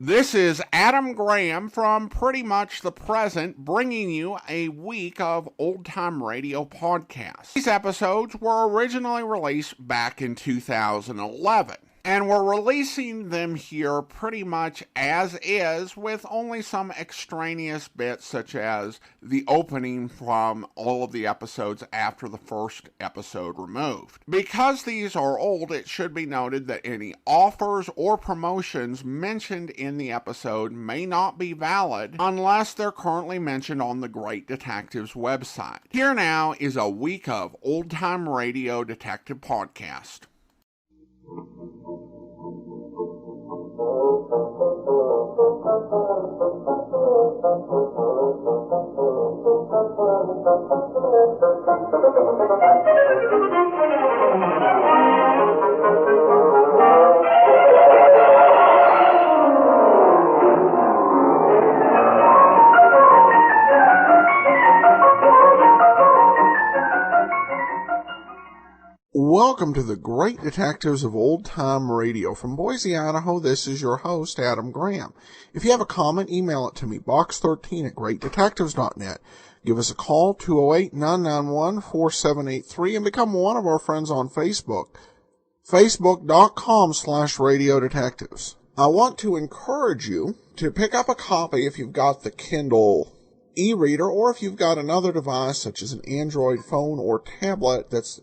This is Adam Graham from Pretty Much the Present, bringing you a week of old-time radio podcasts. These episodes were originally released back in 2011, and we're releasing them here pretty much as is, with only some extraneous bits such as the opening from all of the episodes after the first episode removed. Because these are old, it should be noted that any offers or promotions mentioned in the episode may not be valid unless they're currently mentioned on the Great Detectives website. Here now is a week of old-time radio detective podcast. Welcome to the Great Detectives of Old Time Radio. From Boise, Idaho, this is your host, Adam Graham. If you have a comment, email it to me, box13@greatdetectives.net. Give us a call, 208-991-4783, and become one of our friends on Facebook, facebook.com/Radio Detectives. I want to encourage you to pick up a copy if you've got the Kindle e-reader, or if you've got another device such as an Android phone or tablet that's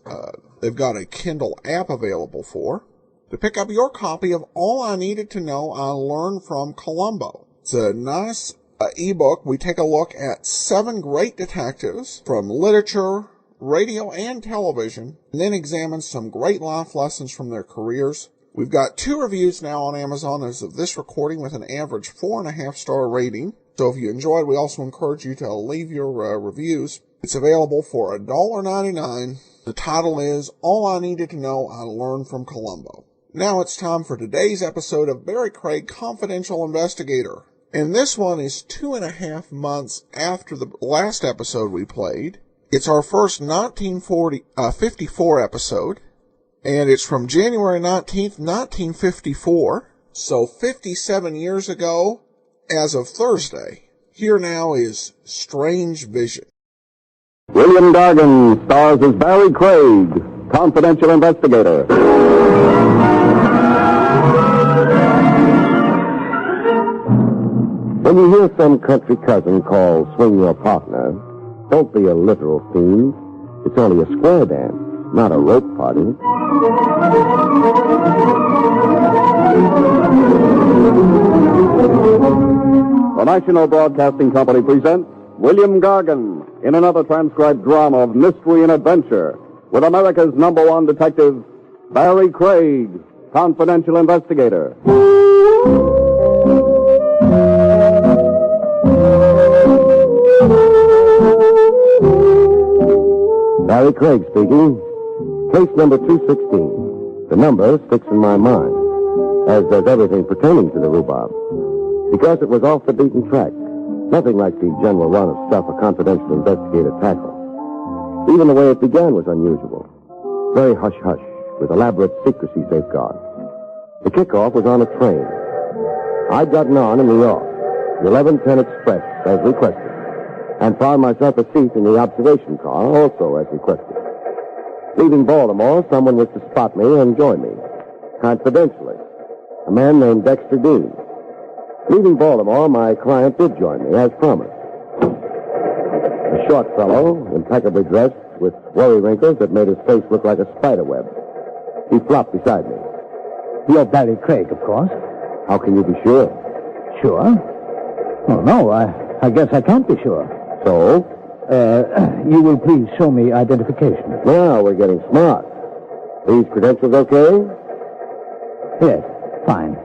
they've got a Kindle app available for, to pick up your copy of All I Needed to Know I Learned from Columbo. It's a nice ebook. We take a look at 7 great detectives from literature, radio, and television, and then examine some great life lessons from their careers. We've got 2 reviews now on Amazon as of this recording with an average 4.5-star rating. So if you enjoyed, we also encourage you to leave your reviews. It's available for $1.99. The title is All I Needed to Know I Learned from Columbo. Now it's time for today's episode of Barrie Craig, Confidential Investigator. And this one is 2.5 months after the last episode we played. It's our first 1954 episode, and it's from January 19th, 1954. So 57 years ago, as of Thursday. Here now is Strange Vision. William Gargan stars as Barrie Craig, confidential investigator. When you hear some country cousin call Swing Your Partner, don't be a literal fiend. It's only a square dance, not a rope party. The National Broadcasting Company presents William Gargan in another transcribed drama of mystery and adventure with America's #1 detective, Barrie Craig, confidential investigator. Barrie Craig speaking. Case number 216. The number sticks in my mind, as does everything pertaining to the rhubarb, because it was off the beaten track. Nothing like the general run of stuff a confidential investigator tackles. Even the way it began was unusual. Very hush-hush, with elaborate secrecy safeguards. The kickoff was on a train. I'd gotten on in New York, the 11:10 Express, as requested, and found myself a seat in the observation car, also as requested. Leaving Baltimore, someone was to spot me and join me, confidentially, a man named Dexter Dean. Leaving Baltimore, my client did join me, as promised. A short fellow, impeccably dressed, with worry wrinkles that made his face look like a spider web. He flopped beside me. You're Barrie Craig, of course. How can you be sure? Sure? Oh, no, I guess I can't be sure. So? You will please show me identification. Now we're getting smart. These credentials okay? Yes, fine.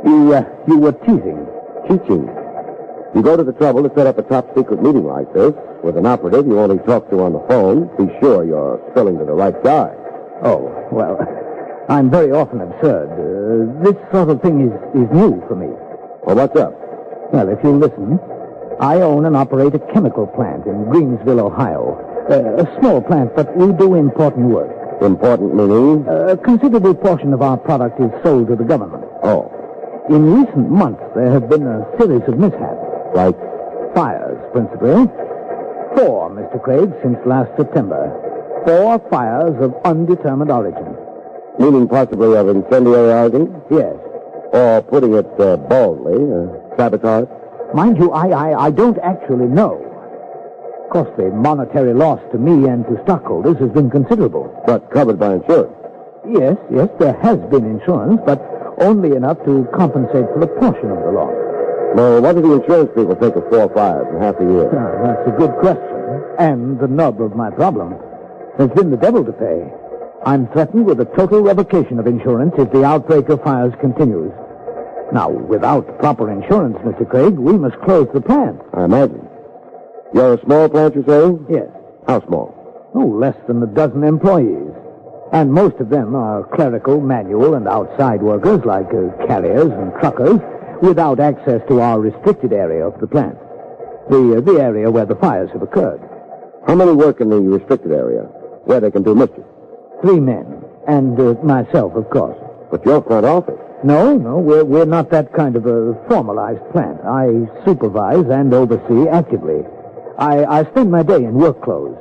You were teasing. Teaching. You go to the trouble to set up a top-secret meeting like this with an operative you only talk to on the phone. Be sure you're spilling to the right guy. Oh, well, I'm very often absurd. This sort of thing is new for me. Well, what's up? Well, if you listen, I own and operate a chemical plant in Greensville, Ohio. A small plant, but we do important work. Important meaning? A considerable portion of our product is sold to the government. Oh. In recent months, there have been a series of mishaps. Like, Fires, principally. 4, Mr. Craig, since last September. 4 fires of undetermined origin. meaning possibly of incendiary origin? Yes. Or putting it baldly, sabotage? Mind you, I don't actually know. Of course, the monetary loss to me and to stockholders has been considerable. But covered by insurance? Yes, there has been insurance, but only enough to compensate for a portion of the loss. Well, what do the insurance people think of 4 fires in half a year? That's a good question. And the nub of my problem. There's been the devil to pay. I'm threatened with a total revocation of insurance if the outbreak of fires continues. Now, without proper insurance, Mr. Craig, we must close the plant. I imagine. You're a small plant, you say? Yes. How small? Oh, less than a dozen employees. And most of them are clerical, manual, and outside workers like carriers and truckers without access to our restricted area of the plant. The area where the fires have occurred. How many work in the restricted area, where they can do mischief? 3 men. And myself, of course. But your front office. No, we're not that kind of a formalized plant. I supervise and oversee actively. I spend my day in work clothes.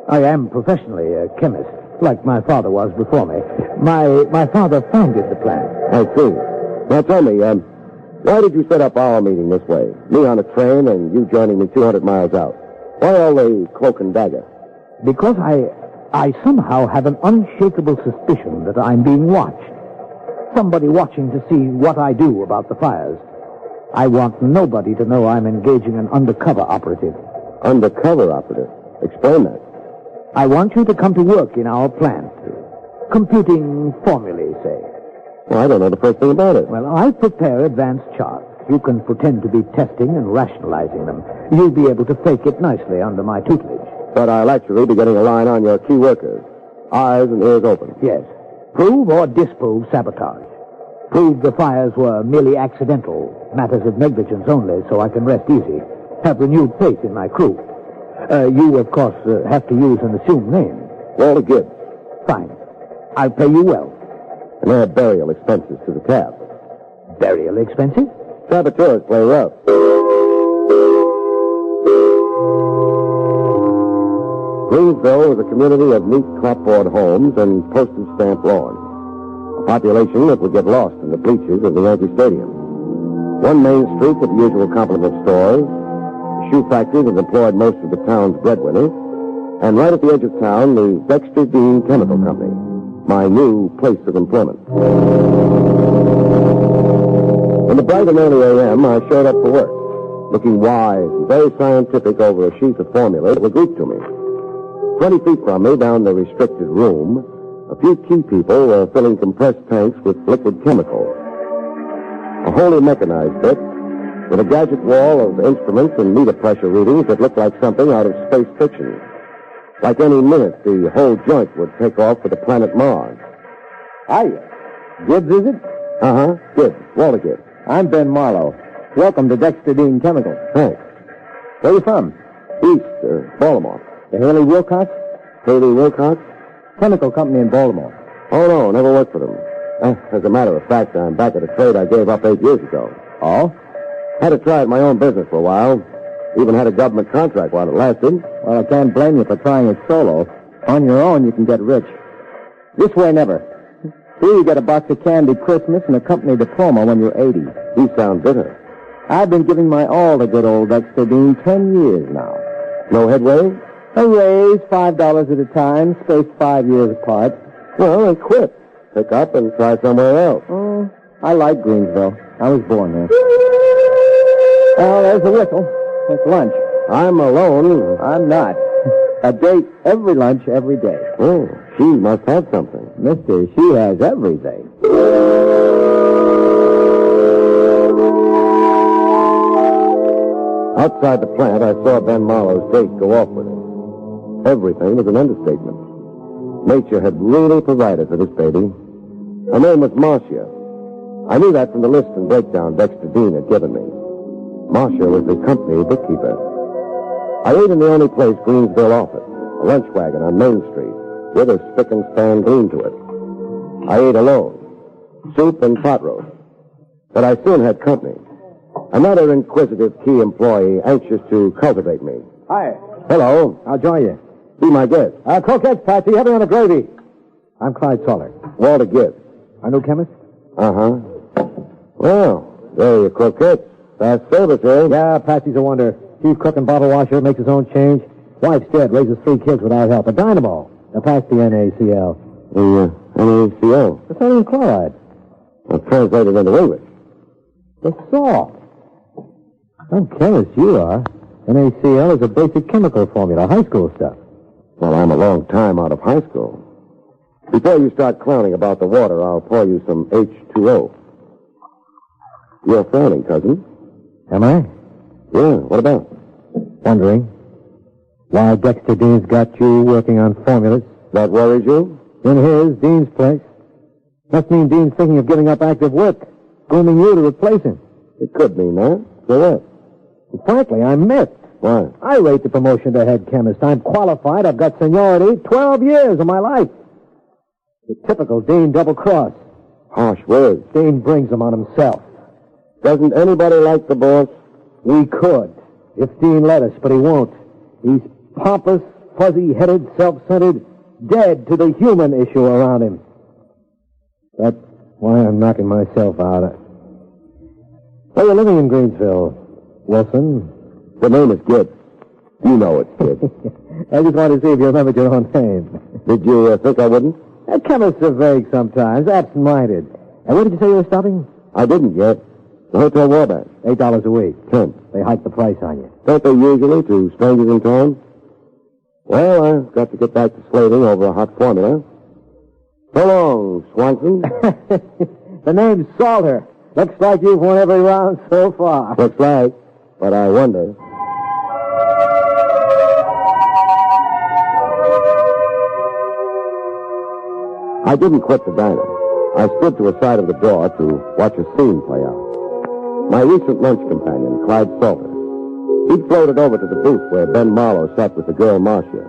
I am professionally a chemist, like my father was before me. My father founded the plant. I see. Now tell me, why did you set up our meeting this way? Me on a train and you joining me 200 miles out. Why all the cloak and dagger? Because I somehow have an unshakable suspicion that I'm being watched. Somebody watching to see what I do about the fires. I want nobody to know I'm engaging an undercover operative. Undercover operative? Explain that. I want you to come to work in our plant. Computing formulae, say. Well, I don't know the first thing about it. Well, I prepare advanced charts. You can pretend to be testing and rationalizing them. You'll be able to fake it nicely under my tutelage. But I'll actually be getting a line on your key workers. Eyes and ears open. Yes. Prove or disprove sabotage. Prove the fires were merely accidental, matters of negligence only, so I can rest easy. Have renewed faith in my crew. You, of course, have to use an assumed name. Walter Gibbs. Fine. I'll pay you well. And add burial expenses to the tab. Burial expenses? Saboteurs play rough. Greensville was a community of neat clapboard homes and postage stamp lawns. A population that would get lost in the bleachers of the Yankee Stadium. One main street with the usual complement of stores, a shoe factory that employed most of the town's breadwinners, and right at the edge of town, the Dexter Dean Chemical Company, my new place of employment. In the bright and early a.m., I showed up for work, looking wise and very scientific over a sheet of formula that was Greek to me. 20 feet from me, down the restricted room, a few key people were filling compressed tanks with liquid chemicals. A wholly mechanized bit, with a gadget wall of instruments and meter pressure readings that looked like something out of space fiction. Like any minute, the whole joint would take off for the planet Mars. Hiya. Gibbs, is it? Uh-huh. Gibbs. Walter Gibbs. I'm Ben Marlowe. Welcome to Dexter Dean Chemical. Thanks. Where you from? East, Baltimore. The Haley Wilcox? Haley Wilcox? Chemical company in Baltimore. Oh, no, never worked for them. As a matter of fact, I'm back at a trade I gave up 8 years ago. Oh? Had to try at my own business for a while. Even had a government contract while it lasted. Well, I can't blame you for trying it solo. On your own, you can get rich. This way, never. Here you get a box of candy Christmas and a company diploma when you're 80. You sound bitter. I've been giving my all to good old Dexter Dean 10 years now. No headway? A raise, $5 at a time, spaced 5 years apart. Well, then quit. Pick up and try somewhere else. Oh, I like Greensville. I was born there. Well, there's the whistle. It's lunch. I'm alone. I'm not. A date every lunch, every day. Oh, she must have something. Mister, she has everything. Outside the plant, I saw Ben Marlowe's date go off with him. Everything was an understatement. Nature had really provided for this baby. Her name was Marcia. I knew that from the list and breakdown Dexter Dean had given me. Marcia was the company bookkeeper. I ate in the only place Greensville offered, a lunch wagon on Main Street, with a spick-and-span gleam to it. I ate alone, soup and pot roast. But I soon had company. Another inquisitive key employee anxious to cultivate me. Hi. Hello. I'll join you. Be my guest. Croquettes, Patsy, heavy on the gravy. I'm Clyde Soller. Walter Gibbs. Our new chemist? Uh-huh. Well, there are your croquettes. Fast service, eh? Yeah, Patsy's a wonder. Chief cook and bottle washer, makes his own change. Wife's dead, raises 3 kids without help. A dynamo. Now pass the NaCl. The NaCl. The sodium chloride. Well, translated into English. The salt. I'm chemist, you are. NaCl is a basic chemical formula, high school stuff. Well, I'm a long time out of high school. Before you start clowning about the water, I'll pour you some H2O. You're frowning, cousin. Am I? Yeah, what about? Wondering why Dexter Dean's got you working on formulas. That worries you? In his, Dean's place. Must mean Dean's thinking of giving up active work, grooming you to replace him. It could mean that. So what? And frankly, I'm miffed. Why? I rate the promotion to head chemist. I'm qualified. I've got seniority. 12 years of my life. The typical Dean double-cross. Harsh words. Dean brings them on himself. Doesn't anybody like the boss? We could, if Dean let us, but he won't. He's pompous, fuzzy-headed, self-centered, dead to the human issue around him. That's why I'm knocking myself out. Well, you're living in Greensville, Wilson. The name is Gibbs. You know it's Gibbs. I just wanted to see if you remembered your own name. Did you think I wouldn't? Chemists are vague sometimes, absent-minded. And where did you say you were stopping? I didn't yet. The Hotel Warback. $8 a week. 10. They hiked the price on you. Don't they usually to strangers in town? Well, I've got to get back to slaving over a hot formula. So long, Swanson. The name's Salter. Looks like you've won every round so far. Looks like, but I wonder. I didn't quit the diner. I stood to a side of the door to watch a scene play out. My recent lunch companion, Clyde Salter, he'd floated over to the booth where Ben Marlowe sat with the girl Marcia.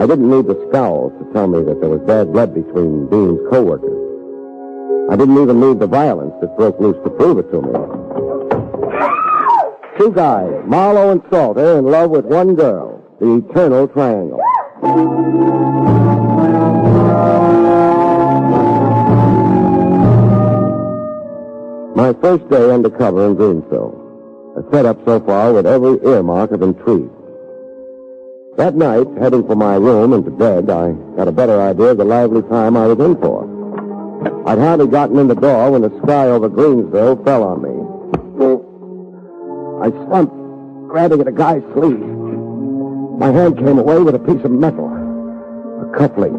I didn't need the scowls to tell me that there was bad blood between Dean's co-workers. I didn't even need the violence that broke loose to prove it to me. 2 guys, Marlowe and Salter, in love with one girl, the eternal triangle. My first day undercover in Greensville. A setup so far with every earmark of intrigue. That night, heading for my room and to bed, I got a better idea of the lively time I was in for. I'd hardly gotten in the door when the sky over Greensville fell on me. I slumped, grabbing at a guy's sleeve. My hand came away with a piece of metal, a cufflink.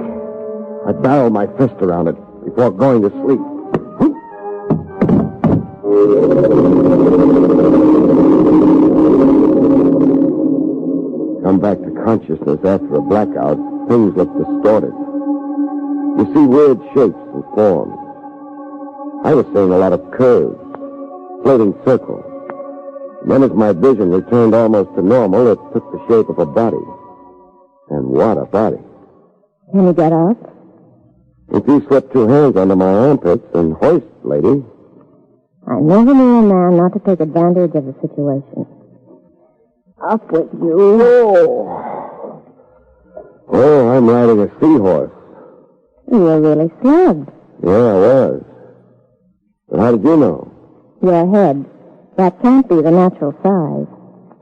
I barreled my fist around it before going to sleep. Come back to consciousness after a blackout, things look distorted. You see weird shapes and forms. I was seeing a lot of curves, floating circles. And then as my vision returned almost to normal, it took the shape of a body. And what a body. Can you get up? If you slip 2 hands under my armpits and hoist, lady. I never knew a man not to take advantage of the situation. Up with you. Oh, I'm riding a seahorse. You were really slugged. Yeah, I was. But how did you know? Your head. That can't be the natural size.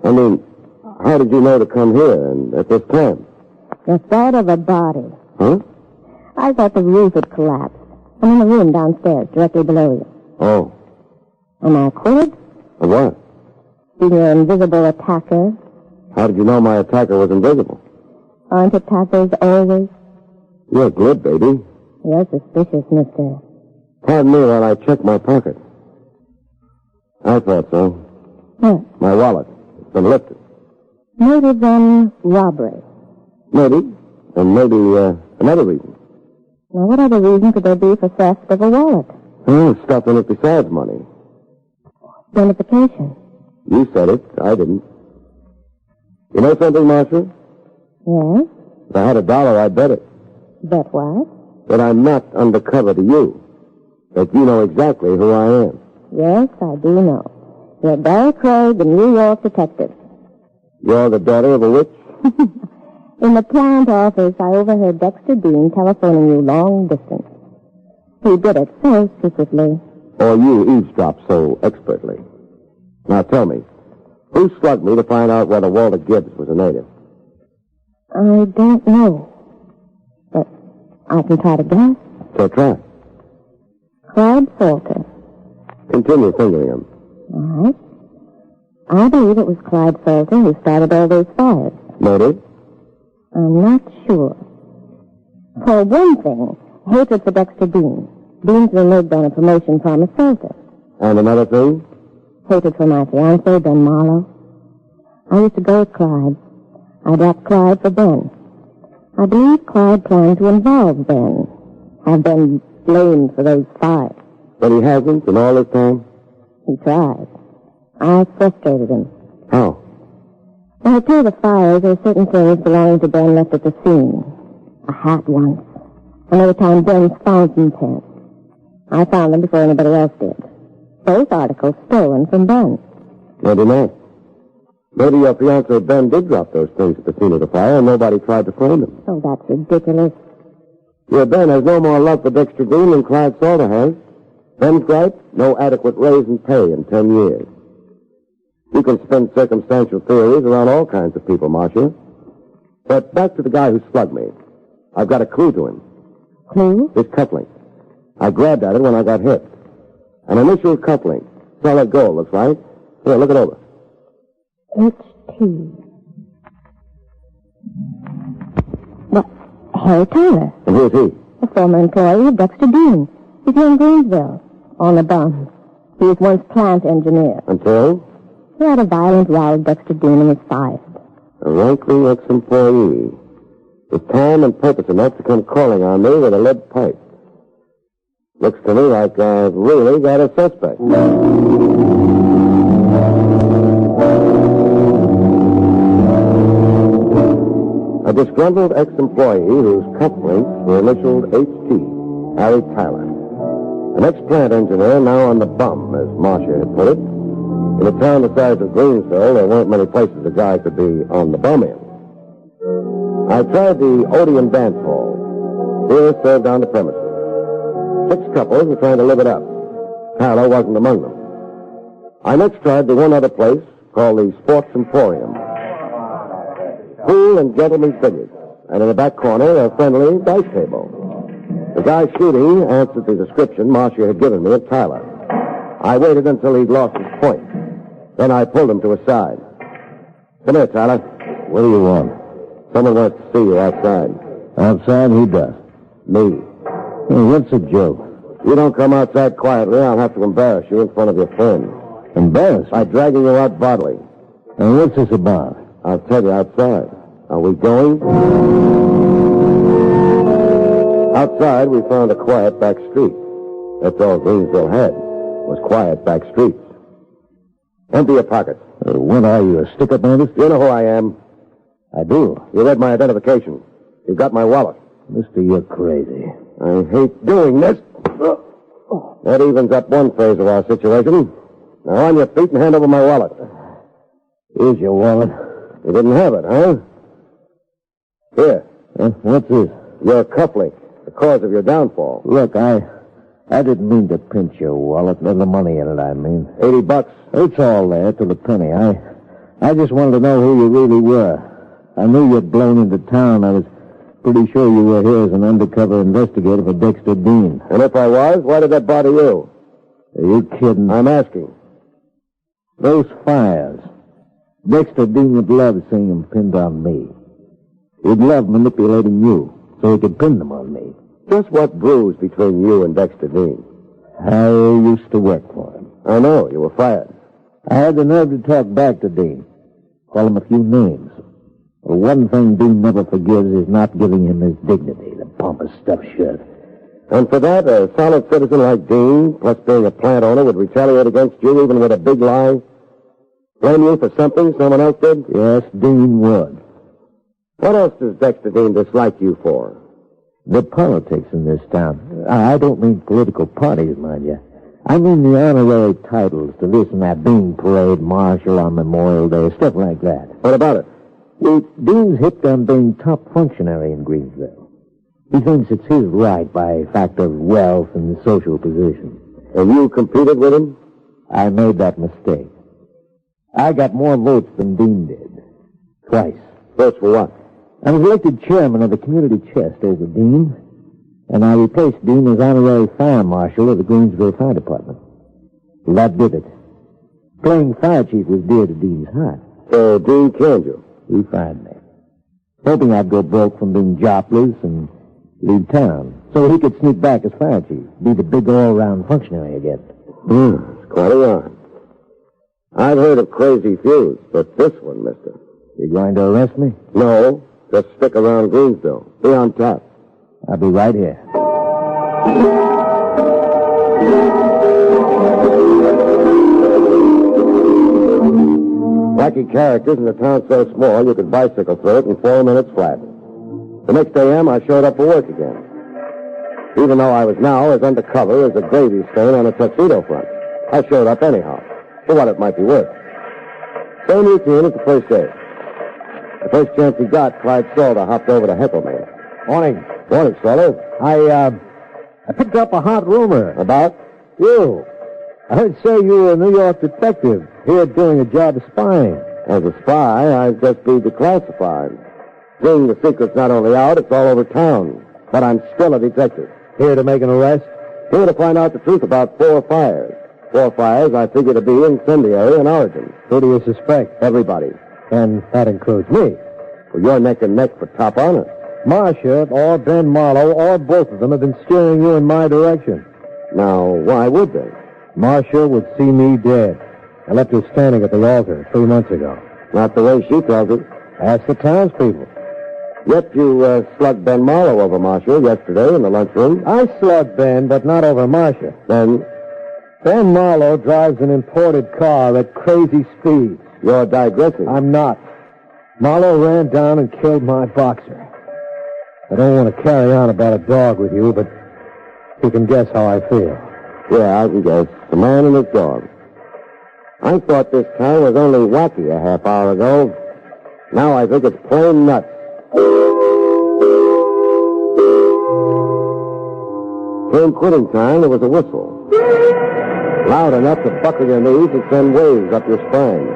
I mean, how did you know to come here and at this time? The thought of a body. Huh? I thought the roof had collapsed. I'm in the room downstairs, directly below you. Oh. Am I quit? What? Being your invisible attacker? How did you know my attacker was invisible? Aren't attackers always? You're good, baby. You're suspicious, mister. Pardon me while I check my pocket. I thought so. What? My wallet. It's been lifted. Motive on robbery. Maybe. And maybe another reason. Now, what other reason could there be for theft of a wallet? Oh, stuff in it besides money. Identification. You said it. I didn't. You know something, Marcia? Yes? If I had $1, I'd bet it. Bet what? That I'm not undercover to you. That you know exactly who I am. Yes, I do know. You're Barrie Craig, the New York detective. You're the daughter of a witch? In the plant office, I overheard Dexter Dean telephoning you long distance. He did it so secretly. Or you eavesdropped so expertly? Now tell me, who slugged me to find out whether Walter Gibbs was a native? I don't know. But I can try to guess. So try. Clyde Salter. Continue fingering him. All right. I believe it was Clyde Salter who started all those fires. Motive? I'm not sure. For one thing, hatred for Dexter Dean. Dean's removed on a promotion promised Salter. And another thing? Hatred for my fiancé, Ben Marlowe. I used to go with Clyde. I dropped Clyde for Ben. I believe Clyde planned to involve Ben. Have Ben blamed for those fires. But he hasn't in all this time? He tried. I frustrated him. How? When I cleared the fires, there were certain things belonging to Ben left at the scene. A hat once. Another time, Ben's fountain pen. I found them before anybody else did. Both articles stolen from Ben. Maybe not. Maybe your fiancé Ben did drop those things at the scene of the fire and nobody tried to find him. Oh, that's ridiculous. Your Ben has no more love for Dexter Dean than Clyde Salter has. Ben's gripe, no adequate raise in pay in 10 years. You can spin circumstantial theories around all kinds of people, Marcia. But back to the guy who slugged me. I've got a clue to him. Clue? His cufflink. I grabbed at it when I got hit. An initial cufflink. Solid gold, looks like. Here, look it over. H.T. What? Harry Tyler. And who's he? A former employee of Dexter Dean. He's here in Greensville. On the bum. He was once plant engineer. Until? He had a violent row with Dexter Dean and was fired. A rankling ex-employee. With time and purpose enough to come calling on me with a lead pipe. Looks to me like I've really got a suspect. A disgruntled ex-employee whose cufflinks were initialed H.T., Harry Tyler. An ex-plant engineer now on the bum, as Marcia had put it. In a town the size of Greensville, there weren't many places a guy could be on the bum in. I tried the Odeon Dance Hall. Beer served on the premises. 6 couples were trying to live it up. Tyler wasn't among them. I next tried the one other place called the Sports Emporium. Pool and gentlemen's billiards, and in the back corner, a friendly dice table. The guy shooting answered the description Marcia had given me of Tyler. I waited until he'd lost his point. Then I pulled him to his side. Come here, Tyler. What do you want? Someone wants to see you outside. Outside, who does? Me. Hey, what's the joke? If you don't come outside quietly, I'll have to embarrass you in front of your friends. Embarrassed? By dragging you out bodily. And what's this about? I'll tell you outside. Are we going? Outside, we found a quiet back street. That's all Greensville had, was quiet back streets. Empty your pockets. What are you, a stick-up artist? You know who I am. I do. You read my identification. You got my wallet. Mister, you're crazy. I hate doing this. That evens up one phase of our situation. Now on your feet and hand over my wallet. Here's your wallet. You didn't have it, huh? Here. What's this? Your cufflink. The cause of your downfall. Look, I didn't mean to pinch your wallet. There's the money in it, I mean. $80. It's all there to the penny. I just wanted to know who you really were. I knew you'd blown into town. I was pretty sure you were here as an undercover investigator for Dexter Dean. And if I was, why did that bother you? Are you kidding? I'm asking. Those fires. Dexter Dean would love seeing them pinned on me. He'd love manipulating you so he could pin them on me. Just what bruised between you and Dexter Dean? I used to work for him. I know. You were fired. I had the nerve to talk back to Dean. Call him a few names. The one thing Dean never forgives is not giving him his dignity, the pompous stuffed shirt. And for that, a solid citizen like Dean, plus being a plant owner, would retaliate against you even with a big lie? Blame you for something someone else did? Yes, Dean would. What else does Dexter Dean dislike you for? The politics in this town. I don't mean political parties, mind you. I mean the honorary titles to this and that, Bean Parade, Marshal on Memorial Day, stuff like that. What about it? Well, Dean's hipped on being top functionary in Greensville. He thinks it's his right by fact of wealth and social position. And you competed with him? I made that mistake. I got more votes than Dean did. Twice. Votes for what? I was elected chairman of the community chest over Dean, and I replaced Dean as honorary fire marshal of the Greensville Fire Department. That did it. Playing fire chief was dear to Dean's heart. So Dean killed you? He fired me, hoping I'd go broke from being jobless and leave town, so he could sneak back as fire chief, be the big all-around functionary again. It's quite a yarn. I've heard of crazy feuds, but this one, mister. You going to arrest me? No, just stick around Greensville. Be on top. I'll be right here. Wacky characters in a town so small you could bicycle through it in 4 minutes flat. The next AM, I showed up for work again. Even though I was now as undercover as a gravy stain on a tuxedo front. I showed up anyhow, for what it might be worth. Same routine as the first day. The first chance he got, Clyde Salter hopped over to heckle me. Morning. Morning, Salter. I picked up a hot rumor. About? You. I heard say you were a New York detective, here doing a job of spying. As a spy, I'd just be declassified. Seeing the secret's not only out, it's all over town. But I'm still a detective. Here to make an arrest? Here to find out the truth about 4 fires. 4 fires I figure to be incendiary in origin. Who do you suspect? Everybody. And that includes me. Well, you're neck and neck for top honor. Marcia or Ben Marlowe or both of them have been steering you in my direction. Now, why would they? Marcia would see me dead. I left her standing at the altar 3 months ago. Not the way she tells it. Ask the townspeople. Yet you slugged Ben Marlowe over Marcia yesterday in the lunchroom. I slugged Ben, but not over Marcia. Then Ben Marlowe drives an imported car at crazy speeds. you're digressing. I'm not. Marlowe ran down and killed my boxer. I don't want to carry on about a dog with you, but you can guess how I feel. Yeah, I can guess. A man and his dog. I thought this town was only wacky a half hour ago. Now I think it's plain nuts. Came quitting time, there was a whistle. Loud enough to buckle your knees and send waves up your spine.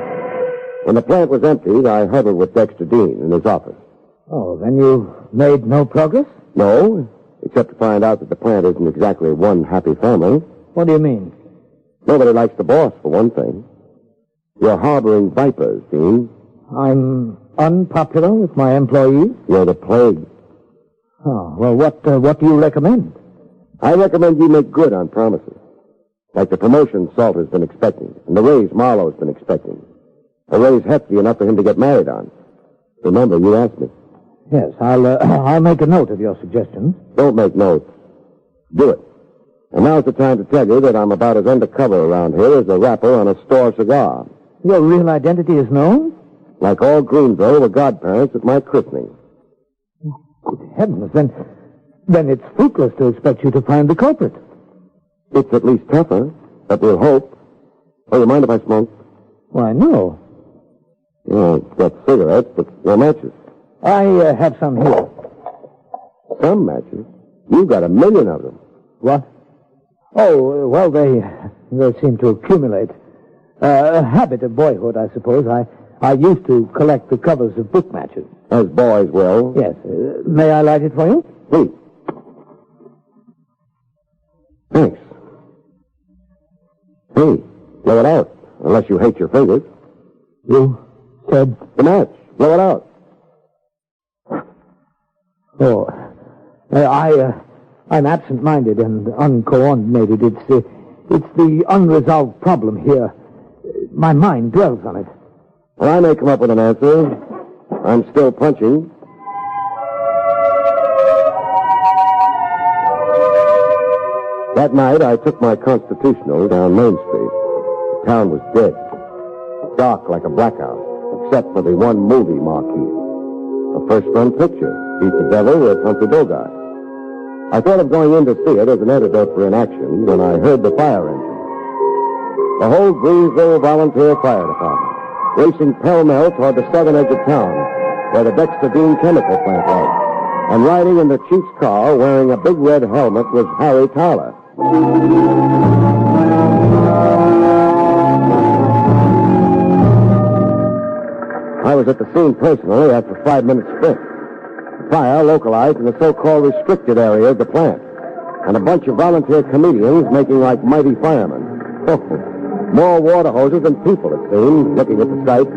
When the plant was emptied, I huddled with Dexter Dean in his office. Oh, then you made no progress? No, except to find out that the plant isn't exactly one happy family. What do you mean? Nobody likes the boss, for one thing. You're harboring vipers, Dean. I'm unpopular with my employees? You're the plague. Oh, well, what do you recommend? I recommend you make good on promises. Like the promotion Salter's been expecting, and the raise Marlowe's been expecting. A raise hefty enough for him to get married on. Remember, you asked me. Yes, I'll make a note of your suggestions. Don't make notes. Do it. And now's the time to tell you that I'm about as undercover around here as the wrapper on a store cigar. Your real identity is known? Like all Greenville were godparents at my christening. Good heavens, then it's fruitless to expect you to find the culprit. It's at least tougher, but we'll hope. Oh, you mind if I smoke? Why, no. Yeah, it's got cigarettes, but no matches. I have some here. Some matches? You've got 1,000,000 of them. What? Oh, well, they seem to accumulate. A habit of boyhood, I suppose. I used to collect the covers of book matches. As boys will. Yes. May I light it for you? Please. Thanks. Hey, blow it out, unless you hate your fingers. You said? The match. Blow it out. Oh, I'm absent-minded and uncoordinated. It's the unresolved problem here. My mind dwells on it. Well, I may come up with an answer. I'm still punching. That night, I took my constitutional down Main Street. The town was dead. Dark like a blackout, except for the one movie marquee. A first-run picture, Beat the Devil with Humphrey Bogart. I thought of going in to see it as an antidote for inaction when I heard the fire engine. The whole Greensville Volunteer Fire Department, racing pell-mell toward the southern edge of town, where the Dexter Dean chemical plant was. And riding in the chief's car, wearing a big red helmet, was Harry Towler. I was at the scene personally after a 5-minute sprint. The fire localized in the so-called restricted area of the plant, and a bunch of volunteer comedians making like mighty firemen. More water hoses than people, it seemed, looking at the sight.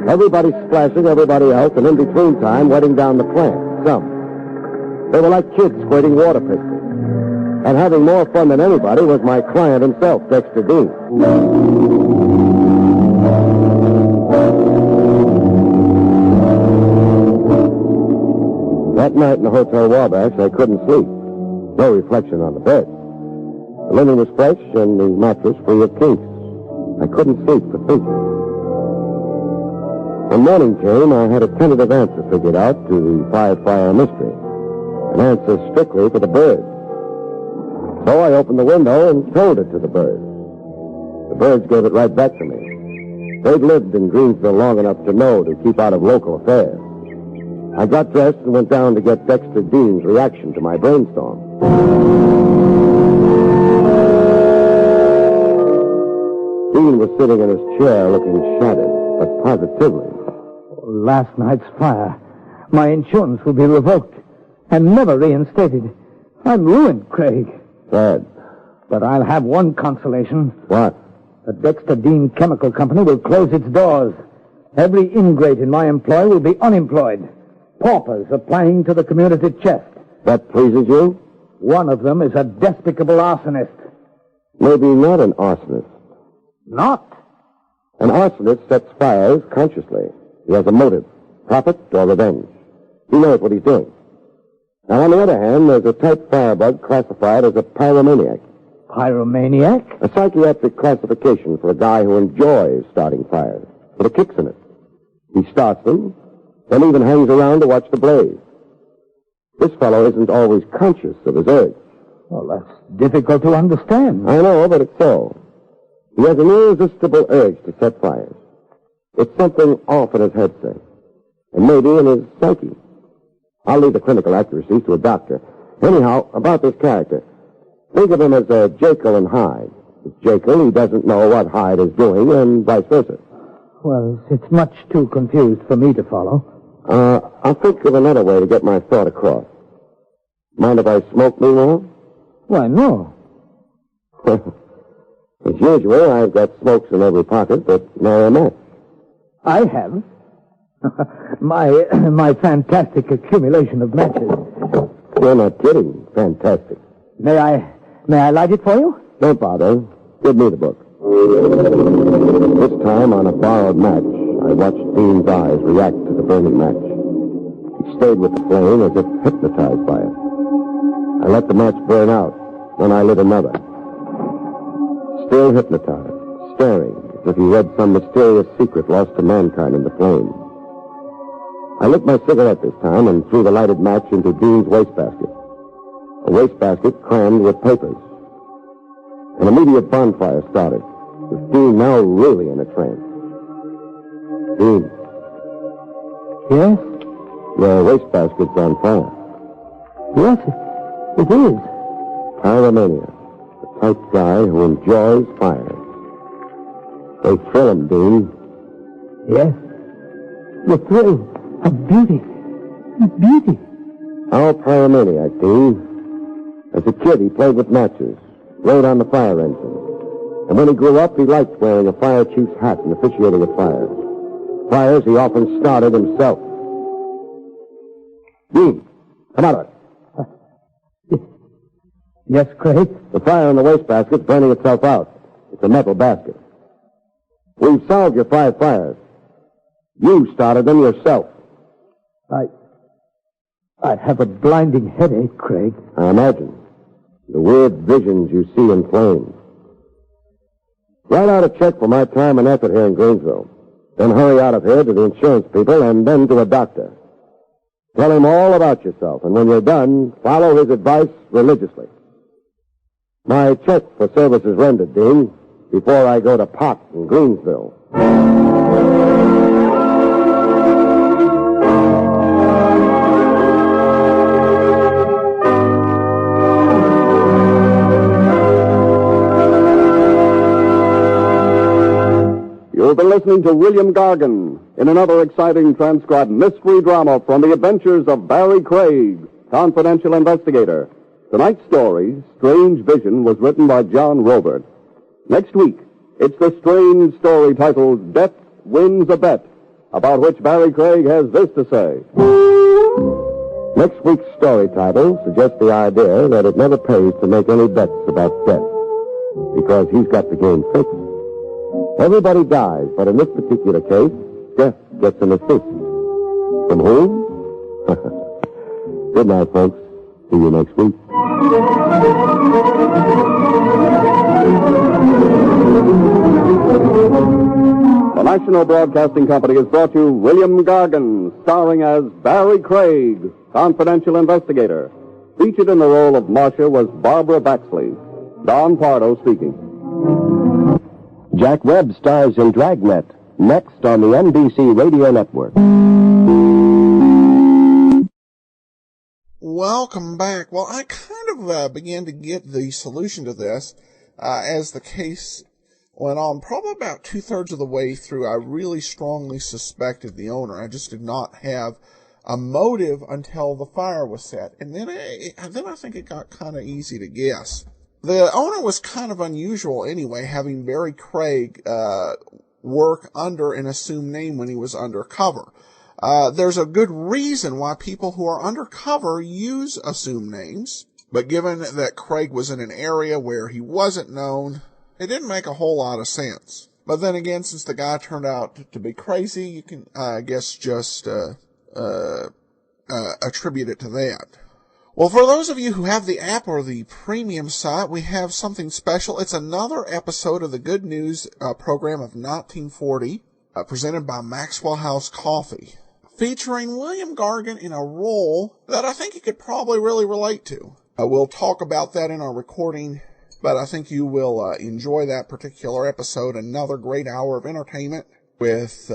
Everybody splashing everybody else, and in between time, wetting down the plant. Some. They were like kids squirting water pistols. And having more fun than anybody was my client himself, Dexter Dean. That night in the Hotel Wabash, I couldn't sleep. No reflection on the bed. The linen was fresh and the mattress free of kinks. I couldn't sleep for thinking. When morning came, I had a tentative answer figured out to the five-fire mystery. An answer strictly for the birds. So I opened the window and told it to the birds. The birds gave it right back to me. They'd lived in Greensville long enough to know to keep out of local affairs. I got dressed and went down to get Dexter Dean's reaction to my brainstorm. Dean was sitting in his chair looking shattered, but positively. Last night's fire. My insurance will be revoked and never reinstated. I'm ruined, Craig. Sad. But I'll have one consolation. What? The Dexter Dean Chemical Company will close its doors. Every ingrate in my employ will be unemployed. Paupers applying to the community chest. That pleases you? One of them is a despicable arsonist. Maybe not an arsonist. Not? An arsonist sets fires consciously. He has a motive, profit or revenge. He knows what he's doing. Now, on the other hand, there's a type firebug classified as a pyromaniac. Pyromaniac? A psychiatric classification for a guy who enjoys starting fires, for the kicks in it. He starts them, then even hangs around to watch the blaze. This fellow isn't always conscious of his urge. Well, that's difficult to understand. I know, but it's so. He has an irresistible urge to set fires. It's something off in his head, say, and maybe in his psyche. I'll leave the clinical accuracies to a doctor. Anyhow, about this character. Think of him as a Jekyll and Hyde. With Jekyll, he doesn't know what Hyde is doing, and vice versa. Well, it's much too confused for me to follow. I'll think of another way to get my thought across. Mind if I smoke meanwhile? Why, no. As usual, I've got smokes in every pocket, but no match. I have. my fantastic accumulation of matches. You're not kidding. Fantastic. May I light it for you? Don't bother. Give me the book. This time, on a borrowed match, I watched Dean's eyes react to the burning match. He stayed with the flame as if hypnotized by it. I let the match burn out, then I lit another. Still hypnotized, staring as if he read some mysterious secret lost to mankind in the flame. I lit my cigarette this time and threw the lighted match into Dean's wastebasket. A wastebasket crammed with papers. An immediate bonfire started, with Dean now really in a trance. Dean. Yes? Your wastebasket's on fire. Yes, it is. Pyromania. The type guy who enjoys fire. They thrill him, Dean. Yes. The thrill of beauty. Beauty. Our pyromaniac, Dean. As a kid, he played with matches, rode on the fire engine. And when he grew up, he liked wearing a fire chief's hat and officiating at fires. Fires he often started himself. Dean, come out of it. Yes, Craig? The fire in the wastebasket's burning itself out. It's a metal basket. We've solved your 5 fires. You started them yourself. I have a blinding headache, Craig. I imagine. The weird visions you see in flames. Write out a check for my time and effort here in Greensville. Then hurry out of here to the insurance people and then to a doctor. Tell him all about yourself, and when you're done, follow his advice religiously. My check for services rendered, Dean. before I go to pot in Greensville. You've been listening to William Gargan in another exciting transcribed mystery drama from the adventures of Barrie Craig, confidential investigator. Tonight's story, Strange Vision, was written by John Robert. Next week, it's the strange story titled Death Wins a Bet, about which Barrie Craig has this to say. Next week's story title suggests the idea that it never pays to make any bets about death, because he's got the game fixed. Everybody dies, but in this particular case, death gets an assist. From whom? Good night, folks. See you next week. The National Broadcasting Company has brought you William Gargan, starring as Barrie Craig, confidential investigator. Featured in the role of Marcia was Barbara Baxley. Don Pardo speaking. Jack Webb stars in Dragnet, next on the NBC Radio Network. Welcome back. Well, I kind of began to get the solution to this as the case went on. Probably about 2/3 of the way through, I really strongly suspected the owner. I just did not have a motive until the fire was set. And then I think it got kind of easy to guess. The owner was kind of unusual anyway, having Barrie Craig work under an assumed name when he was undercover. There's a good reason why people who are undercover use assumed names, but given that Craig was in an area where he wasn't known, it didn't make a whole lot of sense. But then again, since the guy turned out to be crazy, you can, I guess, just attribute it to that. Well, for those of you who have the app or the premium site, we have something special. It's another episode of the Good News program of 1940, presented by Maxwell House Coffee, featuring William Gargan in a role that I think you could probably really relate to. We'll talk about that in our recording, but I think you will enjoy that particular episode. Another great hour of entertainment with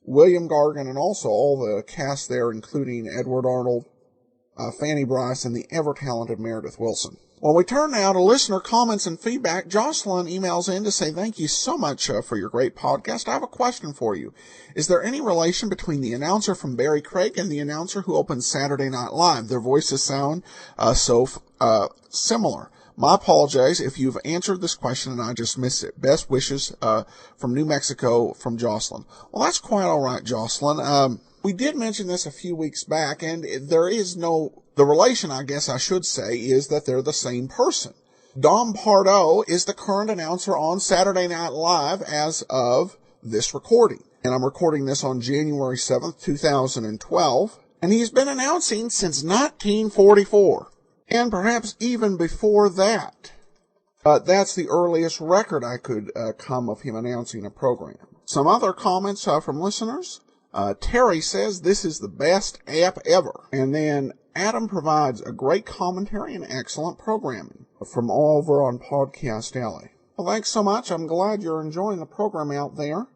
William Gargan and also all the cast there, including Edward Arnold, Fanny Bryce, and the ever-talented Meredith Wilson. Well, we turn now to listener comments and feedback. Jocelyn emails in to say, thank you so much for your great podcast. I have a question for you. Is there any relation between the announcer from Barrie Craig and the announcer who opened Saturday Night Live? Their voices sound so similar. My apologies if you've answered this question and I just missed it. Best wishes from New Mexico from Jocelyn. Well, that's quite all right, Jocelyn. We did mention this a few weeks back, and the relation, I guess I should say, is that they're the same person. Don Pardo is the current announcer on Saturday Night Live as of this recording. And I'm recording this on January 7th, 2012. And he's been announcing since 1944. And perhaps even before that. That's the earliest record I could come of him announcing a program. Some other comments from listeners. Terry says this is the best app ever. And then Adam provides a great commentary and excellent programming from all over on Podcast Alley. Well, thanks so much. I'm glad you're enjoying the program out there.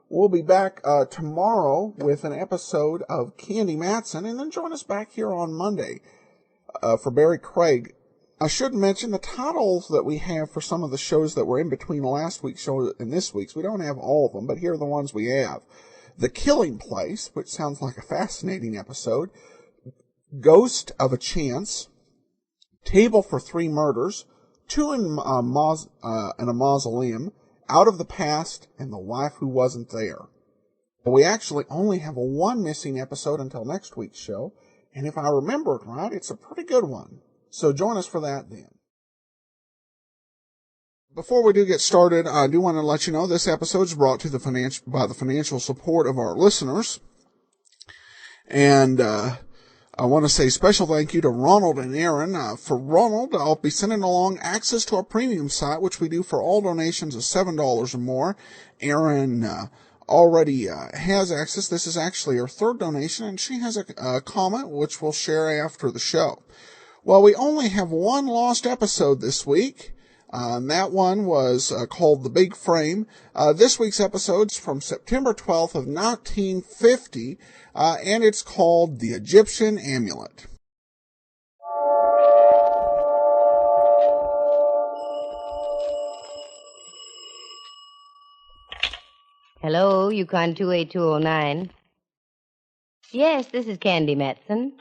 We'll be back tomorrow with an episode of Candy Matson, and then join us back here on Monday for Barrie Craig. I should mention the titles that we have for some of the shows that were in between last week's show and this week's. We don't have all of them, but here are the ones we have. The Killing Place, which sounds like a fascinating episode. Ghost of a Chance. Table for Three Murders. Two in a Mausoleum. Out of the Past, and The Wife Who Wasn't There. But we actually only have one missing episode until next week's show, and if I remember it right, it's a pretty good one. So join us for that then. Before we do get started, I do want to let you know this episode is brought to by the financial support of our listeners. And I want to say special thank you to Ronald and Aaron. For Ronald, I'll be sending along access to our premium site, which we do for all donations of $7 or more. Aaron already has access. This is actually her third donation, and she has a comment which we'll share after the show. Well, we only have one lost episode this week. And that one was called The Big Frame. This week's episode's from September 12th of 1950, and it's called The Egyptian Amulet. Hello, Yukon 28209. Yes, this is Candy Matson.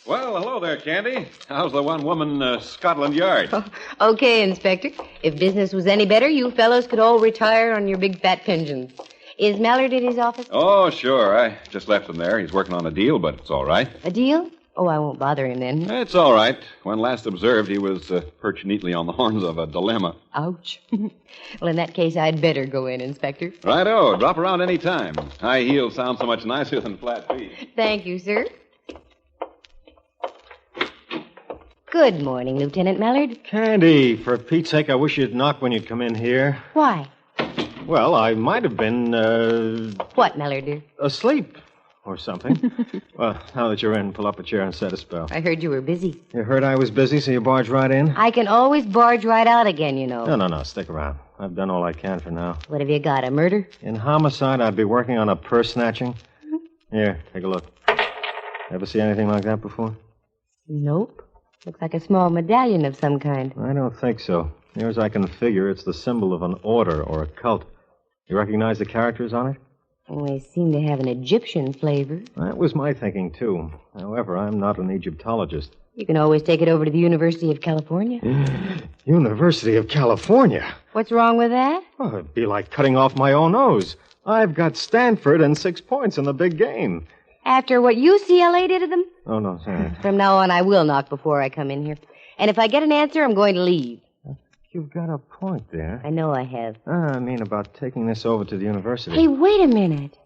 Well, hello there, Candy. How's the one-woman Scotland Yard? Okay, Inspector. If business was any better, you fellows could all retire on your big fat pensions. Is Mallard in his office? Oh, sure. I just left him there. He's working on a deal, but it's all right. A deal? Oh, I won't bother him then. It's all right. When last observed, he was perched neatly on the horns of a dilemma. Ouch. Well, in that case, I'd better go in, Inspector. Righto. Drop around any time. High heels sound so much nicer than flat feet. Thank you, sir. Good morning, Lieutenant Mallard. Candy, for Pete's sake, I wish you'd knock when you come in here. Why? Well, I might have been, What, Mallard, dear? asleep or something. Well, now that you're in, pull up a chair and set a spell. I heard you were busy. You heard I was busy, so you barge right in? I can always barge right out again, you know. No, stick around. I've done all I can for now. What have you got, a murder? In homicide, I'd be working on a purse snatching. Here, take a look. Ever see anything like that before? Nope. Looks like a small medallion of some kind. I don't think so. Near as I can figure, it's the symbol of an order or a cult. You recognize the characters on it? Well, they seem to have an Egyptian flavor. That was my thinking, too. However, I'm not an Egyptologist. You can always take it over to the University of California. University of California? What's wrong with that? Well, it'd be like cutting off my own nose. I've got Stanford and 6 points in the big game. After what UCLA did to them? Oh, no, sorry. From now on, I will knock before I come in here. And if I get an answer, I'm going to leave. You've got a point there. I know I have. I mean about taking this over to the university. Hey, wait a minute.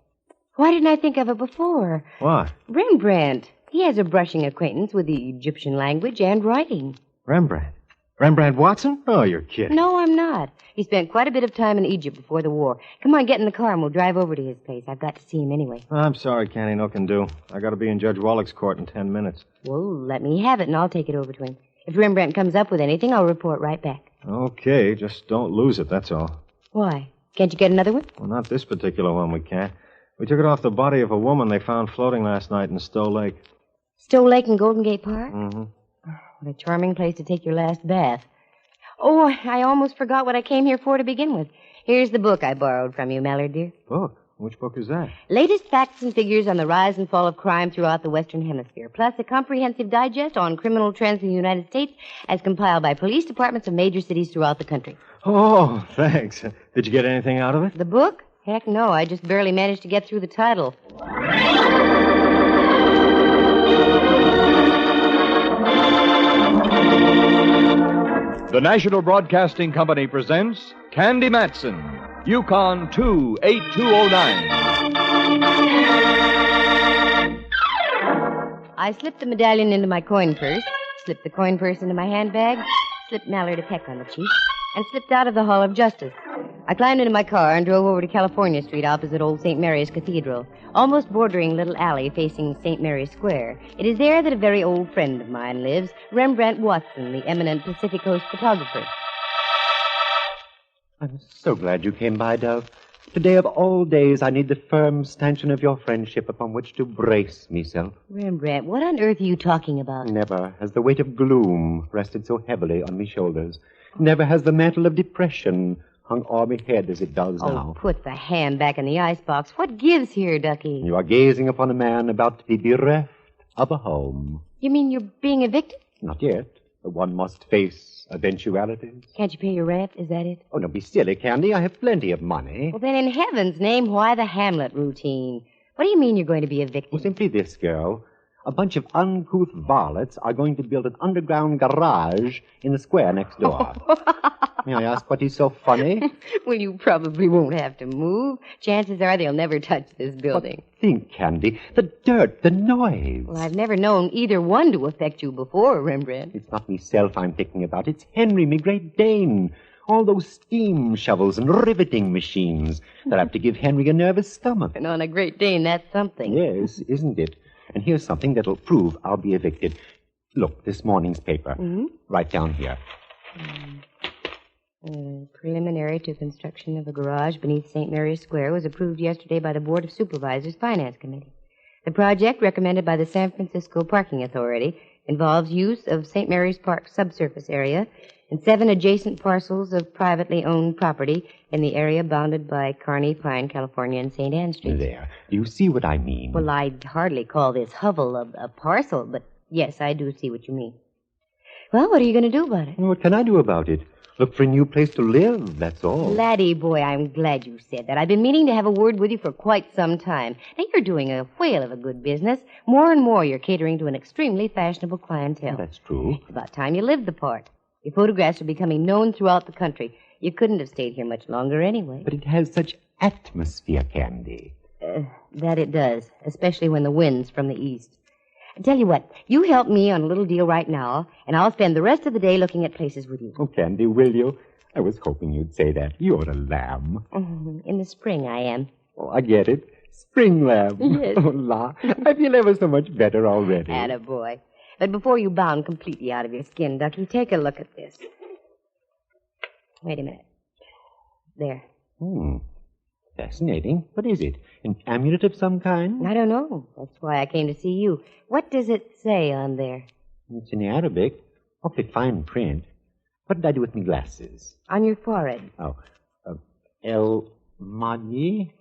Why didn't I think of it before? What? Rembrandt. He has a brushing acquaintance with the Egyptian language and writing. Rembrandt? Rembrandt Watson? Oh, you're kidding. No, I'm not. He spent quite a bit of time in Egypt before the war. Come on, get in the car and we'll drive over to his place. I've got to see him anyway. I'm sorry, Candy, no can do. I got to be in Judge Wallach's court in 10 minutes. Well, let me have it and I'll take it over to him. If Rembrandt comes up with anything, I'll report right back. Okay, just don't lose it, that's all. Why? Can't you get another one? Well, not this particular one, we can't. We took it off the body of a woman they found floating last night in Stowe Lake. Stowe Lake in Golden Gate Park? Mm-hmm. What a charming place to take your last bath. Oh, I almost forgot what I came here for to begin with. Here's the book I borrowed from you, Mallard, dear. Book? Which book is that? Latest facts and figures on the rise and fall of crime throughout the Western Hemisphere, plus a comprehensive digest on criminal trends in the United States as compiled by police departments of major cities throughout the country. Oh, thanks. Did you get anything out of it? The book? Heck no, I just barely managed to get through the title. The National Broadcasting Company presents Candy Matson, Yukon 28209. I slipped the medallion into my coin purse, slipped the coin purse into my handbag, slipped Mallard a peck on the cheek, and slipped out of the Hall of Justice. I climbed into my car and drove over to California Street opposite Old St. Mary's Cathedral, almost bordering Little Alley facing St. Mary's Square. It is there that a very old friend of mine lives, Rembrandt Watson, the eminent Pacific Coast photographer. I'm so glad you came by, Dove. Today of all days, I need the firm stanchion of your friendship upon which to brace myself. Rembrandt, what on earth are you talking about? Never has the weight of gloom rested so heavily on me shoulders. Never has the mantle of depression hung o'er me head as it does now. Oh, put the ham back in the icebox. What gives here, Ducky? You are gazing upon a man about to be bereft of a home. You mean you're being evicted? Not yet. One must face eventualities. Can't you pay your rent? Is that it? Oh, don't be silly, Candy. I have plenty of money. Well, then in heaven's name, why the Hamlet routine? What do you mean you're going to be evicted? Well, simply this, girl. A bunch of uncouth varlets are going to build an underground garage in the square next door. May I ask what is so funny? Well, you probably won't have to move. Chances are they'll never touch this building. But think, Candy. The dirt, the noise. Well, I've never known either one to affect you before, Rembrandt. It's not myself I'm thinking about. It's Henry, me Great Dane. All those steam shovels and riveting machines that have to give Henry a nervous stomach. And on a Great Dane, that's something. Yes, isn't it? And here's something that'll prove I'll be evicted. Look, this morning's paper. Mm-hmm. Right down here. Preliminary to construction of a garage beneath St. Mary's Square was approved yesterday by the Board of Supervisors Finance Committee. The project, recommended by the San Francisco Parking Authority, involves use of St. Mary's Park subsurface area and 7 adjacent parcels of privately owned property in the area bounded by Kearney, Pine, California, and St. Anne Street. There. Do you see what I mean? Well, I'd hardly call this hovel a parcel, but yes, I do see what you mean. Well, what are you going to do about it? What can I do about it? Look for a new place to live, that's all. Laddie boy, I'm glad you said that. I've been meaning to have a word with you for quite some time. Now, you're doing a whale of a good business. More and more, you're catering to an extremely fashionable clientele. That's true. It's about time you lived the part. Your photographs are becoming known throughout the country. You couldn't have stayed here much longer anyway. But it has such atmosphere, Candy. That it does, especially when the wind's from the east. I tell you what, you help me on a little deal right now, and I'll spend the rest of the day looking at places with you. Oh, Candy, will you? I was hoping you'd say that. You're a lamb. In the spring, I am. Oh, I get it. Spring lamb. Yes. Oh, la. I feel ever so much better already. Attaboy. But before you bound completely out of your skin, Ducky, take a look at this. Wait a minute. There. Fascinating. What is it? An amulet of some kind? I don't know. That's why I came to see you. What does it say on there? It's in Arabic. Awfully fine print. What did I do with my glasses? On your forehead. Oh. El Madi,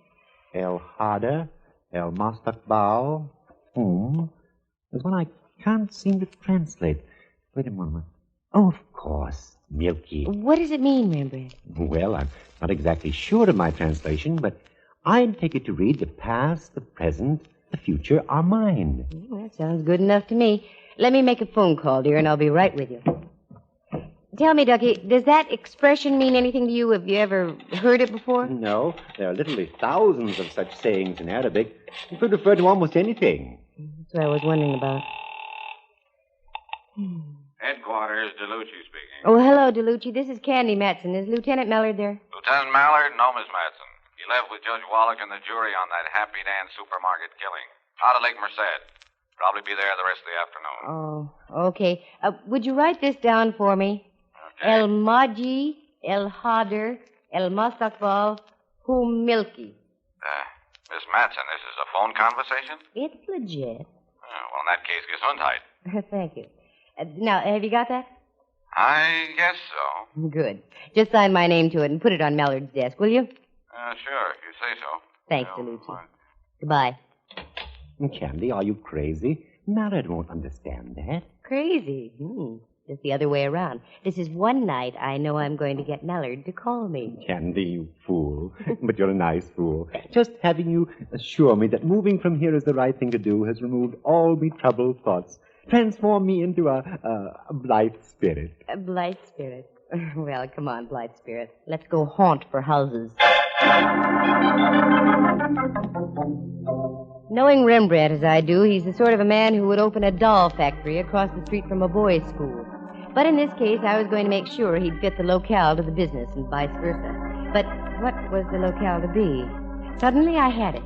El Hada, El Mastaqbal. There's one I can't seem to translate. Wait a moment. Oh, of course. Milky. What does it mean, Rembrandt? Well, I'm not exactly sure of my translation, but I'd take it to read the past, the present, the future are mine. That sounds good enough to me. Let me make a phone call, dear, and I'll be right with you. Tell me, Ducky, does that expression mean anything to you? Have you ever heard it before? No. There are literally thousands of such sayings in Arabic. It could refer to almost anything. That's what I was wondering about. Headquarters, DeLucci speaking. Oh, hello, DeLucci. This is Candy Matson. Is Lieutenant Mallard there? Lieutenant Mallard? No, Miss Matson. He left with Judge Wallach and the jury on that Happy Dan supermarket killing. Out of Lake Merced. Probably be there the rest of the afternoon. Oh, okay. Would you write this down for me? Okay. El Maji, El Hader, El Mastaqbal, Hu Milky. Miss Matson, this is a phone conversation? It's legit. Well, in that case, Gesundheit. Thank you. Now, have you got that? I guess so. Good. Just sign my name to it and put it on Mallard's desk, will you? Sure, if you say so. Thanks, DeLucci. Goodbye. Candy, are you crazy? Mallard won't understand that. Crazy? Just the other way around. This is one night I know I'm going to get Mallard to call me. Candy, you fool. But you're a nice fool. Just having you assure me that moving from here is the right thing to do has removed all me troubled thoughts. Transform me into a blithe spirit. A blithe spirit? Well, come on, blithe spirit. Let's go haunt for houses. Knowing Rembrandt as I do, he's the sort of a man who would open a doll factory across the street from a boys' school. But in this case, I was going to make sure he'd fit the locale to the business and vice versa. But what was the locale to be? Suddenly I had it.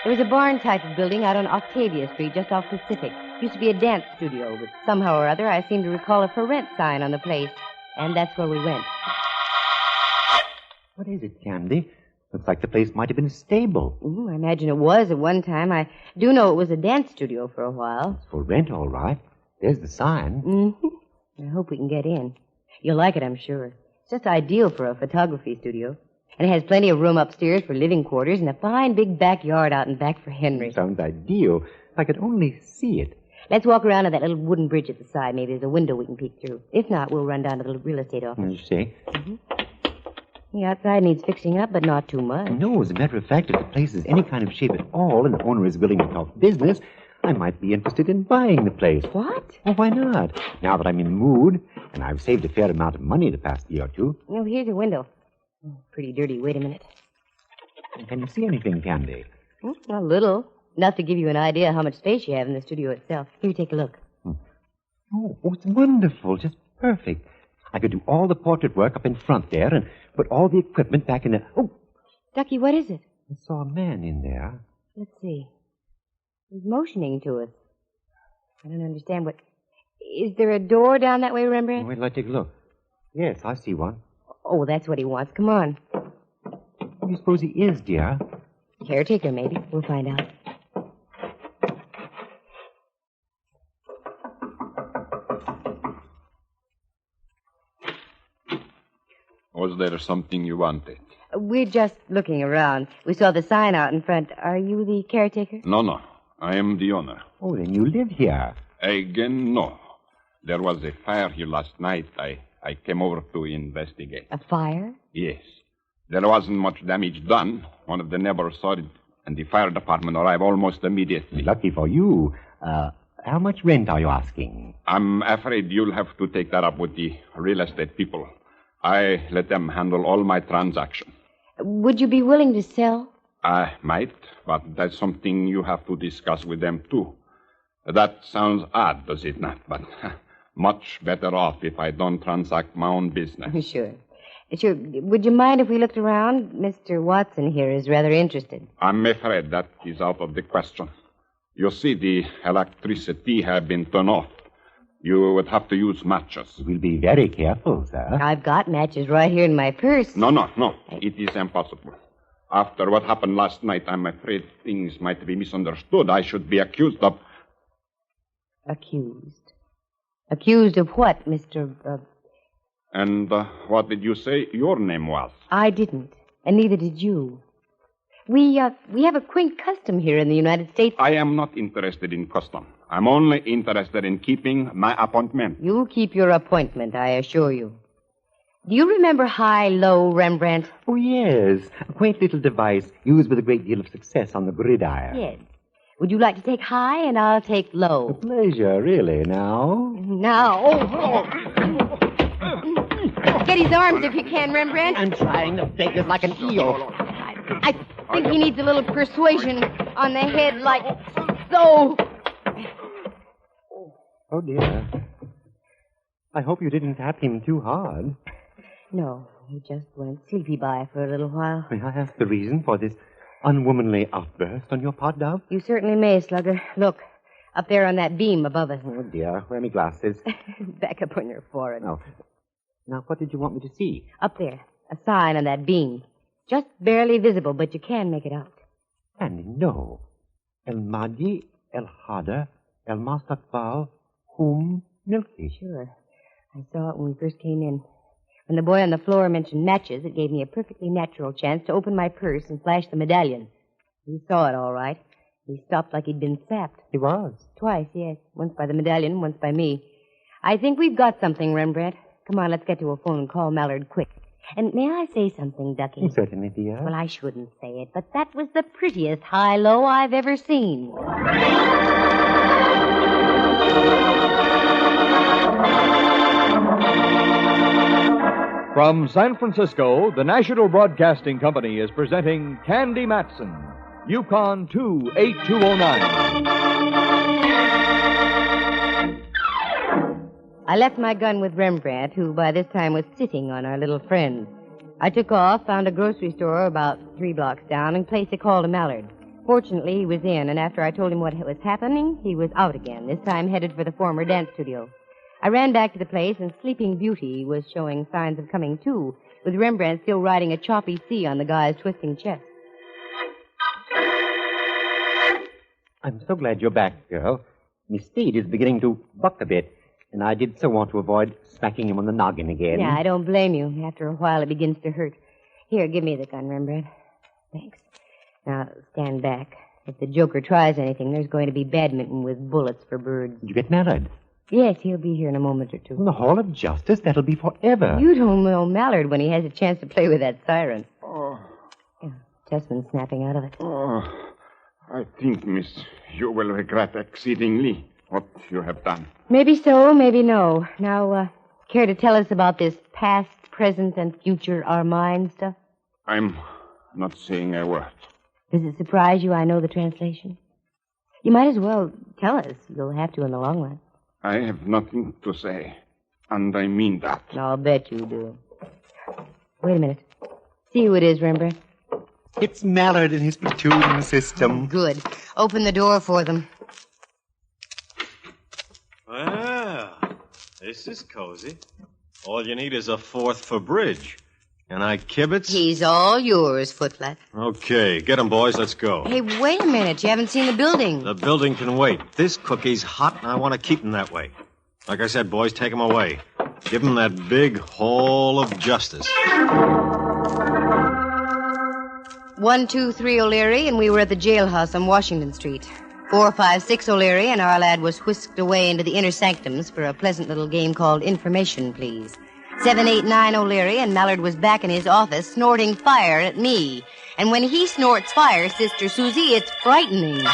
There was a barn type of building out on Octavia Street, just off Pacific. Used to be a dance studio, but somehow or other I seem to recall a for rent sign on the place. And that's where we went. What is it, Candy? Looks like the place might have been a stable. I imagine it was at one time. I do know it was a dance studio for a while. It's for rent, all right. There's the sign. I hope we can get in. You'll like it, I'm sure. It's just ideal for a photography studio. And it has plenty of room upstairs for living quarters and a fine big backyard out in back for Henry. Sounds ideal. If I could only see it. Let's walk around to that little wooden bridge at the side. Maybe there's a window we can peek through. If not, we'll run down to the real estate office. You see? The outside needs fixing up, but not too much. No, as a matter of fact, if the place is any kind of shape at all and the owner is willing to talk business, I might be interested in buying the place. What? Well, why not? Now that I'm in the mood, and I've saved a fair amount of money the past year or two. No, here's a window. Pretty dirty. Wait a minute. Can you see anything, Candy? A little. Enough to give you an idea how much space you have in the studio itself. Here, take a look. Oh, it's wonderful. Just perfect. I could do all the portrait work up in front there and put all the equipment back in the... Oh, Ducky, what is it? I saw a man in there. Let's see. He's motioning to us. I don't understand what... Is there a door down that way, Rembrandt? Wait till I take a look. Yes, I see one. Oh, that's what he wants. Come on. Who do you suppose he is, dear? Caretaker, maybe. We'll find out. Was there something you wanted? We're just looking around. We saw the sign out in front. Are you the caretaker? No. I am the owner. Oh, then you live here. Again, no. There was a fire here last night. I came over to investigate. A fire? Yes. There wasn't much damage done. One of the neighbors saw it, and the fire department arrived almost immediately. Lucky for you. How much rent are you asking? I'm afraid you'll have to take that up with the real estate people. I let them handle all my transactions. Would you be willing to sell? I might, but that's something you have to discuss with them, too. That sounds odd, does it not? But much better off if I don't transact my own business. Sure. Would you mind if we looked around? Mr. Watson here is rather interested. I'm afraid that is out of the question. You see, the electricity has been turned off. You would have to use matches. We'll be very careful, sir. I've got matches right here in my purse. No. It is impossible. After what happened last night, I'm afraid things might be misunderstood. I should be accused of... Accused? Accused of what, Mr. And what did you say your name was? I didn't, and neither did you. We have a quaint custom here in the United States. I am not interested in custom. I'm only interested in keeping my appointment. You'll keep your appointment, I assure you. Do you remember high-low, Rembrandt? Oh, yes. A quaint little device used with a great deal of success on the gridiron. Yes. Would you like to take high, and I'll take low? A pleasure, really. Now? Now. Get his arms if you can, Rembrandt. I'm trying to fake it like an eel. I think he needs a little persuasion on the head, like so. Oh, dear. I hope you didn't tap him too hard. No, he just went sleepy by for a little while. May I ask the reason for this unwomanly outburst on your part, Dove? You certainly may, Slugger. Look, up there on that beam above us. Oh, dear. Where are my glasses? Back up on your forehead. Oh. Now, what did you want me to see? Up there. A sign on that beam. Just barely visible, but you can make it out. And no. El Mahdi, El Hada, El Mastakbal, Milky. Sure. I saw it when we first came in. When the boy on the floor mentioned matches, it gave me a perfectly natural chance to open my purse and flash the medallion. He saw it all right. He stopped like he'd been sapped. He was? Twice, yes. Once by the medallion, once by me. I think we've got something, Rembrandt. Come on, let's get to a phone and call Mallard quick. And may I say something, Ducky? Certainly, dear. Well, I shouldn't say it, but that was the prettiest high-low I've ever seen. From San Francisco, the National Broadcasting Company is presenting Candy Matson, Yukon 28209. I left my gun with Rembrandt, who by this time was sitting on our little friend. I took off, found a grocery store about 3 blocks down, and placed a call to Mallard. Fortunately, he was in, and after I told him what was happening, he was out again, this time headed for the former dance studio. I ran back to the place, and Sleeping Beauty was showing signs of coming to, with Rembrandt still riding a choppy C on the guy's twisting chest. I'm so glad you're back, girl. Miss Steed is beginning to buck a bit, and I did so want to avoid smacking him on the noggin again. Yeah, I don't blame you. After a while, it begins to hurt. Here, give me the gun, Rembrandt. Thanks. Now, stand back. If the Joker tries anything, there's going to be badminton with bullets for birds. Did you get Mallard? Yes, he'll be here in a moment or two. In the Hall of Justice? That'll be forever. You don't know Mallard when he has a chance to play with that siren. Yeah, Tessman's snapping out of it. I think, miss, you will regret exceedingly what you have done. Maybe so, maybe no. Now, care to tell us about this past, present, and future are mine stuff? I'm not saying a word. Does it surprise you I know the translation? You might as well tell us. You'll have to in the long run. I have nothing to say, and I mean that. I'll bet you do. Wait a minute. See who it is, Rembrandt. It's Mallard and his platoon system. Good. Open the door for them. Well, this is cozy. All you need is a fourth for bridge. Can I kibitz? He's all yours, Footflat. Okay, get 'em, boys. Let's go. Hey, wait a minute. You haven't seen the building. The building can wait. This cookie's hot, and I want to keep 'em that way. Like I said, boys, take 'em away. Give 'em that big hall of justice. 123 O'Leary, and we were at the jailhouse on Washington Street. 456 O'Leary, and our lad was whisked away into the inner sanctums for a pleasant little game called Information, Please. 789 O'Leary, and Mallard was back in his office snorting fire at me. And when he snorts fire, Sister Susie, it's frightening.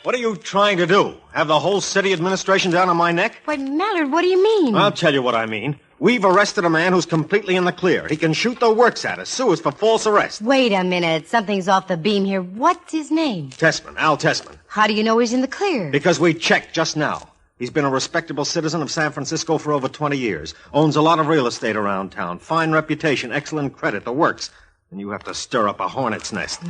What are you trying to do? Have the whole city administration down on my neck? Why, Mallard, what do you mean? I'll tell you what I mean. We've arrested a man who's completely in the clear. He can shoot the works at us, sue us for false arrest. Wait a minute. Something's off the beam here. What's his name? Tessman, Al Tessman. How do you know he's in the clear? Because we checked just now. He's been a respectable citizen of San Francisco for over 20 years. Owns a lot of real estate around town. Fine reputation, excellent credit, the works. And you have to stir up a hornet's nest.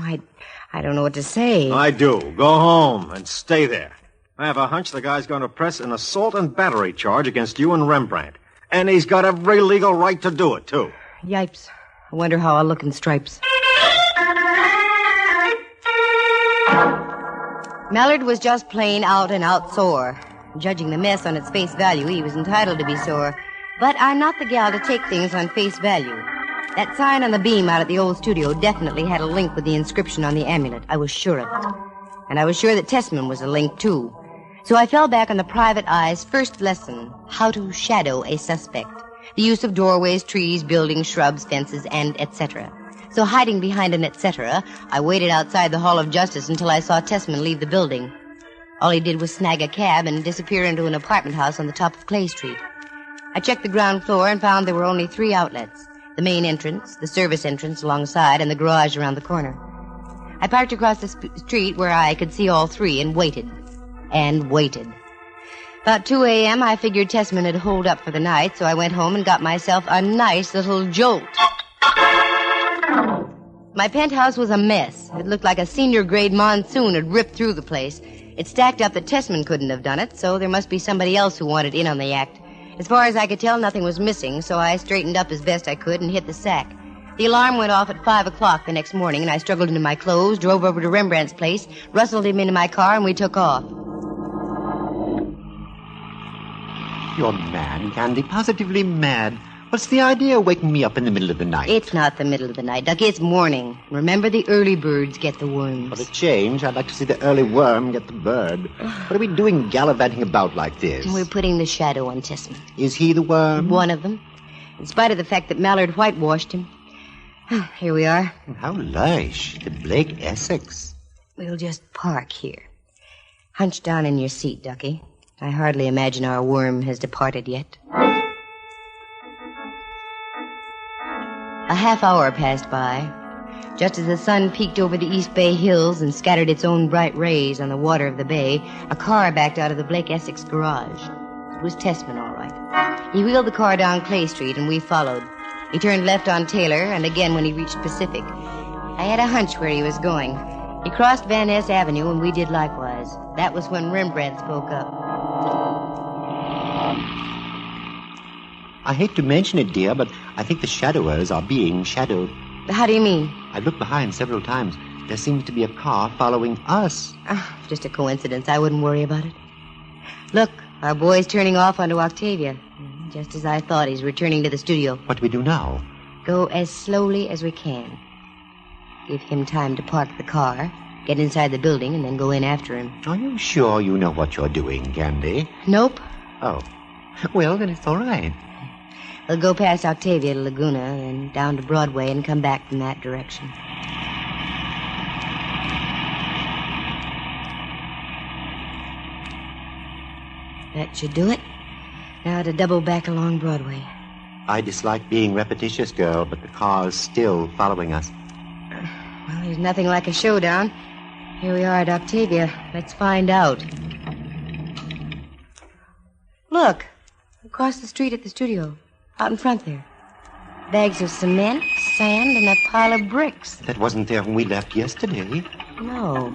I don't know what to say. I do. Go home and stay there. I have a hunch the guy's going to press an assault and battery charge against you and Rembrandt. And he's got every legal right to do it, too. Yipes. I wonder how I'll look in stripes. Mallard was just plain out-and-out sore. Judging the mess on its face value, he was entitled to be sore. But I'm not the gal to take things on face value. That sign on the beam out at the old studio definitely had a link with the inscription on the amulet. I was sure of it. And I was sure that Tessman was a link, too. So I fell back on the private eye's first lesson, how to shadow a suspect. The use of doorways, trees, buildings, shrubs, fences, and etc. So hiding behind an etc., I waited outside the Hall of Justice until I saw Tessman leave the building. All he did was snag a cab and disappear into an apartment house on the top of Clay Street. I checked the ground floor and found there were only 3 outlets. The main entrance, the service entrance alongside, and the garage around the corner. I parked across the street where I could see all 3 and waited. And waited. About 2 a.m., I figured Tessman had holed up for the night, so I went home and got myself a nice little jolt. My penthouse was a mess. It looked like a senior-grade monsoon had ripped through the place. It stacked up that Tessman couldn't have done it, so there must be somebody else who wanted in on the act. As far as I could tell, nothing was missing, so I straightened up as best I could and hit the sack. The alarm went off at 5 o'clock the next morning, and I struggled into my clothes, drove over to Rembrandt's place, rustled him into my car, and we took off. You're mad, Candy. Positively mad. What's the idea of waking me up in the middle of the night? It's not the middle of the night, Ducky. It's morning. Remember, the early birds get the worms. For a change, I'd like to see the early worm get the bird. What are we doing gallivanting about like this? We're putting the shadow on Tessman. Is he the worm? One of them. In spite of the fact that Mallard whitewashed him. Here we are. How lush. The Blake Essex. We'll just park here. Hunch down in your seat, Ducky. I hardly imagine our worm has departed yet. A half hour passed by. Just as the sun peeked over the East Bay hills and scattered its own bright rays on the water of the bay, a car backed out of the Blake Essex garage. It was Tessman, all right. He wheeled the car down Clay Street, and we followed. He turned left on Taylor, and again when he reached Pacific. I had a hunch where he was going. He crossed Van Ness Avenue, and we did likewise. That was when Rembrandt spoke up. I hate to mention it, dear, but I think the shadowers are being shadowed. How do you mean? I've looked behind several times. There seems to be a car following us. Just a coincidence. I wouldn't worry about it. Look, our boy's turning off onto Octavia. Just as I thought, he's returning to the studio. What do we do now? Go as slowly as we can. Give him time to park the car, get inside the building, and then go in after him. Are you sure you know what you're doing, Candy? Nope. Oh. Well, then it's all right. We'll go past Octavia to Laguna and down to Broadway and come back from that direction. That should do it. Now to double back along Broadway. I dislike being repetitious, girl, but the car's still following us. Well, there's nothing like a showdown. Here we are at Octavia. Let's find out. Look, across the street at the studio, out in front there. Bags of cement, sand, and a pile of bricks. That wasn't there when we left yesterday. No.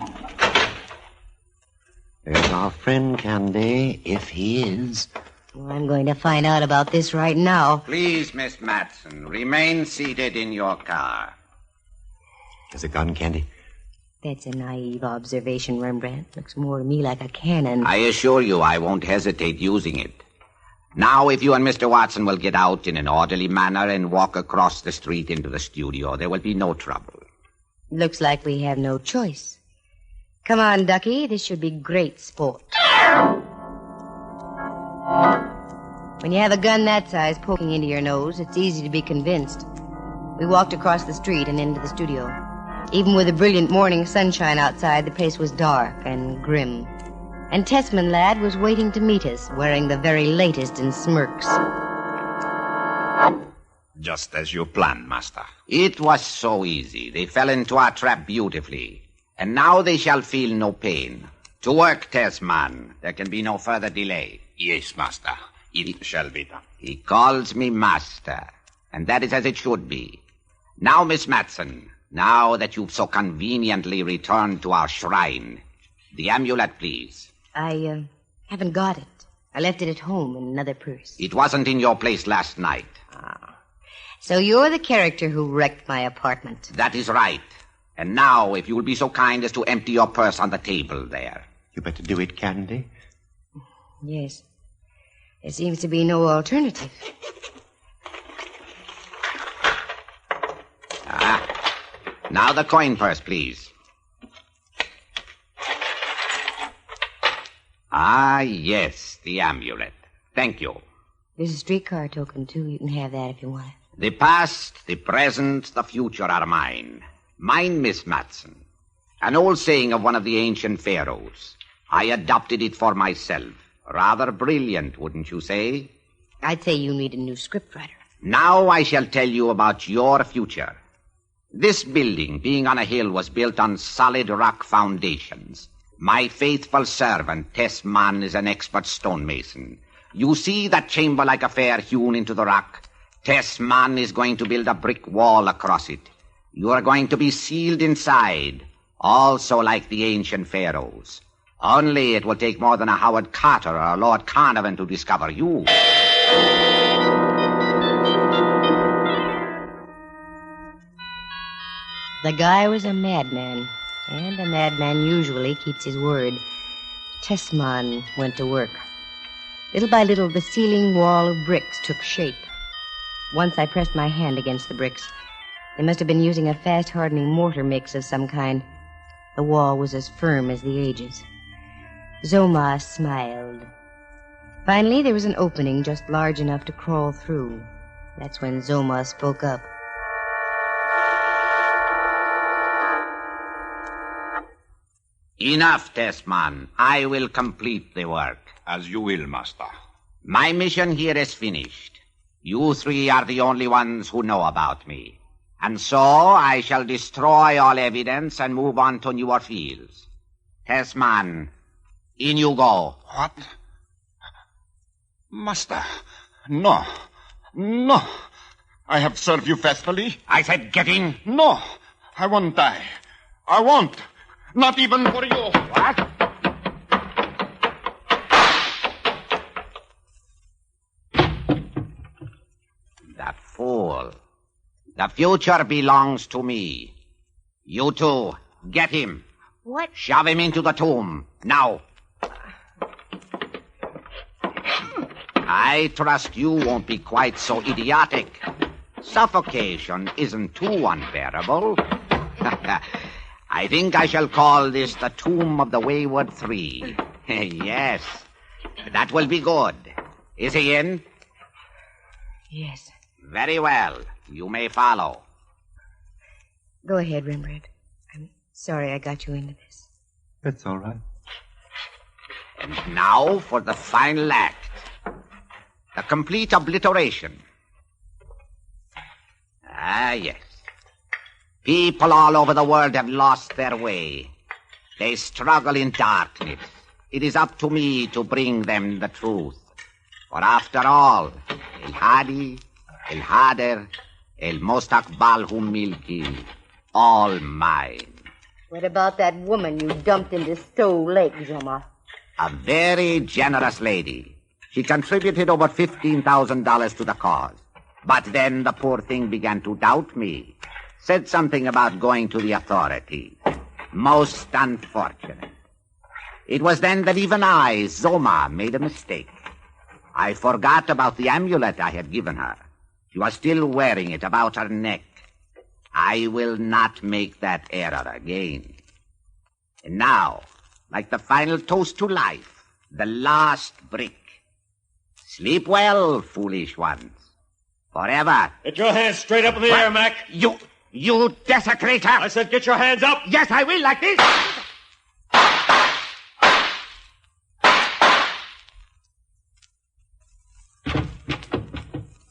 There's our friend, Candy, if he is. Well, I'm going to find out about this right now. Please, Miss Matson, remain seated in your car. There's a gun, Candy. That's a naive observation, Rembrandt. Looks more to me like a cannon. I assure you I won't hesitate using it. Now, if you and Mr. Watson will get out in an orderly manner and walk across the street into the studio, there will be no trouble. Looks like we have no choice. Come on, Ducky. This should be great sport. When you have a gun that size poking into your nose, it's easy to be convinced. We walked across the street and into the studio. Even with the brilliant morning sunshine outside, the place was dark and grim. And Tessman lad was waiting to meet us, wearing the very latest in smirks. Just as you planned, Master. It was so easy. They fell into our trap beautifully. And now they shall feel no pain. To work, Tessman. There can be no further delay. Yes, Master. It shall be done. He calls me Master. And that is as it should be. Now, Miss Matson, now that you've so conveniently returned to our shrine, the amulet, please. I haven't got it. I left it at home in another purse. It wasn't in your place last night. So you're the character who wrecked my apartment. That is right. And now, if you will be so kind as to empty your purse on the table there. You better do it, Candy. Yes. There seems to be no alternative. Now the coin purse, please. Yes, the amulet. Thank you. There's a streetcar token, too. You can have that if you want it. The past, the present, the future are mine. Mine, Miss Matson. An old saying of one of the ancient pharaohs. I adopted it for myself. Rather brilliant, wouldn't you say? I'd say you need a new scriptwriter. Now I shall tell you about your future. This building, being on a hill, was built on solid rock foundations. My faithful servant, Tessman, is an expert stonemason. You see that chamber-like affair hewn into the rock? Tessman is going to build a brick wall across it. You are going to be sealed inside, also like the ancient pharaohs. Only it will take more than a Howard Carter or a Lord Carnarvon to discover you. The guy was a madman, and a madman usually keeps his word. Tessman went to work. Little by little, the ceiling wall of bricks took shape. Once I pressed my hand against the bricks. They must have been using a fast-hardening mortar mix of some kind. The wall was as firm as the ages. Zoma smiled. Finally, there was an opening just large enough to crawl through. That's when Zoma spoke up. Enough, Tessman. I will complete the work. As you will, Master. My mission here is finished. You three are the only ones who know about me. And so I shall destroy all evidence and move on to newer fields. Tessman, in you go. What? Master, no. No. I have served you faithfully. I said get in. No. I won't die. I won't. Not even for you. What? The fool. The future belongs to me. You two, get him. What? Shove him into the tomb. Now. I trust you won't be quite so idiotic. Suffocation isn't too unbearable. I think I shall call this the Tomb of the Wayward Three. Yes, that will be good. Is he in? Yes. Very well. You may follow. Go ahead, Rembrandt. I'm sorry I got you into this. That's all right. And now for the final act. The complete obliteration. Ah, yes. People all over the world have lost their way. They struggle in darkness. It is up to me to bring them the truth. For after all, El Hadi, El Hader, El Mostakbal Humilki, all mine. What about that woman you dumped into Stowe Lake, Zoma? A very generous lady. She contributed over $15,000 to the cause. But then the poor thing began to doubt me. Said something about going to the authorities. Most unfortunate. It was then that even I, Zoma, made a mistake. I forgot about the amulet I had given her. She was still wearing it about her neck. I will not make that error again. And now, like the final toast to life, the last brick. Sleep well, foolish ones. Forever. Get your hands straight up in the air, Mac. You desecrator! I said get your hands up! Yes, I will, like this!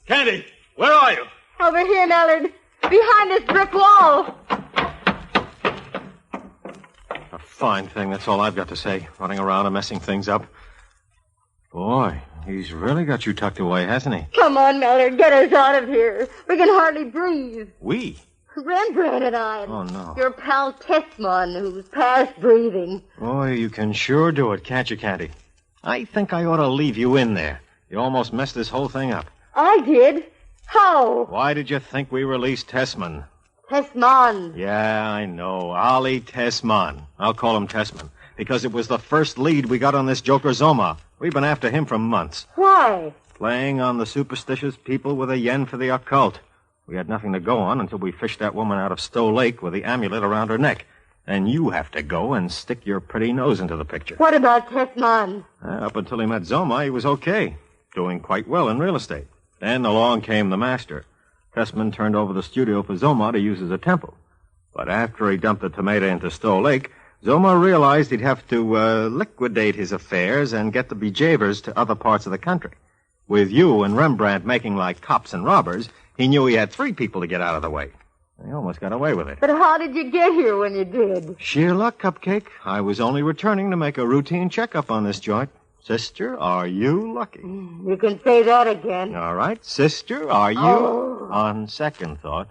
Candy, where are you? Over here, Mallard. Behind this brick wall. A fine thing, that's all I've got to say. Running around and messing things up. Boy, he's really got you tucked away, hasn't he? Come on, Mallard. Get us out of here. We can hardly breathe. We? Rembrandt and I. Oh, no. Your pal Tessman, who's past breathing. Boy, you can sure do it, can't you, Candy? I think I ought to leave you in there. You almost messed this whole thing up. I did? How? Why did you think we released Tessman? Tessman. Yeah, I know. Ali Tessman. I'll call him Tessman. Because it was the first lead we got on this joker Zoma. We've been after him for months. Why? Playing on the superstitious people with a yen for the occult. We had nothing to go on until we fished that woman out of Stowe Lake with the amulet around her neck. And you have to go and stick your pretty nose into the picture. What about Tessman? Up until he met Zoma, he was okay. Doing quite well in real estate. Then along came the master. Tessman turned over the studio for Zoma to use as a temple. But after he dumped the tomato into Stowe Lake, Zoma realized he'd have to liquidate his affairs and get the bejavers to other parts of the country. With you and Rembrandt making like cops and robbers, he knew he had 3 people to get out of the way. He almost got away with it. But how did you get here when you did? Sheer luck, Cupcake. I was only returning to make a routine checkup on this joint. Sister, are you lucky? You can say that again. All right. Sister, are you? Oh. On second thought,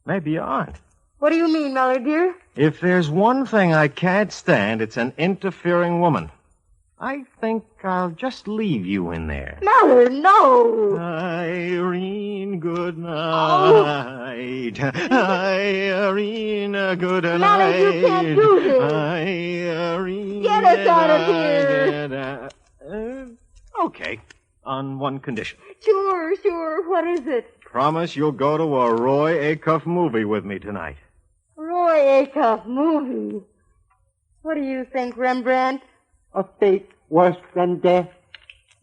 maybe you aren't. What do you mean, Mallard, dear? If there's one thing I can't stand, it's an interfering woman. I think I'll just leave you in there. Mallard, no. Irene, good night. Irene, good night. Mallard, you can't do this. Irene, get us out of here. Okay, on one condition. Sure. What is it? Promise you'll go to a Roy Acuff movie with me tonight. Roy Acuff movie? What do you think, Rembrandt? A fate worse than death.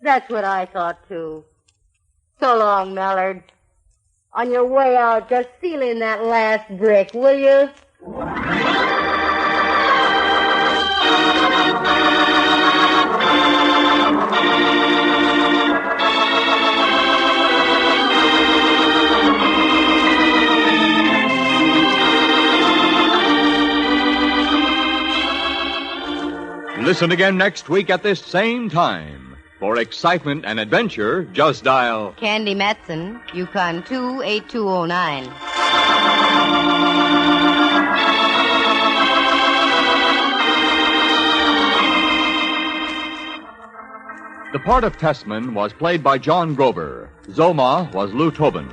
That's what I thought, too. So long, Mallard. On your way out, just seal in that last brick, will you? Listen again next week at this same time. For excitement and adventure, just dial Candy Matson, Yukon 28209. The part of Tessman was played by John Grover. Zoma was Lou Tobin.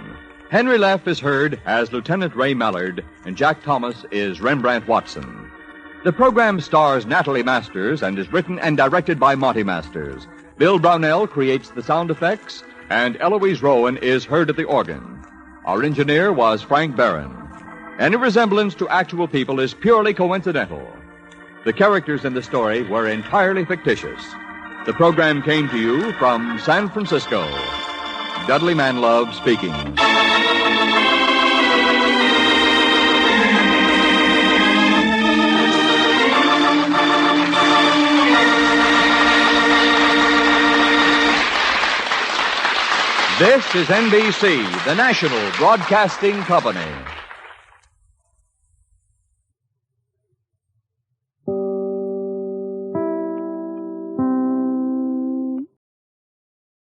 Henry Leff is heard as Lieutenant Ray Mallard, and Jack Thomas is Rembrandt Watson. The program stars Natalie Masters and is written and directed by Monty Masters. Bill Brownell creates the sound effects, and Eloise Rowan is heard at the organ. Our engineer was Frank Barron. Any resemblance to actual people is purely coincidental. The characters in the story were entirely fictitious. The program came to you from San Francisco. Dudley Manlove speaking. This is NBC, the national broadcasting company.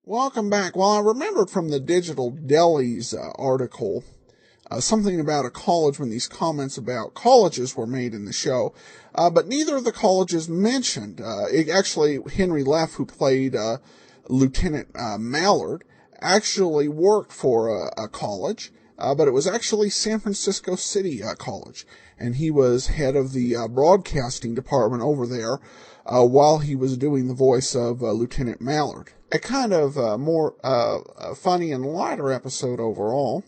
Welcome back. Well, I remembered from the Digital Delis article something about a college when these comments about colleges were made in the show, but neither of the colleges mentioned. Actually, Henry Leff, who played Lieutenant Mallard, actually worked for a college, but it was actually San Francisco City College, and he was head of the broadcasting department over there while he was doing the voice of Lieutenant Mallard. A kind of more funny and lighter episode overall.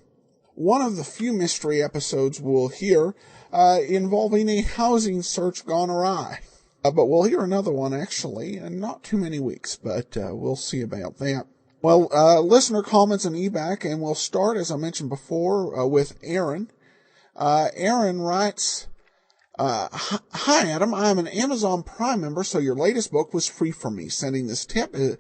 One of the few mystery episodes we'll hear involving a housing search gone awry. But we'll hear another one, actually, in not too many weeks, but we'll see about that. Well, listener comments and e-back, and we'll start, as I mentioned before, with Aaron. Aaron writes, Hi, Adam. I'm an Amazon Prime member, so your latest book was free for me. Sending this tip in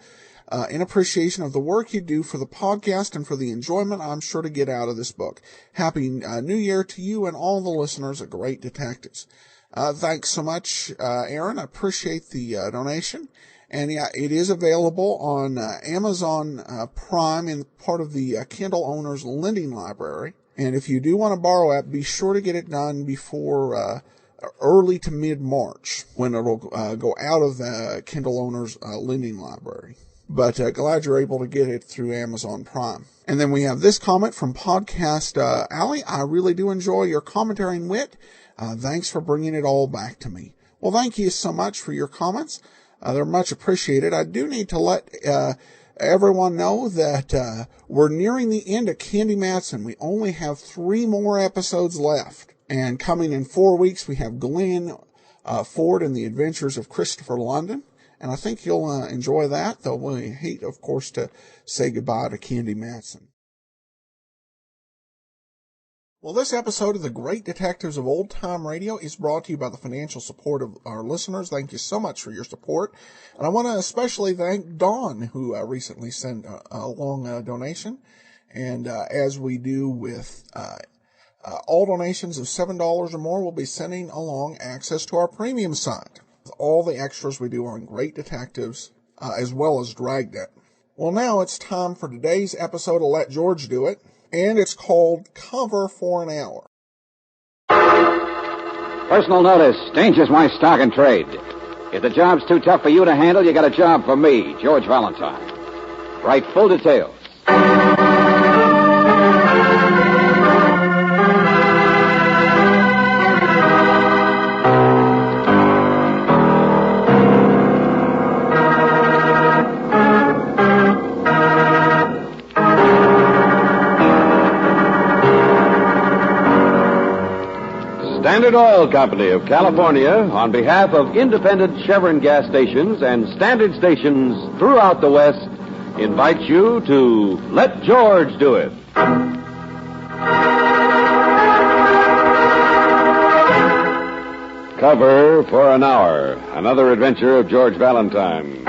appreciation of the work you do for the podcast and for the enjoyment I'm sure to get out of this book. Happy New Year to you and all the listeners at Great Detectives. Thanks so much, Aaron. I appreciate the donation. And yeah, it is available on Amazon Prime in part of the Kindle Owners Lending Library. And if you do want to borrow it, be sure to get it done before early to mid-March, when it'll go out of the Kindle Owners Lending Library. But glad you're able to get it through Amazon Prime. And then we have this comment from Podcast Alley. I really do enjoy your commentary and wit. Thanks for bringing it all back to me. Well, thank you so much for your comments. They're much appreciated. I do need to let everyone know that we're nearing the end of Candy Matson. We only have 3 more episodes left. And coming in 4 weeks, we have Glenn Ford and the Adventures of Christopher London. And I think you'll enjoy that, though we hate, of course, to say goodbye to Candy Matson. Well, this episode of The Great Detectives of Old Time Radio is brought to you by the financial support of our listeners. Thank you so much for your support. And I want to especially thank Dawn, who recently sent a long donation. And as we do with all donations of $7 or more, we'll be sending along access to our premium site, with all the extras we do on Great Detectives, as well as Dragnet. Well, now it's time for today's episode of Let George Do It. And it's called Cover for an Hour. Personal notice. Danger's my stock and trade. If the job's too tough for you to handle, you got a job for me, George Valentine. Write full details. Standard Oil Company of California, on behalf of independent Chevron gas stations and standard stations throughout the West, invites you to Let George Do It. Cover for an Hour. Another adventure of George Valentine.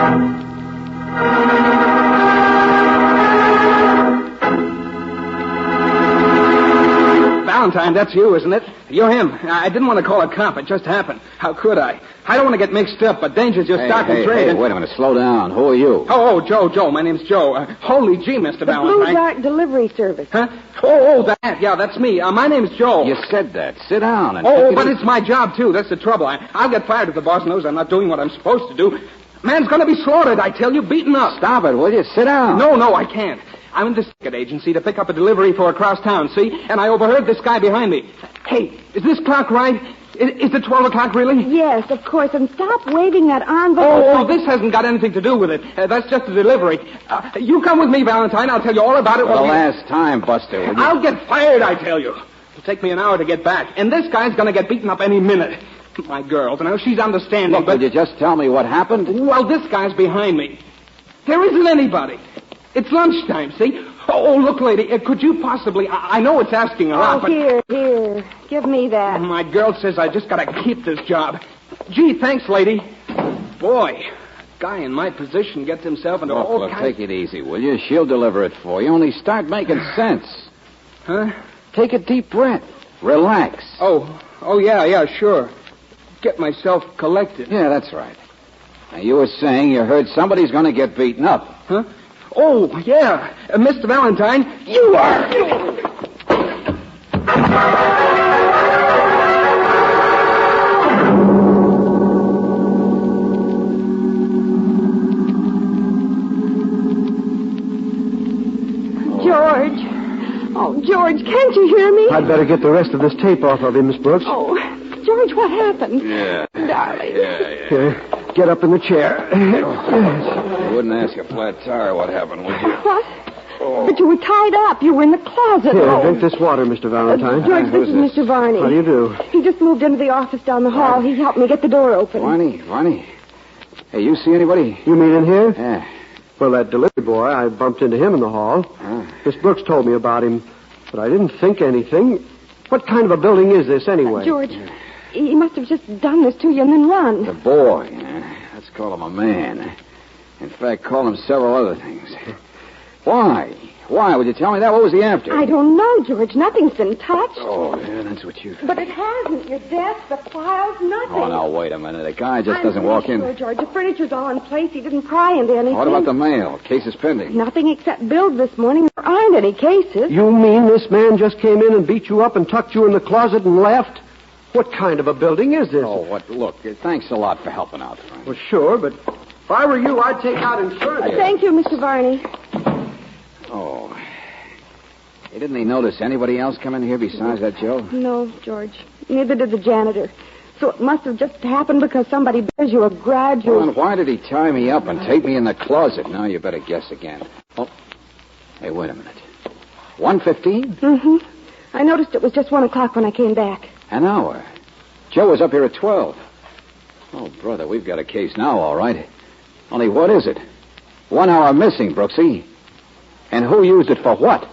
Valentine, that's you, isn't it? You're him. I didn't want to call a cop. It just happened. How could I? I don't want to get mixed up, but Danger's your stock and trade. Hey, wait a minute. Slow down. Who are you? Joe. My name's Joe. Holy gee, Mr. Valentine. Blue Dark Delivery Service. Huh? That. Yeah, that's me. My name's Joe. You said that. Sit down. And but it's my job, too. That's the trouble. I'll get fired if the boss knows I'm not doing what I'm supposed to do. Man's going to be slaughtered, I tell you, beaten up. Stop it, will you? Sit down. No, I can't. I'm in the Syndicate agency to pick up a delivery for across town, see? And I overheard this guy behind me. Hey, is this clock right? Is it 12 o'clock, really? Yes, of course. And stop waving that envelope. This hasn't got anything to do with it. That's just a delivery. You come with me, Valentine. I'll tell you all about it. For the last time, Buster. I'll get fired, I tell you. It'll take me an hour to get back. And this guy's going to get beaten up any minute. My girl, now she's understanding, Look, but... Could you just tell me what happened? Well, this guy's behind me. There isn't anybody. It's lunchtime, see? Look, lady, could you possibly... I know it's asking a lot, but... Here. Give me that. My girl says I just got to keep this job. Gee, thanks, lady. Boy, guy in my position gets himself into all Look, kinds... take it easy, will you? She'll deliver it for you. Only start making sense. Huh? Take a deep breath. Relax. Oh, yeah, sure. Get myself collected. Yeah, that's right. Now, you were saying you heard somebody's going to get beaten up. Huh? Oh, yeah. Mr. Valentine, you are... George. Oh, George, can't you hear me? I'd better get the rest of this tape off of him, Miss Brooks. Oh, George, what happened? Yeah. Darling. Here, get up in the chair. You wouldn't ask a flat tire what happened, would you? What? But you were tied up. You were in the closet. Here, drink this water, Mr. Valentine. George, this is Mr. Varney. How do you do? He just moved into the office down the hall. He helped me get the door open. Varney. Hey, you see anybody? You mean in here? Yeah. Well, that delivery boy, I bumped into him in the hall. Miss Brooks told me about him, but I didn't think anything. What kind of a building is this, anyway? George, he must have just done this to you and then run. The boy. Let's call him a man. In fact, call him several other things. Why? Why? Would you tell me that? What was he after? I don't know, George. Nothing's been touched. Oh, yeah, that's what you... But it hasn't. Your desk, the files, nothing. Oh, now, wait a minute. A guy just doesn't walk in... Sure, George. The furniture's all in place. He didn't pry into anything. What about the mail? Case is pending. Nothing except bills this morning. There aren't any cases. You mean this man just came in and beat you up and tucked you in the closet and left? What kind of a building is this? Oh, what? Look, thanks a lot for helping out, Frank. Well, sure, but if I were you, I'd take out insurance. Thank you, Mr. Varney. Oh. Hey, didn't he notice anybody else come in here besides that Joe? No, George. Neither did the janitor. So it must have just happened because somebody bears you a grudge or... Well, then why did he tie me up and take me in the closet? Now you better guess again. Oh. Hey, wait a minute. 1:15? Mm-hmm. I noticed it was just 1 o'clock when I came back. An hour. Joe was up here at 12. Oh, brother, we've got a case now, all right. Only what is it? 1 hour missing, Brooksy. And who used it for what?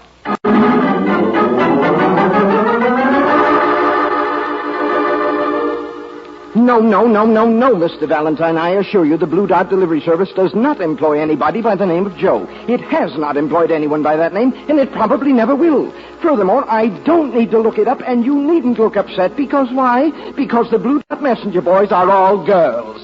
No, Mr. Valentine. I assure you the Blue Dot Delivery Service does not employ anybody by the name of Joe. It has not employed anyone by that name, and it probably never will. Furthermore, I don't need to look it up, and you needn't look upset, because why? Because the Blue Dot Messenger boys are all girls.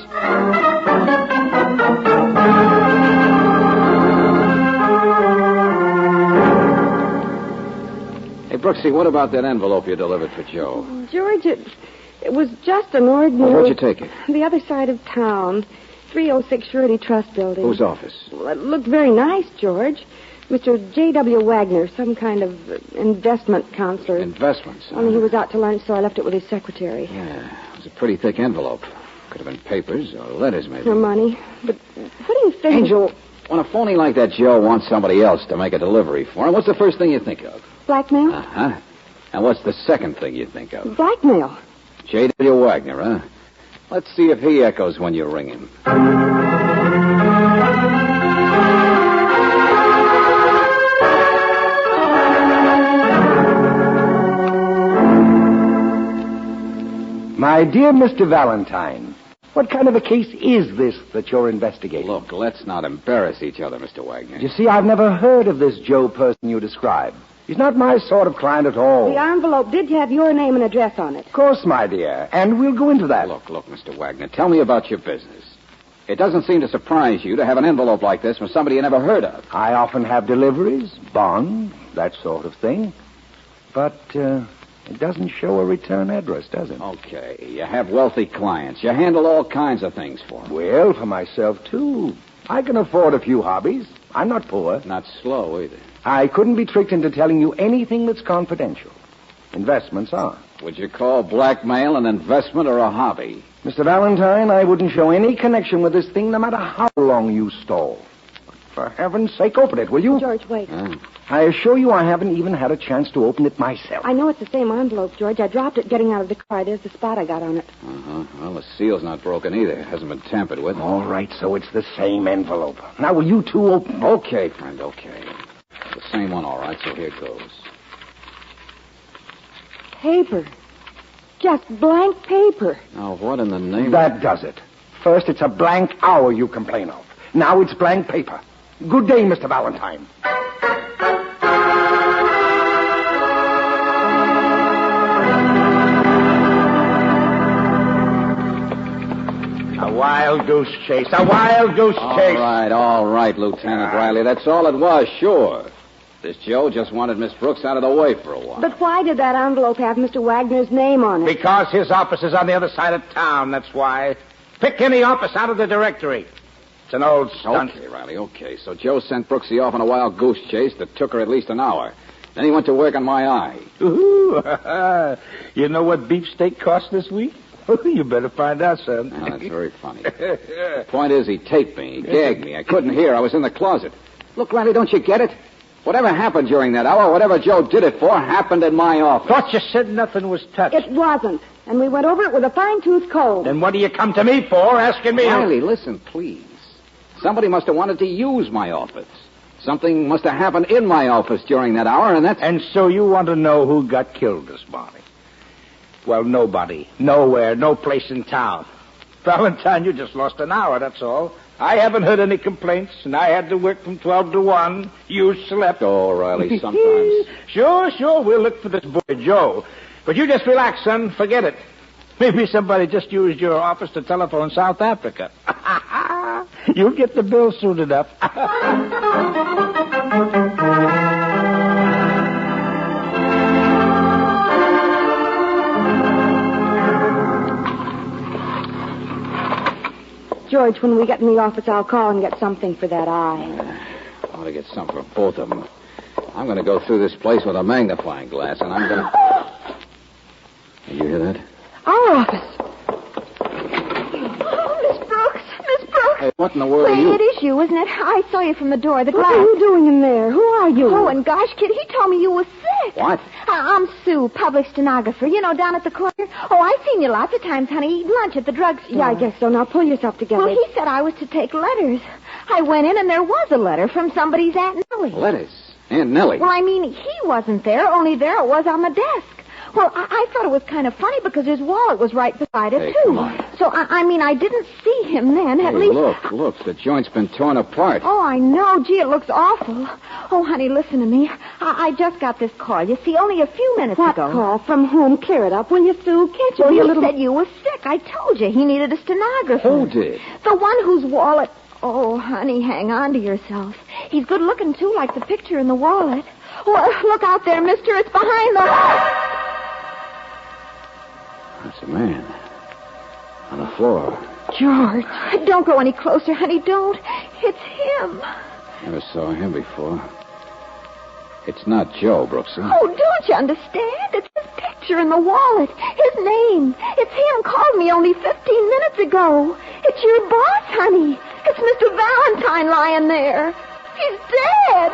Hey, Brooksy, what about that envelope you delivered for Joe? George, it was just an ordinary... Well, where'd you take it? The other side of town. 306 Surety Trust Building. Whose office? Well, it looked very nice, George. Mr. J.W. Wagner, some kind of investment counselor. Investments? Only he was out to lunch, so I left it with his secretary. Yeah, it was a pretty thick envelope. Could have been papers or letters, maybe. For money. But what do you think... Angel, when a phony like that Joe wants somebody else to make a delivery for him, what's the first thing you think of? Blackmail? Uh-huh. And what's the second thing you think of? Blackmail. J.W. Wagner, huh? Let's see if he echoes when you ring him. My dear Mr. Valentine, what kind of a case is this that you're investigating? Look, let's not embarrass each other, Mr. Wagner. You see, I've never heard of this Joe person you describe. He's not my sort of client at all. The envelope did have your name and address on it. Of course, my dear. And we'll go into that. Look, Mr. Wagner, tell me about your business. It doesn't seem to surprise you to have an envelope like this from somebody you never heard of. I often have deliveries, bonds, that sort of thing. But it doesn't show a return address, does it? Okay. You have wealthy clients. You handle all kinds of things for them. Well, for myself, too. I can afford a few hobbies. I'm not poor. Not slow, either. I couldn't be tricked into telling you anything that's confidential. Investments are. Would you call blackmail an investment or a hobby? Mr. Valentine, I wouldn't show any connection with this thing no matter how long you stole. For heaven's sake, open it, will you? George, wait. I assure you I haven't even had a chance to open it myself. I know it's the same envelope, George. I dropped it getting out of the car. There's the spot I got on it. Uh-huh. Well, the seal's not broken either. It hasn't been tampered with. All right, so it's the same envelope. Now, will you two open? Okay, friend, okay. The same one, all right, so here goes. Paper. Just blank paper. Now, what in the name That does it. First, it's a blank hour you complain of. Now it's blank paper. Good day, Mr. Valentine. A wild goose chase. A wild goose chase. All right, Lieutenant Riley. That's all it was, sure. This Joe just wanted Miss Brooks out of the way for a while. But why did that envelope have Mr. Wagner's name on it? Because his office is on the other side of town, that's why. Pick any office out of the directory. It's an old stunt. Okay, Riley, okay. So Joe sent Brooksy off on a wild goose chase that took her at least an hour. Then he went to work on my eye. Ooh, you know what beefsteak cost this week? You better find out, son. Oh, that's very funny. The point is, he taped me. He gagged me. I couldn't hear. I was in the closet. Look, Riley, don't you get it? Whatever happened during that hour, whatever Joe did it for, happened in my office. Thought you said nothing was touched. It wasn't. And we went over it with a fine-tooth comb. Then what do you come to me for, asking me? Riley, listen, please. Somebody must have wanted to use my office. Something must have happened in my office during that hour, and that's... And so you want to know who got killed this morning? Well, nobody. Nowhere. No place in town. Valentine, you just lost an hour, that's all. I haven't heard any complaints, and I had to work from 12 to 1. You slept. Oh, Riley, sometimes... Sure. We'll look for this boy, Joe. But you just relax, son. Forget it. Maybe somebody just used your office to telephone South Africa. You'll get the bill soon enough. George, when we get in the office, I'll call and get something for that eye. I ought to get some for both of them. I'm going to go through this place with a magnifying glass, and I'm going to... Did you hear that? Our office. Oh, Miss Brooks. Hey, what in the world are Wait, you... it is you, isn't it? I saw you from the door, the glass. What are you doing in there? Who are you? Oh, and gosh, kid, he told me you were sick. What? I'm Sue, public stenographer. You know, down at the corner. Oh, I've seen you lots of times, honey, eating lunch at the drugstore. Yeah, I guess so. Now pull yourself together. Well, he said I was to take letters. I went in, and there was a letter from somebody's Aunt Nellie. Letters? Aunt Nellie? Well, I mean, he wasn't there, only there it was on the desk. Well, I thought it was kind of funny because his wallet was right beside it, too. Come on. So, I mean, I didn't see him then. At least... Look, the joint's been torn apart. Oh, I know. Gee, it looks awful. Oh, honey, listen to me. I just got this call. You see, only a few minutes What ago. call? From whom? Clear it up, will you, Sue? Can't you Well, be a he little... said you were sick. I told you. He needed a stenographer. Who did? The one whose wallet... Oh, honey, hang on to yourself. He's good looking, too, like the picture in the wallet. Oh, look out there, mister. It's behind the... That's a man. On the floor. George, don't go any closer, honey. Don't. It's him. Never saw him before. It's not Joe, Brooksy. Oh, don't you understand? It's his picture in the wallet. His name. It's him. Called me only 15 minutes ago. It's your boss, honey. It's Mr. Valentine lying there. He's dead.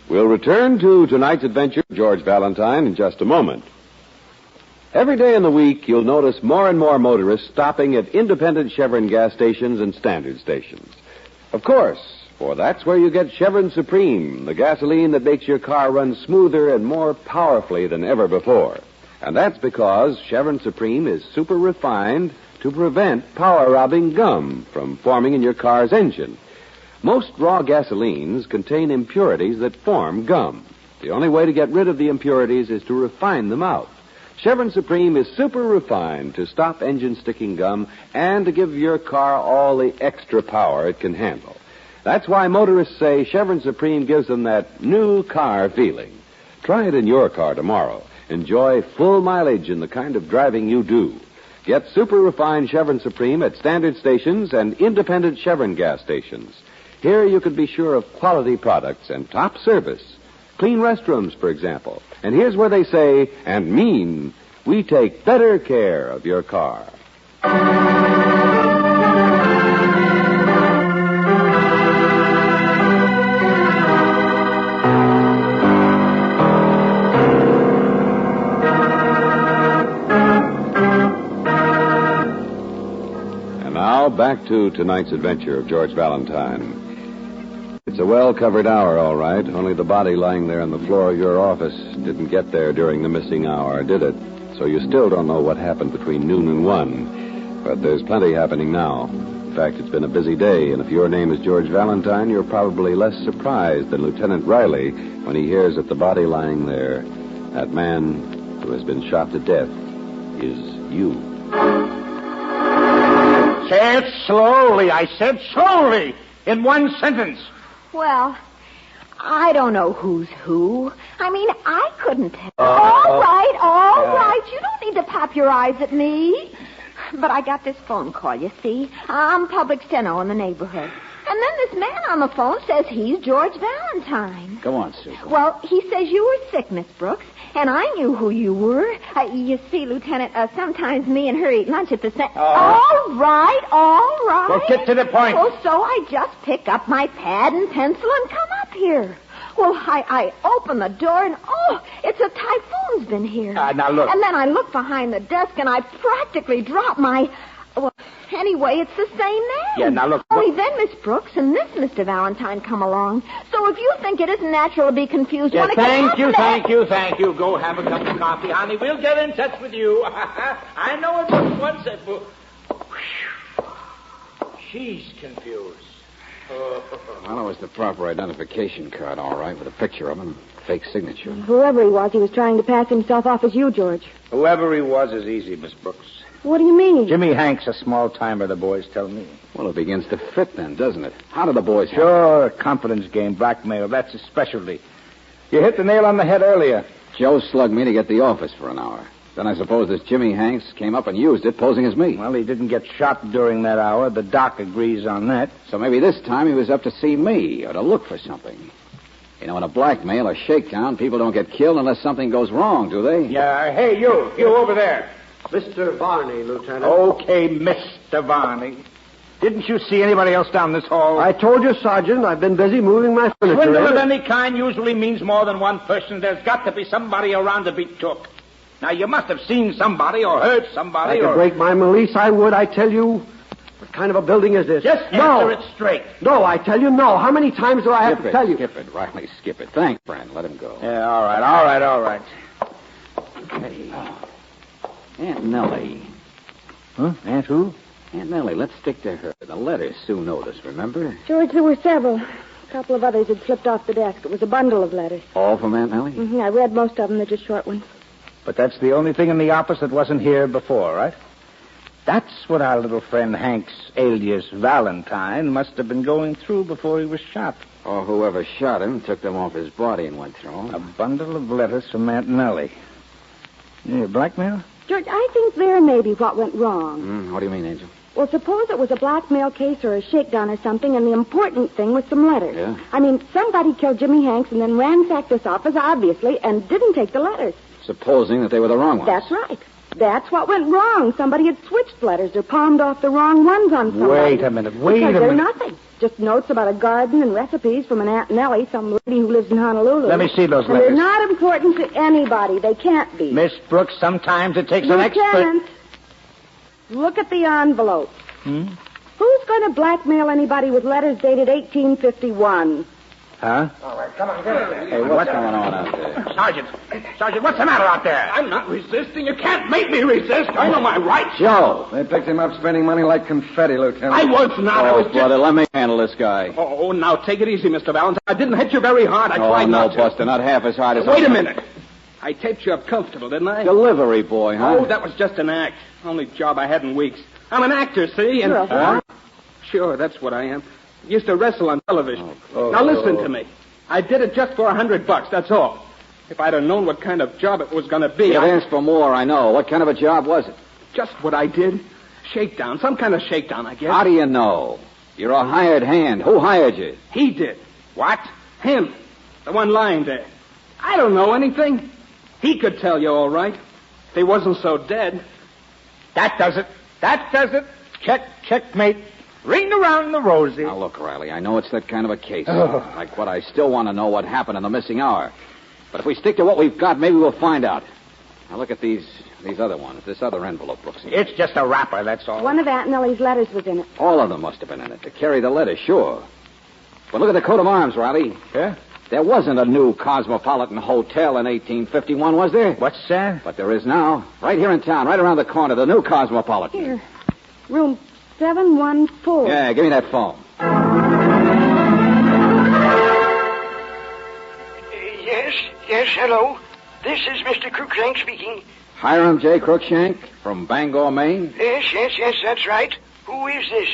We'll return to tonight's adventure of George Valentine in just a moment. Every day in the week, you'll notice more and more motorists stopping at independent Chevron gas stations and standard stations. Of course, for that's where you get Chevron Supreme, the gasoline that makes your car run smoother and more powerfully than ever before. And that's because Chevron Supreme is super refined to prevent power-robbing gum from forming in your car's engine. Most raw gasolines contain impurities that form gum. The only way to get rid of the impurities is to refine them out. Chevron Supreme is super refined to stop engine sticking gum and to give your car all the extra power it can handle. That's why motorists say Chevron Supreme gives them that new car feeling. Try it in your car tomorrow. Enjoy full mileage in the kind of driving you do. Get super refined Chevron Supreme at standard stations and independent Chevron gas stations. Here you can be sure of quality products and top service. Clean restrooms, for example. And here's where they say, and mean, we take better care of your car. back to tonight's adventure of George Valentine. It's a well-covered hour, all right. Only the body lying there on the floor of your office didn't get there during the missing hour, did it? So you still don't know what happened between noon and 1. But there's plenty happening now. In fact, it's been a busy day, and if your name is George Valentine, you're probably less surprised than Lieutenant Riley when he hears that the body lying there, that man who has been shot to death, is you. Say it slowly. I said slowly. In one sentence. Well, I don't know who's who. I mean, I couldn't tell. All right. You don't need to pop your eyes at me. But I got this phone call, you see. I'm public steno in the neighborhood. And then this man on the phone says he's George Valentine. Go on, Susan. Well, he says you were sick, Miss Brooks, and I knew who you were. You see, Lieutenant, sometimes me and her eat lunch at the same... All right. Well, get to the point. Well, so I just pick up my pad and pencil and come up here. Well, I open the door and, it's a typhoon's been here. Now look. And then I look behind the desk and I practically drop my... Well, anyway, it's the same name. Yeah, now look. Only then Miss Brooks and this Mr. Valentine come along. So if you think it isn't natural to be confused... Yeah, thank you. Go have a cup of coffee, honey. We'll get in touch with you. I know it was once that... She's confused. Well, it was the proper identification card, all right, with a picture of him, fake signature. Whoever he was trying to pass himself off as you, George. Whoever he was is easy, Miss Brooks. What do you mean? Jimmy Hank's a small-timer, the boys tell me. Well, it begins to fit then, doesn't it? How do the boys... Sure, confidence game, blackmail, that's his specialty. You hit the nail on the head earlier. Joe slugged me to get the office for an hour. Then I suppose this Jimmy Hanks came up and used it, posing as me. Well, he didn't get shot during that hour. The doc agrees on that. So maybe this time he was up to see me or to look for something. You know, in a blackmail or shakedown, people don't get killed unless something goes wrong, do they? Yeah, hey, you over there. Mr. Varney, Lieutenant. Okay, Mr. Varney. Didn't you see anybody else down this hall? I told you, Sergeant, I've been busy moving my furniture. Swindle of any kind usually means more than one person. There's got to be somebody around to be took. Now, you must have seen somebody or heard somebody. I could break my valise, I would, I tell you. What kind of a building is this? Just answer it straight. No, I tell you, no. How many times do I have to tell you? Skip it, Riley, skip it. Thanks, friend. Let him go. Yeah, all right. Hey, Aunt Nellie. Huh? Aunt who? Aunt Nellie, let's stick to her. The letters Sue noticed, remember? George, there were several. A couple of others had slipped off the desk. It was a bundle of letters. All from Aunt Nellie? Mm-hmm. I read most of them. They're just short ones. But that's the only thing in the office that wasn't here before, right? That's what our little friend Hank's alias Valentine must have been going through before he was shot. Or whoever shot him took them off his body and went through them. A bundle of letters from Aunt Nellie. Yeah, blackmail? George, I think there may be what went wrong. What do you mean, Angel? Well, suppose it was a blackmail case or a shakedown or something, and the important thing was some letters. Yeah? I mean, somebody killed Jimmy Hanks and then ransacked this office, obviously, and didn't take the letters. Supposing that they were the wrong ones. That's right. That's what went wrong. Somebody had switched letters or palmed off the wrong ones on somebody. Wait a minute. Because they're nothing. Just notes about a garden and recipes from an Aunt Nellie, some lady who lives in Honolulu. Let me see those and letters. They're not important to anybody. They can't be. Miss Brooks, sometimes it takes an expert... Lieutenant, look at the envelope. Who's going to blackmail anybody with letters dated 1851? Huh? All right, come on, get in there. Hey, what's going on out there? Sergeant, what's the matter out there? I'm not resisting. You can't make me resist. I know my rights. Joe! They picked him up spending money like confetti, Lieutenant. I was not. I was just... brother, let me handle this guy. Oh, now take it easy, Mr. Valentine. I didn't hit you very hard. I tried not to. Buster, not half as hard as... Wait a minute. I taped you up comfortable, didn't I? Delivery boy, huh? Oh, that was just an act. Only job I had in weeks. I'm an actor, see? And... Huh? Sure, that's what I am. Used to wrestle on television. Now listen to me. I did it just for $100, that's all. If I'd have known what kind of job it was going to be... You've asked for more, I know. What kind of a job was it? Just what I did. Shakedown. Some kind of shakedown, I guess. How do you know? You're a hired hand. Who hired you? He did. What? Him. The one lying there. I don't know anything. He could tell you all right. If he wasn't so dead. That does it. Checkmate. Ring around the rosy. Now, look, Riley, I know it's that kind of a case. Like what I still want to know what happened in the missing hour. But if we stick to what we've got, maybe we'll find out. Now, look at these These other ones, this other envelope, Brooksy. It's just a wrapper, that's all. One of Aunt Nellie's letters was in it. All of them must have been in it. To carry the letter, sure. But look at the coat of arms, Riley. Yeah? There wasn't a new Cosmopolitan Hotel in 1851, was there? What's that? But there is now. Right here in town, right around the corner, the new Cosmopolitan. Here. Room 714. Yeah, give me that phone. Yes, hello. This is Mr. Cruikshank speaking. Hiram J. Cruikshank from Bangor, Maine. Yes, that's right. Who is this?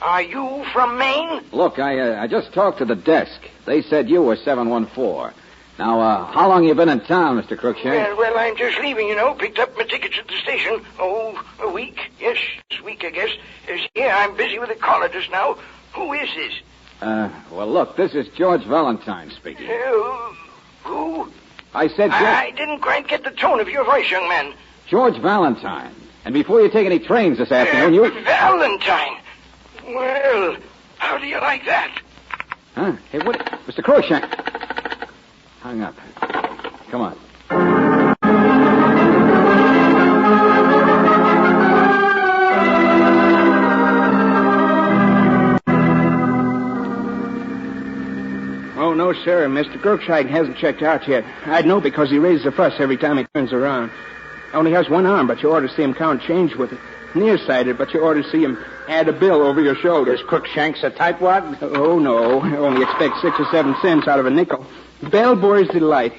Are you from Maine? Look, I just talked to the desk. They said you were 714. Now, how long you been in town, Mr. Cruikshank? Well, I'm just leaving, Picked up my tickets at the station. Oh, a week. Yes, this week, I guess. Yeah, I'm busy with a caller just now. Who is this? Well, look, this is George Valentine speaking. Who? I said I didn't quite get the tone of your voice, young man. George Valentine. And before you take any trains this afternoon, you... Valentine? Well, how do you like that? Huh? Hey, what... Mr. Cruikshank. Hang up. Come on. Oh, no, sir. Mr. Cruikshank hasn't checked out yet. I'd know because he raises a fuss every time he turns around. Only has one arm, but you ought to see him count change with it. Nearsighted, but you ought to see him add a bill over your shoulder. Is Cruikshank's a tightwad? Oh, no. I only expect 6 or 7 cents out of a nickel. Bellboy's delight.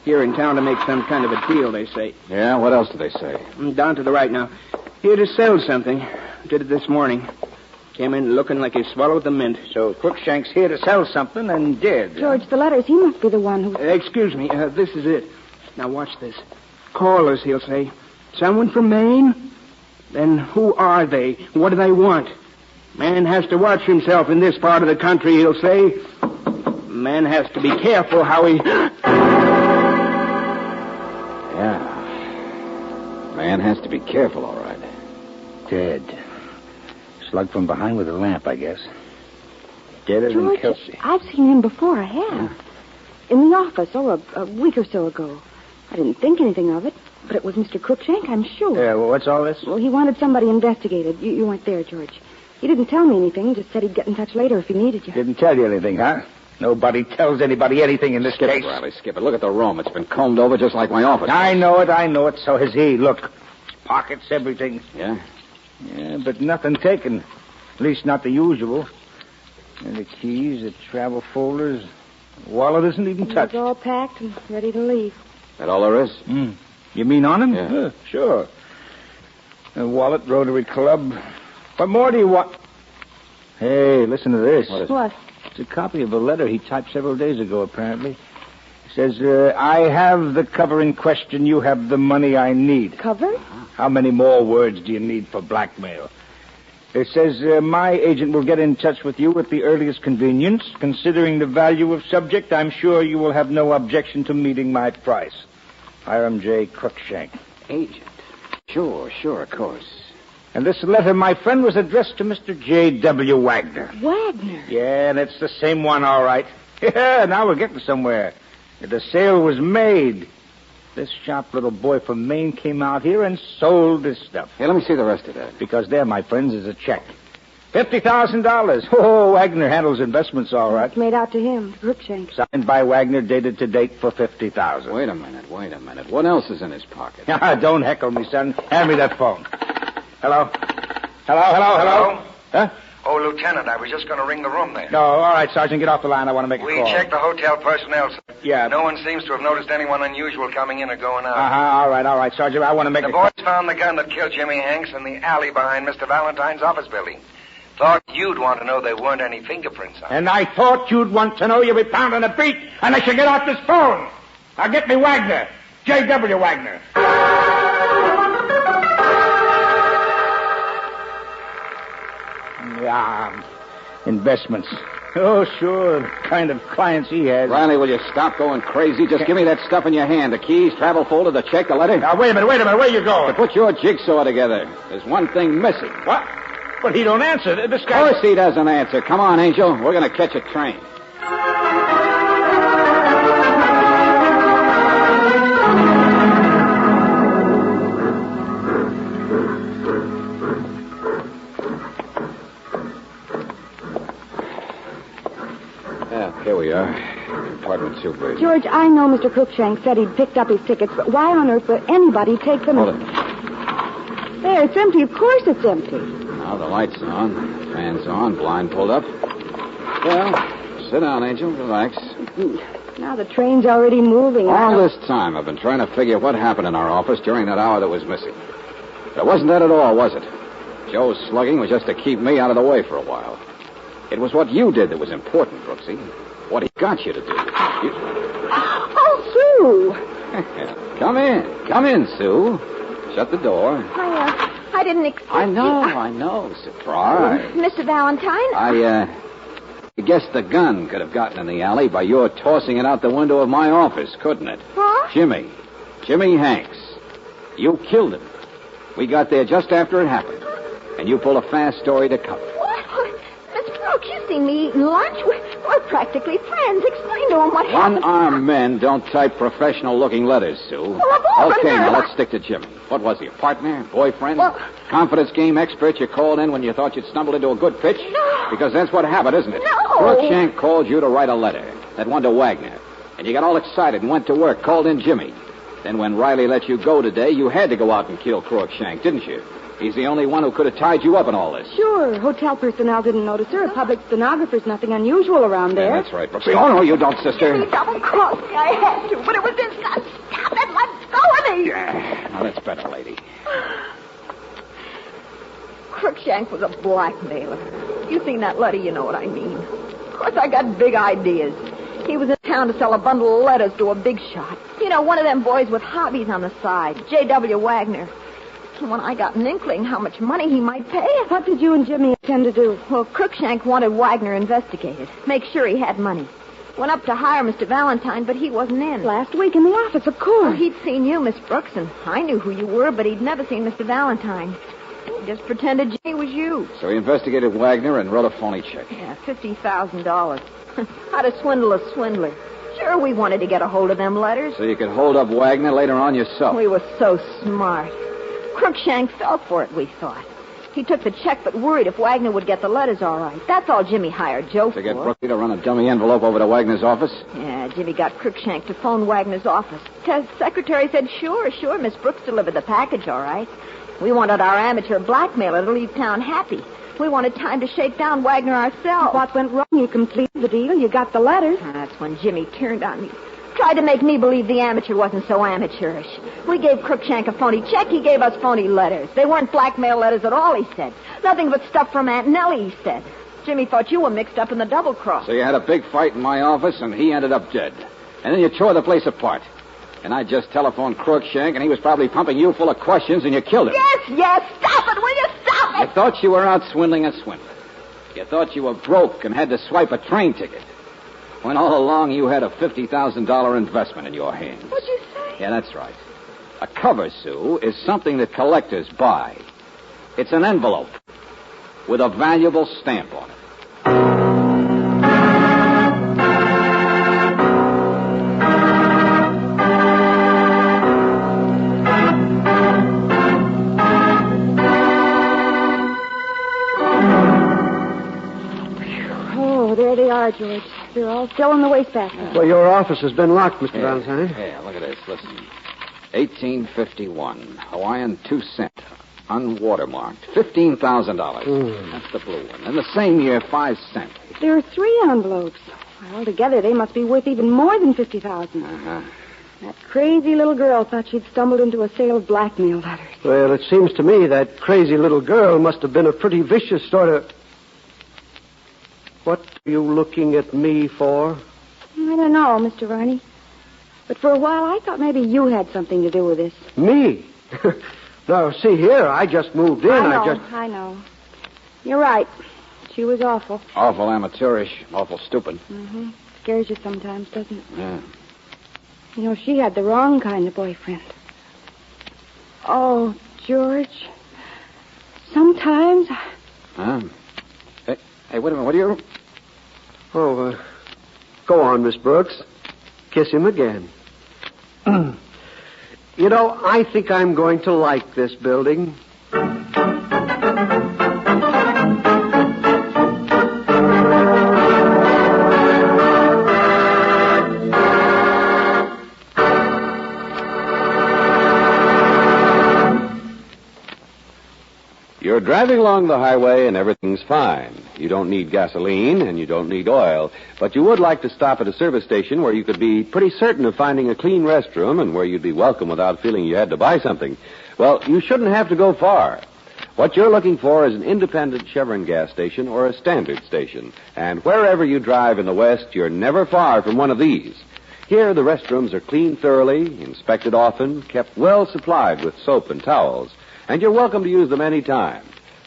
Here in town to make some kind of a deal, they say. Yeah, what else do they say? Down to the right now. Here to sell something. Did it this morning. Came in looking like he swallowed the mint. So Cruikshank's here to sell something and did. George, the letters, he must be the one who... excuse me, this is it. Now watch this. Callers, he'll say. Someone from Maine? Then who are they? What do they want? Man has to watch himself in this part of the country, he'll say. Man has to be careful how he... Yeah. Man has to be careful, all right. Dead. Slugged from behind with a lamp, I guess. Deader than Kelsey. I've seen him before, I have. In the office, a week or so ago. I didn't think anything of it, but it was Mr. Cruikshank, I'm sure. Yeah, well, what's all this? Well, he wanted somebody investigated. You weren't there, George. He didn't tell me anything, just said he'd get in touch later if he needed you. Didn't tell you anything, huh? Nobody tells anybody anything in this Skip case. It, Riley, skip it. Look at the room. It's been combed over just like my office. I know it. So has he. Look, pockets, everything. Yeah? Yeah, but nothing taken. At least not the usual. And the keys, the travel folders. The wallet isn't even touched. It's all packed and ready to leave. That all there is? You mean on him? Yeah. Sure. The wallet, Rotary Club. What more do you want? Hey, listen to this. What? It's a copy of a letter he typed several days ago, apparently. It says, I have the cover in question. You have the money I need. Cover? How many more words do you need for blackmail? It says, my agent will get in touch with you at the earliest convenience. Considering the value of subject, I'm sure you will have no objection to meeting my price. Hiram J. Cruikshank. Agent? Sure, of course. And this letter, my friend, was addressed to Mr. J.W. Wagner. Wagner? Yeah, and it's the same one, all right. Yeah, now we're getting somewhere. The sale was made. This sharp little boy from Maine came out here and sold this stuff. Hey, let me see the rest of that. Because there, my friends, is a check. $50,000. Oh, Wagner handles investments all right. It's made out to him, Cruikshank. Signed by Wagner, dated to date for $50,000. Wait a minute. What else is in his pocket? Don't heckle me, son. Hand me that phone. Hello? Huh? Oh, Lieutenant, I was just going to ring the room there. No, all right, Sergeant, get off the line. I want to make a We call. checked the hotel personnel, sir. Yeah. No one seems to have noticed anyone unusual coming in or going out. All right, Sergeant. I want to make The a boys found the gun that killed Jimmy Hanks in the alley behind Mr. Valentine's office building. Thought you'd want to know there weren't any fingerprints on it. And I thought you'd want to know you'd be pounding a beat, and I should get off this phone. Now get me Wagner. J.W. Wagner. Yeah, investments. Oh, sure, the kind of clients he has. Riley, will you stop going crazy? Just give me that stuff in your hand. The keys, travel folder, the check, the letter. Now, wait a minute. Where are you going? To put your jigsaw together. There's one thing missing. What? But he don't answer. This guy... Of course he doesn't answer. Come on, Angel. We're going to catch a train. Sue Bird? George, I know Mr. Cruikshank said he'd picked up his tickets, but why on earth would anybody take them? Hold it. There, it's empty. Of course it's empty. Now the lights on, fans on, blind pulled up. Well, sit down, Angel. Relax. Now the train's already moving. All this time I've been trying to figure what happened in our office during that hour that was missing. But it wasn't that at all, was it? Joe's slugging was just to keep me out of the way for a while. It was what you did that was important, Brooksy. What he got you to do. Oh, Sue! Come in. Come in, Sue. Shut the door. I didn't expect I know. Surprise. Mr. Valentine? I guess the gun could have gotten in the alley by your tossing it out the window of my office, couldn't it? Huh? Jimmy Hanks. You killed him. We got there just after it happened. And you pulled a fast story to cover. What? Miss Brooks, you seen me eating lunch? We're practically friends. Explain to him what happened. One-armed men don't type professional-looking letters, Sue. Well, Okay, now let's stick to Jimmy. What was he, a partner, boyfriend? Confidence game expert you called in when you thought you'd stumbled into a good pitch? No. Because that's what happened, isn't it? No. Cruikshank called you to write a letter. That one to Wagner. And you got all excited and went to work, called in Jimmy. Then when Riley let you go today, you had to go out and kill Cruikshank, didn't you? He's the only one who could have tied you up in all this. Sure. Hotel personnel didn't notice her. A public stenographer's nothing unusual around there. Yeah, that's right, Brooksy. Oh, no, you don't, sister. He double-crossed me. I had to, but it was his gun. Stop it. Let go of me. Yeah, now that's better, lady. Cruikshank was a blackmailer. You seen that letter, you know what I mean. Of course, I got big ideas. He was in town to sell a bundle of letters to a big shot. You know, one of them boys with hobbies on the side, J.W. Wagner. And when I got an inkling how much money he might pay... What did you and Jimmy intend to do? Well, Cruikshank wanted Wagner investigated. Make sure he had money. Went up to hire Mr. Valentine, but he wasn't in. Last week in the office, of course. Well, he'd seen you, Miss Brooks, and I knew who you were, but he'd never seen Mr. Valentine. He just pretended Jimmy was you. So he investigated Wagner and wrote a phony check. Yeah, $50,000. How to swindle a swindler. Sure, we wanted to get a hold of them letters. So you could hold up Wagner later on yourself. We were so smart. Cruikshank fell for it, we thought. He took the check, but worried if Wagner would get the letters all right. That's all Jimmy hired Joe for. To get Brooksy to run a dummy envelope over to Wagner's office? Yeah, Jimmy got Cruikshank to phone Wagner's office. The secretary said, sure, Miss Brooks delivered the package all right. We wanted our amateur blackmailer to leave town happy. We wanted time to shake down Wagner ourselves. What went wrong? You completed the deal. You got the letters. That's when Jimmy turned on me. Tried to make me believe the amateur wasn't so amateurish. We gave Cruikshank a phony check. He gave us phony letters. They weren't blackmail letters at all, he said. Nothing but stuff from Aunt Nellie, he said. Jimmy thought you were mixed up in the double cross. So you had a big fight in my office, and he ended up dead. And then you tore the place apart. And I just telephoned Cruikshank, and he was probably pumping you full of questions, and you killed him. Yes, stop it, will you stop it? You thought you were out swindling a swindler. You thought you were broke and had to swipe a train ticket. When all along you had a $50,000 investment in your hands. What'd you say? Yeah, that's right. A cover, Sue, is something that collectors buy. It's an envelope with a valuable stamp on it. Oh, there they are, George. They're all still in the wastebasket. Well, your office has been locked, Mr. Valentine. Yeah, look at this. Listen. 1851. Hawaiian 2 cent. Unwatermarked. $15,000. That's the blue one. And the same year, 5 cents. There are 3 envelopes. Well, together they must be worth even more than $50,000. Uh-huh. That crazy little girl thought she'd stumbled into a sale of blackmail letters. Well, it seems to me that crazy little girl must have been a pretty vicious sort of... What are you looking at me for? I don't know, Mr. Varney. But for a while, I thought maybe you had something to do with this. Me? Now, see here, I just moved in. I know. You're right. She was awful. Awful amateurish. Awful stupid. Mm-hmm. Scares you sometimes, doesn't it? Yeah. You know, she had the wrong kind of boyfriend. Oh, George. Sometimes... Hey, wait a minute. What are you... Oh, go on, Miss Brooks. Kiss him again. You know, I think I'm going to like this building. You're driving along the highway and everything's fine. You don't need gasoline and you don't need oil, but you would like to stop at a service station where you could be pretty certain of finding a clean restroom and where you'd be welcome without feeling you had to buy something. Well, you shouldn't have to go far. What you're looking for is an independent Chevron gas station or a standard station. And wherever you drive in the West, you're never far from one of these. Here, the restrooms are cleaned thoroughly, inspected often, kept well supplied with soap and towels, and you're welcome to use them any time.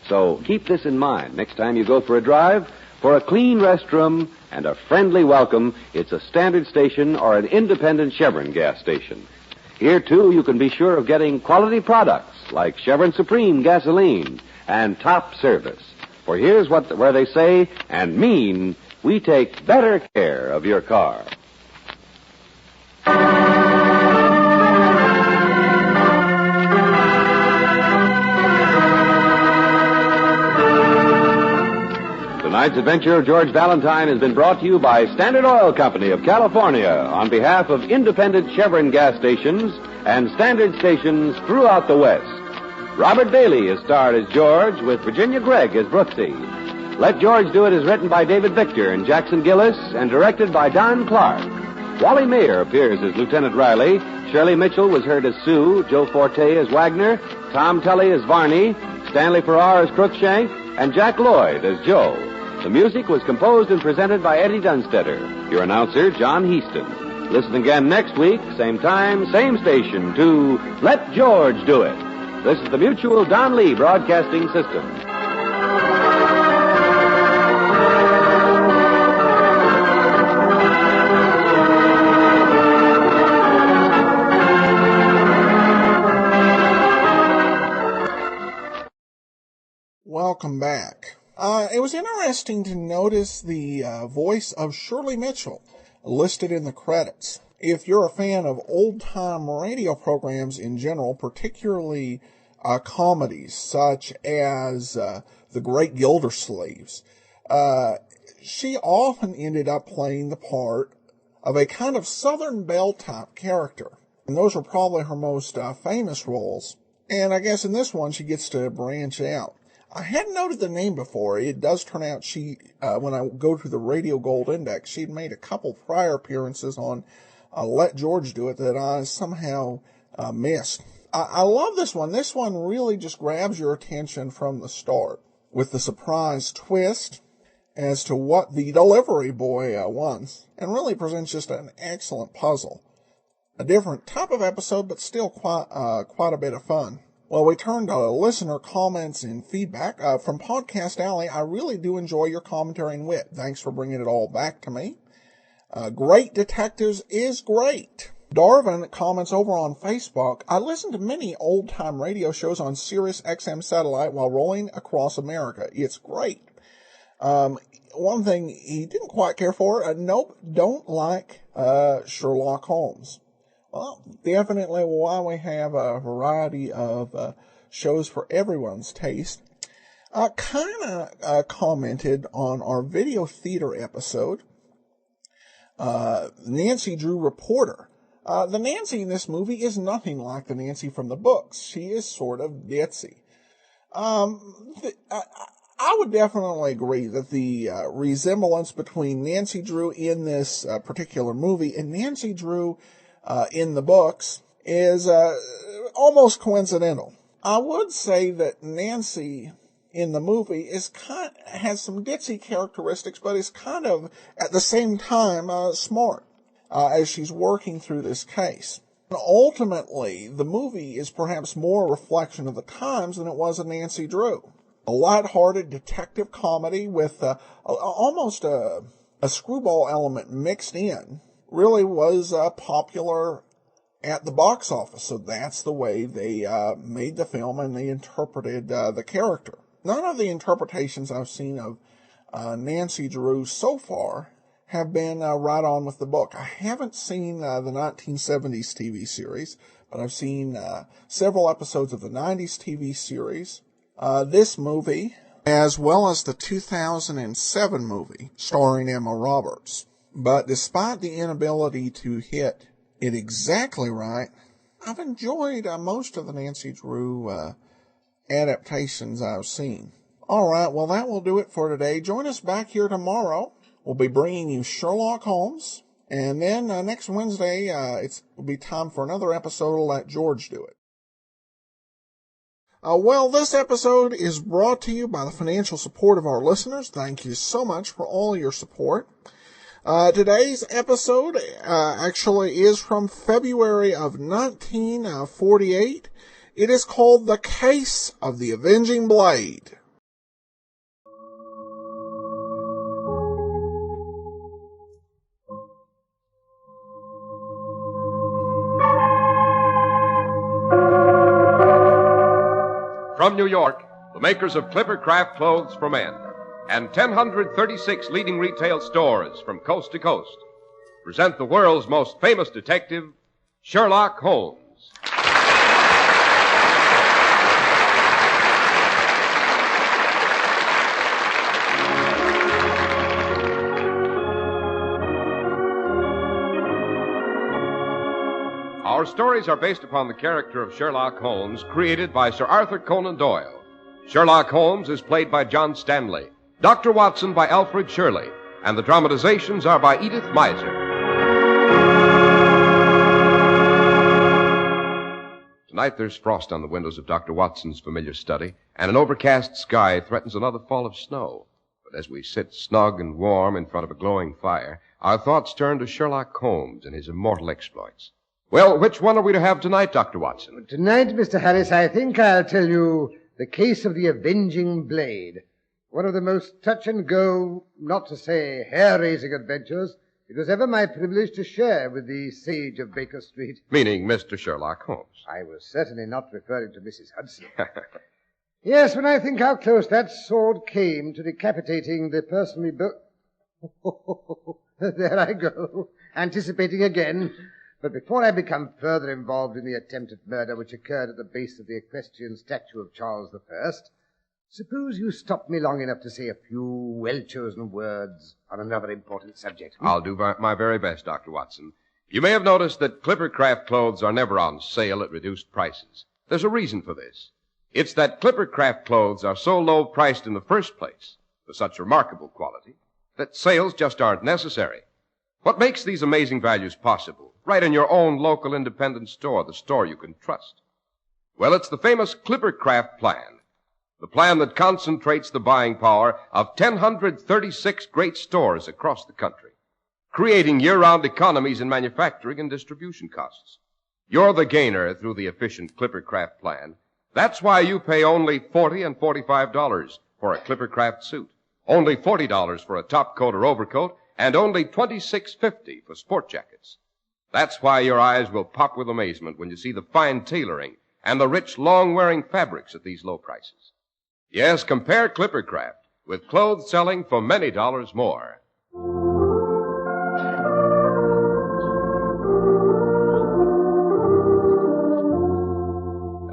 So keep this in mind. Next time you go for a drive, for a clean restroom and a friendly welcome, it's a standard station or an independent Chevron gas station. Here, too, you can be sure of getting quality products like Chevron Supreme gasoline and top service. For here's where they say and mean, we take better care of your car. Tonight's adventure of George Valentine has been brought to you by Standard Oil Company of California on behalf of independent Chevron gas stations and standard stations throughout the West. Robert Bailey is starred as George with Virginia Gregg as Brooksy. Let George Do It is written by David Victor and Jackson Gillis and directed by Don Clark. Wally Mayer appears as Lieutenant Riley. Shirley Mitchell was heard as Sue, Joe Forte as Wagner, Tom Tully as Varney, Stanley Farrar as Crookshank, and Jack Lloyd as Joe. The music was composed and presented by Eddie Dunstetter. Your announcer, John Heaston. Listen again next week, same time, same station, to Let George Do It. This is the Mutual Don Lee Broadcasting System. Welcome back. It was interesting to notice the voice of Shirley Mitchell listed in the credits. If you're a fan of old-time radio programs in general, particularly comedies such as The Great Gildersleeves, she often ended up playing the part of a kind of Southern Belle-type character. And those were probably her most famous roles. And I guess in this one, she gets to branch out. I hadn't noted the name before. It does turn out she, when I go to the Radio Gold Index, she'd made a couple prior appearances on Let George Do It that I somehow missed. I love this one. This one really just grabs your attention from the start with the surprise twist as to what the delivery boy wants, and really presents just an excellent puzzle. A different type of episode, but still quite a bit of fun. Well, we turn to listener comments and feedback. From Podcast Alley, I really do enjoy your commentary and wit. Thanks for bringing it all back to me. Great Detectives is great. Darvin comments over on Facebook, I listen to many old-time radio shows on Sirius XM satellite while rolling across America. It's great. One thing he didn't quite care for, nope, don't like Sherlock Holmes. Well, definitely why we have a variety of shows for everyone's taste. Commented on our video theater episode, Nancy Drew Reporter. The Nancy in this movie is nothing like the Nancy from the books. She is sort of ditzy. I would definitely agree that the resemblance between Nancy Drew in this particular movie and Nancy Drew in the books is almost coincidental. I would say that Nancy in the movie has some ditzy characteristics, but is kind of at the same time smart as she's working through this case. Ultimately, the movie is perhaps more a reflection of the times than it was of Nancy Drew. A lighthearted detective comedy with almost a screwball element mixed in really was popular at the box office. So that's the way they made the film and they interpreted the character. None of the interpretations I've seen of Nancy Drew so far have been right on with the book. I haven't seen the 1970s TV series, but I've seen several episodes of the 90s TV series. This movie, as well as the 2007 movie starring Emma Roberts. But despite the inability to hit it exactly right, I've enjoyed most of the Nancy Drew adaptations I've seen. All right, well, that will do it for today. Join us back here tomorrow. We'll be bringing you Sherlock Holmes. And then next Wednesday, it'll be time for another episode. We'll let George do it. Well, this episode is brought to you by the financial support of our listeners. Thank you so much for all your support. Today's episode actually is from February of 1948. It is called The Case of the Avenging Blade. From New York, the makers of Clipper Craft Clothes for Men and 1,036 leading retail stores from coast to coast present the world's most famous detective, Sherlock Holmes. Our stories are based upon the character of Sherlock Holmes, created by Sir Arthur Conan Doyle. Sherlock Holmes is played by John Stanley, Dr. Watson by Alfred Shirley, and the dramatizations are by Edith Meiser. Tonight there's frost on the windows of Dr. Watson's familiar study, and an overcast sky threatens another fall of snow. But as we sit snug and warm in front of a glowing fire, our thoughts turn to Sherlock Holmes and his immortal exploits. Well, which one are we to have tonight, Dr. Watson? Tonight, Mr. Harris, I think I'll tell you The Case of the Avenging Blade. One of the most touch-and-go, not to say hair-raising adventures it was ever my privilege to share with the sage of Baker Street. Meaning Mr. Sherlock Holmes. I was certainly not referring to Mrs. Hudson. Yes, when I think how close that sword came to decapitating the person we both... There I go, anticipating again. But before I become further involved in the attempted murder which occurred at the base of the equestrian statue of Charles I, suppose you stop me long enough to say a few well-chosen words on another important subject. I'll do my very best, Dr. Watson. You may have noticed that Clipper Craft clothes are never on sale at reduced prices. There's a reason for this. It's that Clipper Craft clothes are so low-priced in the first place, for such remarkable quality, that sales just aren't necessary. What makes these amazing values possible? Right in your own local independent store, the store you can trust. Well, it's the famous Clipper Craft plan. The plan that concentrates the buying power of 1,036 great stores across the country, creating year-round economies in manufacturing and distribution costs. You're the gainer through the efficient Clipper Craft plan. That's why you pay only $40 and $45 for a Clipper Craft suit, only $40 for a top coat or overcoat, and only $26.50 for sport jackets. That's why your eyes will pop with amazement when you see the fine tailoring and the rich, long-wearing fabrics at these low prices. Yes, compare Clipper Craft with clothes selling for many dollars more.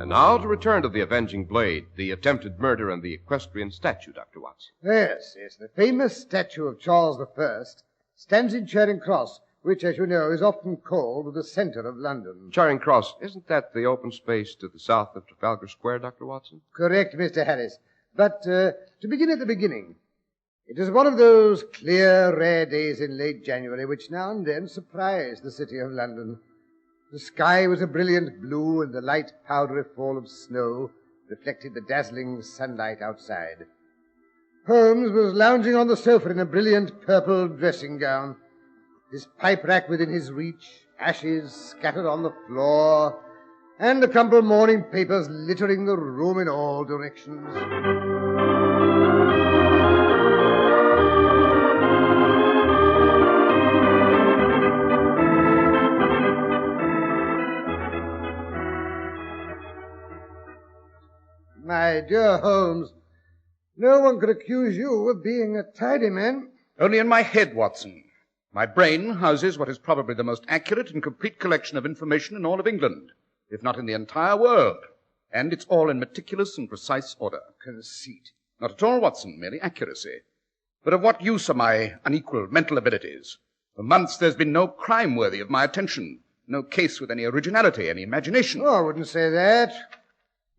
And now to return to the Avenging Blade, the attempted murder and the equestrian statue, Dr. Watson. Yes, the famous statue of Charles I stands in Charing Cross, which, as you know, is often called the center of London. Charing Cross, isn't that the open space to the south of Trafalgar Square, Dr. Watson? Correct, Mr. Harris. But to begin at the beginning, it is one of those clear, rare days in late January which now and then surprise the city of London. The sky was a brilliant blue, and the light, powdery fall of snow reflected the dazzling sunlight outside. Holmes was lounging on the sofa in a brilliant purple dressing gown, his pipe rack within his reach, ashes scattered on the floor, and the crumpled morning papers littering the room in all directions. My dear Holmes, no one could accuse you of being a tidy man. Only in my head, Watson. My brain houses what is probably the most accurate and complete collection of information in all of England, if not in the entire world. And it's all in meticulous and precise order. Conceit. Not at all, Watson, merely accuracy. But of what use are my unequaled mental abilities? For months there's been no crime worthy of my attention, no case with any originality, any imagination. Oh, I wouldn't say that.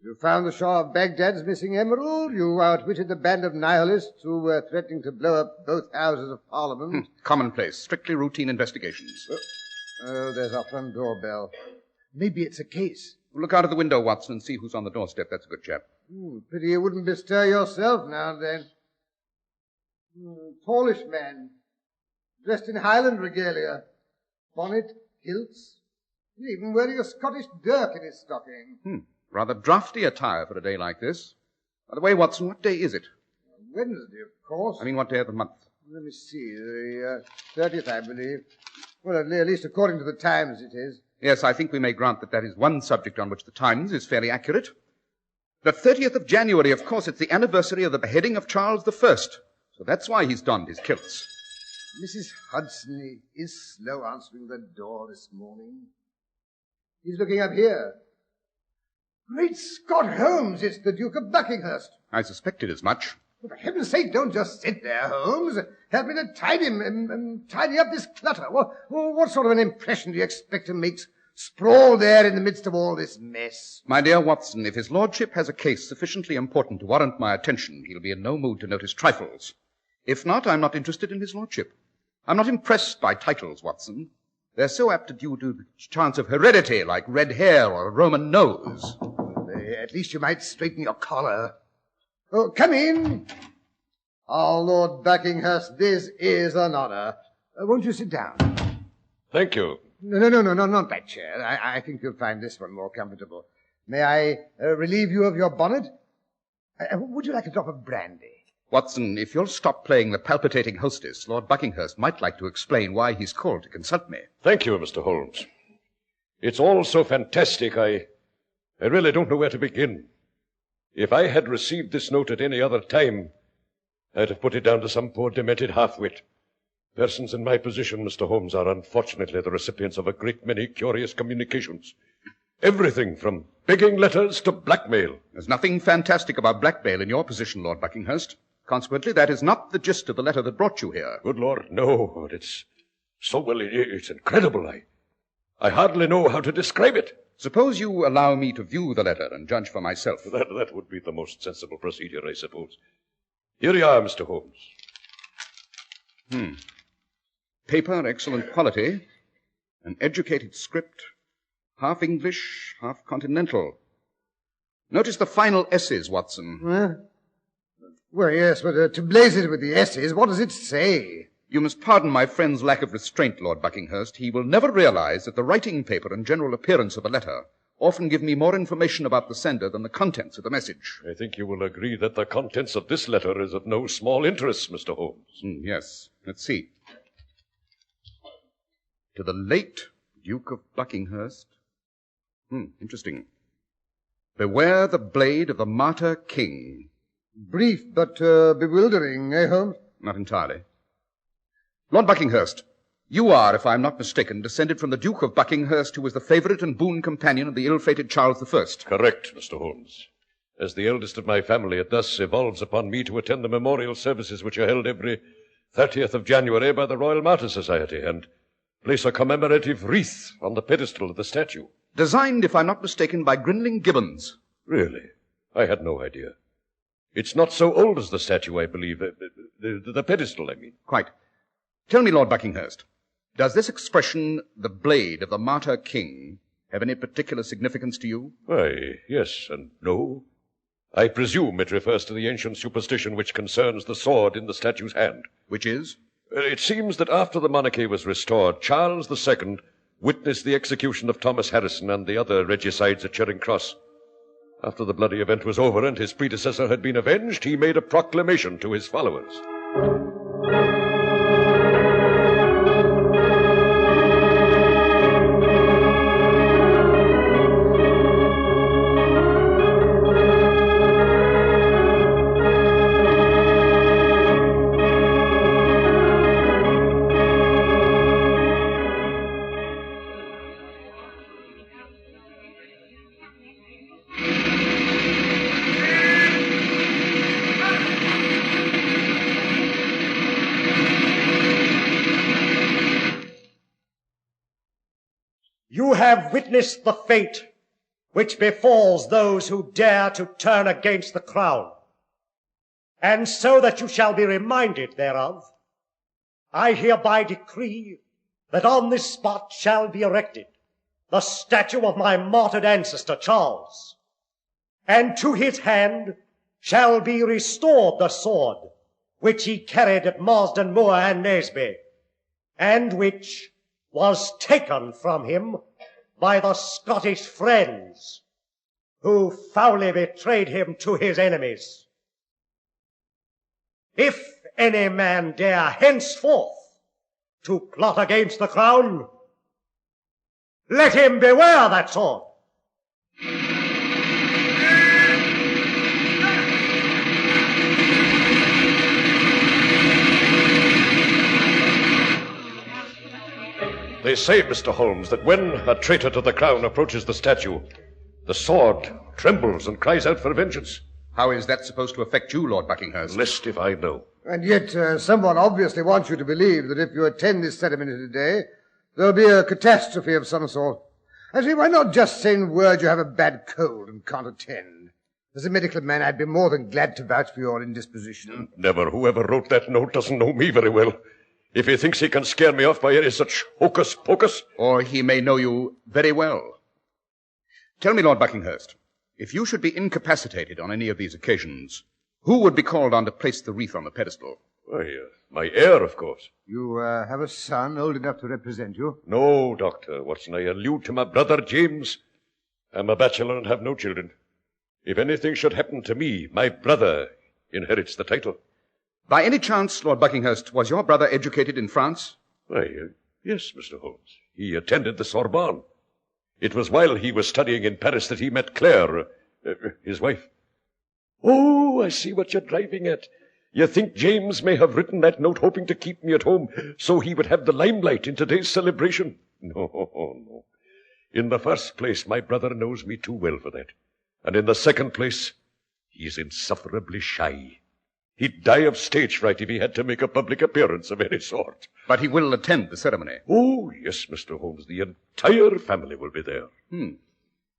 You found the Shah of Baghdad's missing emerald. You outwitted the band of nihilists who were threatening to blow up both houses of Parliament. Commonplace, strictly routine investigations. Oh, there's our front doorbell. Maybe it's a case. Look out of the window, Watson, and see who's on the doorstep. That's a good chap. Pity you wouldn't bestir yourself now and then. Tallish man, dressed in Highland regalia. Bonnet, kilts, even wearing a Scottish dirk in his stocking. Rather drafty attire for a day like this. By the way, Watson, what day is it? Wednesday, of course. I mean, what day of the month? Let me see, the 30th, I believe. Well, at least according to the Times it is. Yes, I think we may grant that that is one subject on which the Times is fairly accurate. The 30th of January, of course, it's the anniversary of the beheading of Charles I. So that's why he's donned his kilts. Mrs. Hudson is slow answering the door this morning. He's looking up here. Great Scott, Holmes, it's the Duke of Buckinghurst. I suspected as much. For heaven's sake, don't just sit there, Holmes. Help me to tidy up this clutter. What sort of an impression do you expect to make sprawled there in the midst of all this mess? My dear Watson, if his lordship has a case sufficiently important to warrant my attention, he'll be in no mood to notice trifles. If not, I'm not interested in his lordship. I'm not impressed by titles, Watson. They're so apt to due to the chance of heredity, like red hair or a Roman nose. At least you might straighten your collar. Oh, come in. Oh, Lord Buckinghurst, this is an honor. Won't you sit down? Thank you. No, not that chair. I think you'll find this one more comfortable. May I relieve you of your bonnet? Would you like a drop of brandy? Watson, if you'll stop playing the palpitating hostess, Lord Buckinghurst might like to explain why he's called to consult me. Thank you, Mr. Holmes. It's all so fantastic, I really don't know where to begin. If I had received this note at any other time, I'd have put it down to some poor demented half-wit. Persons in my position, Mr. Holmes, are unfortunately the recipients of a great many curious communications. Everything from begging letters to blackmail. There's nothing fantastic about blackmail in your position, Lord Buckinghurst. Consequently, that is not the gist of the letter that brought you here. Good Lord, no. It's it's incredible. I hardly know how to describe it. Suppose you allow me to view the letter and judge for myself. That would be the most sensible procedure, I suppose. Here you are, Mr. Holmes. Paper, excellent quality. An educated script. Half English, half continental. Notice the final S's, Watson. Well, yes, but to blaze it with the S's, what does it say? You must pardon my friend's lack of restraint, Lord Buckinghurst. He will never realize that the writing paper and general appearance of a letter often give me more information about the sender than the contents of the message. I think you will agree that the contents of this letter is of no small interest, Mr. Holmes. Yes. Let's see. To the late Duke of Buckinghurst. Interesting. Beware the blade of the martyr king. Brief but bewildering, eh, Holmes? Not entirely. Lord Buckinghurst, you are, if I am not mistaken, descended from the Duke of Buckinghurst, who was the favourite and boon companion of the ill-fated Charles I. Correct, Mr. Holmes. As the eldest of my family, it thus evolves upon me to attend the memorial services which are held every 30th of January by the Royal Martyr Society and place a commemorative wreath on the pedestal of the statue. Designed, if I'm not mistaken, by Grinling Gibbons. Really? I had no idea. It's not so old as the statue, I believe. The pedestal, I mean. Quite. Tell me, Lord Buckinghurst, does this expression, the blade of the martyr king, have any particular significance to you? Why, yes and no. I presume it refers to the ancient superstition which concerns the sword in the statue's hand. Which is? It seems that after the monarchy was restored, Charles II witnessed the execution of Thomas Harrison and the other regicides at Charing Cross. After the bloody event was over and his predecessor had been avenged, he made a proclamation to his followers. You have witnessed the fate which befalls those who dare to turn against the crown. And so that you shall be reminded thereof, I hereby decree that on this spot shall be erected the statue of my martyred ancestor Charles, and to his hand shall be restored the sword which he carried at Marsden Moor and Naseby, and which was taken from him by the Scottish friends who foully betrayed him to his enemies. If any man dare henceforth to plot against the crown, let him beware that sword. They say, Mr. Holmes, that when a traitor to the crown approaches the statue, the sword trembles and cries out for vengeance. How is that supposed to affect you, Lord Buckinghurst? Lest if I know. And yet someone obviously wants you to believe that if you attend this ceremony today, there'll be a catastrophe of some sort. Actually, why not just send word you have a bad cold and can't attend? As a medical man, I'd be more than glad to vouch for your indisposition. Never. Whoever wrote that note doesn't know me very well. If he thinks he can scare me off by any such hocus-pocus... Or he may know you very well. Tell me, Lord Buckinghurst, if you should be incapacitated on any of these occasions, who would be called on to place the wreath on the pedestal? Why, my heir, of course. You have a son old enough to represent you? No, Doctor Watson. I allude to my brother James. I'm a bachelor and have no children. If anything should happen to me, my brother inherits the title. By any chance, Lord Buckinghurst, was your brother educated in France? Why, yes, Mr. Holmes. He attended the Sorbonne. It was while he was studying in Paris that he met Claire, his wife. Oh, I see what you're driving at. You think James may have written that note hoping to keep me at home so he would have the limelight in today's celebration? No. In the first place, my brother knows me too well for that. And in the second place, he's insufferably shy. He'd die of stage fright if he had to make a public appearance of any sort. But he will attend the ceremony. Oh, yes, Mr. Holmes. The entire family will be there.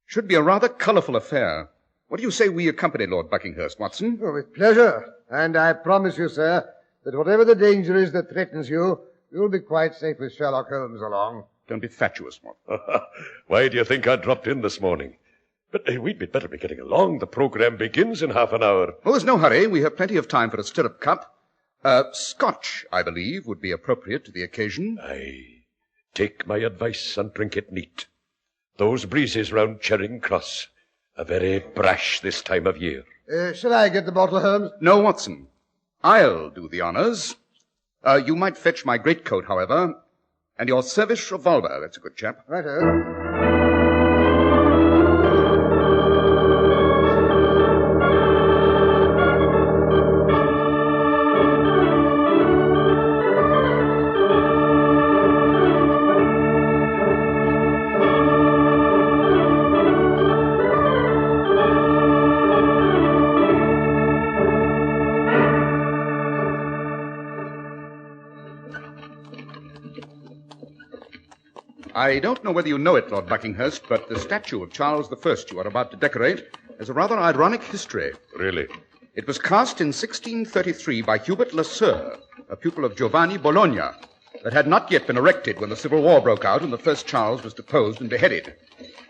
Should be a rather colourful affair. What do you say we accompany Lord Buckinghurst, Watson? Oh, with pleasure. And I promise you, sir, that whatever the danger is that threatens you, you'll be quite safe with Sherlock Holmes along. Don't be fatuous, Watson. Why do you think I dropped in this morning? But we'd better be getting along. The program begins in half an hour. Oh, there's no hurry. We have plenty of time for a stirrup cup. Scotch, I believe, would be appropriate to the occasion. Aye. Take my advice and drink it neat. Those breezes round Charing Cross are very brash this time of year. Shall I get the bottle, Holmes? No, Watson. I'll do the honours. You might fetch my greatcoat, however, and your service revolver. That's a good chap. Righto. I don't know whether you know it, Lord Buckinghurst, but the statue of Charles I you are about to decorate has a rather ironic history. Really? It was cast in 1633 by Hubert Lesueur, a pupil of Giovanni Bologna, that had not yet been erected when the Civil War broke out and the first Charles was deposed and beheaded.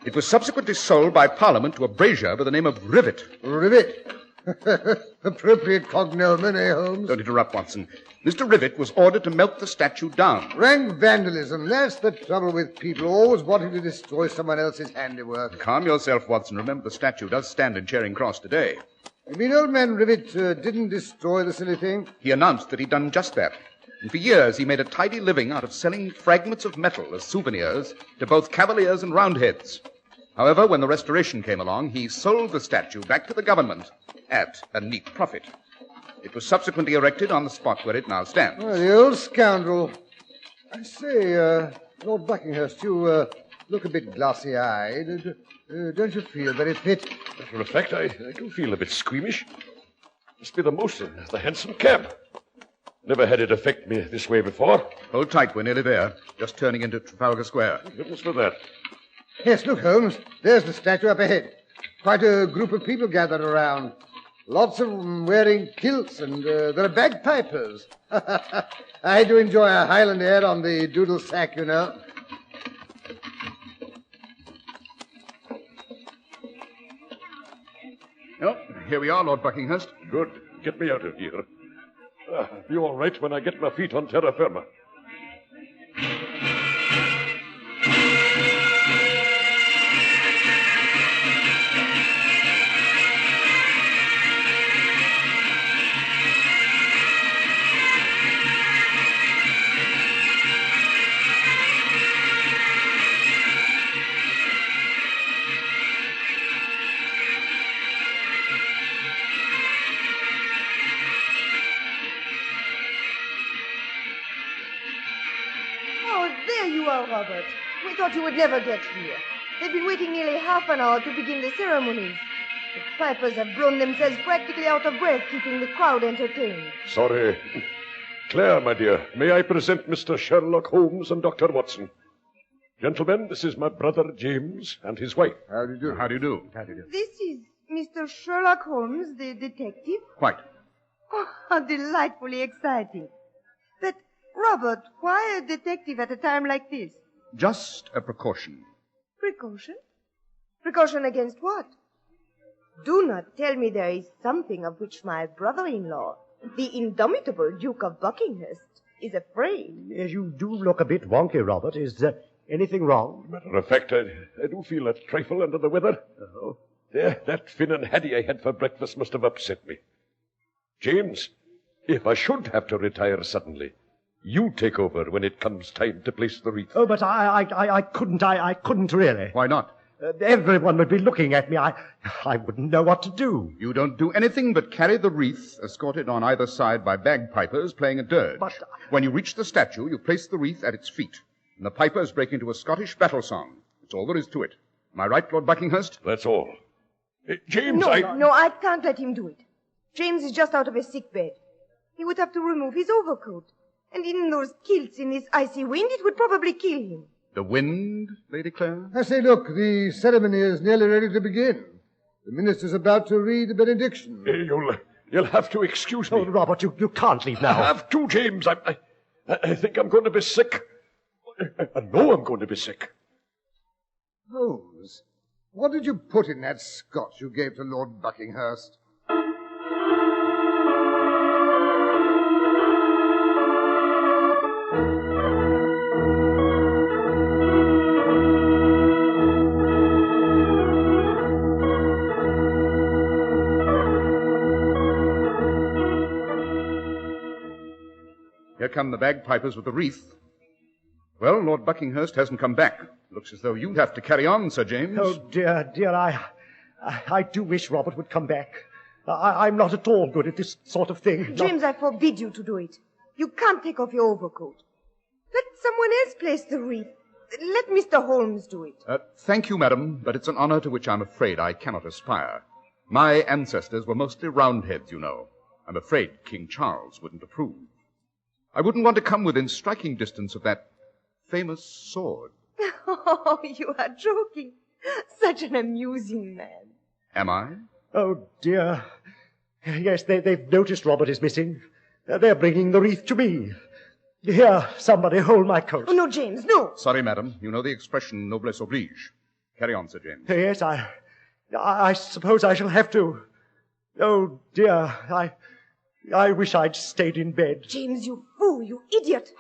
It was subsequently sold by Parliament to a brazier by the name of Rivet. Rivet? Appropriate cognomen, eh, Holmes? Don't interrupt, Watson. Mr. Rivet was ordered to melt the statue down. Rank vandalism. That's the trouble with people, always wanting to destroy someone else's handiwork. Calm yourself, Watson. Remember, the statue does stand in Charing Cross today. You mean old man Rivet didn't destroy the silly thing? He announced that he'd done just that. And for years he made a tidy living out of selling fragments of metal as souvenirs to both cavaliers and roundheads. However, when the Restoration came along, he sold the statue back to the government at a neat profit. It was subsequently erected on the spot where it now stands. Oh, the old scoundrel. I say, Lord Buckinghurst, you look a bit glassy-eyed. Don't you feel very fit? Matter of fact, I do feel a bit squeamish. Must be the motion, the handsome cab. Never had it affect me this way before. Hold tight, we're nearly there. Just turning into Trafalgar Square. Thank goodness for that. Yes, look, Holmes. There's the statue up ahead. Quite a group of people gathered around. Lots of them wearing kilts, and there are bagpipers. I do enjoy a Highland air on the doodle sack, you know. Oh, here we are, Lord Buckinghurst. Good. Get me out of here. Be all right when I get my feet on terra firma. There you are, Robert. We thought you would never get here. They've been waiting nearly half an hour to begin the ceremonies. The pipers have blown themselves practically out of breath, keeping the crowd entertained. Sorry. Claire, my dear, may I present Mr. Sherlock Holmes and Dr. Watson? Gentlemen, this is my brother James and his wife. How do you do? How do you do? How do you do? This is Mr. Sherlock Holmes, the detective. Quite. Oh, how delightfully exciting. But, Robert, why a detective at a time like this? Just a precaution. Precaution? Precaution against what? Do not tell me there is something of which my brother-in-law, the indomitable Duke of Buckinghurst, is afraid. Yes, you do look a bit wonky, Robert. Is anything wrong? Matter of fact, I do feel a trifle under the weather. Oh. There, that Finn and Haddie I had for breakfast must have upset me. James, if I should have to retire suddenly, you take over when it comes time to place the wreath. Oh, but I couldn't really. Why not? Everyone would be looking at me. I wouldn't know what to do. You don't do anything but carry the wreath, escorted on either side by bagpipers playing a dirge. But when you reach the statue, you place the wreath at its feet, and the pipers break into a Scottish battle song. That's all there is to it. Am I right, Lord Buckinghurst? That's all. James, No, I can't let him do it. James is just out of a sick bed. He would have to remove his overcoat. And in those kilts in this icy wind, it would probably kill him. The wind, Lady Claire? I say, look, the ceremony is nearly ready to begin. The minister's about to read the benediction. You'll have to excuse me. Oh, Robert, you can't leave now. I have to, James. I think I'm going to be sick. I know I'm going to be sick. Holmes, what did you put in that scotch you gave to Lord Buckinghurst? Here come the bagpipers with the wreath. Well, Lord Buckinghurst hasn't come back. Looks as though you have to carry on, Sir James. Oh, dear, I do wish Robert would come back. I'm not at all good at this sort of thing. James, I forbid you to do it. You can't take off your overcoat. Let someone else place the wreath. Let Mr. Holmes do it. Thank you, madam, but it's an honor to which I'm afraid I cannot aspire. My ancestors were mostly Roundheads, you know. I'm afraid King Charles wouldn't approve. I wouldn't want to come within striking distance of that famous sword. Oh, you are joking. Such an amusing man. Am I? Oh, dear. Yes, they've noticed Robert is missing. They're bringing the wreath to me. Here, somebody hold my coat. Oh, no, James, no. Sorry, madam. You know the expression noblesse oblige. Carry on, Sir James. Yes, I suppose I shall have to. Oh, dear, I wish I'd stayed in bed. James, you fool, you idiot.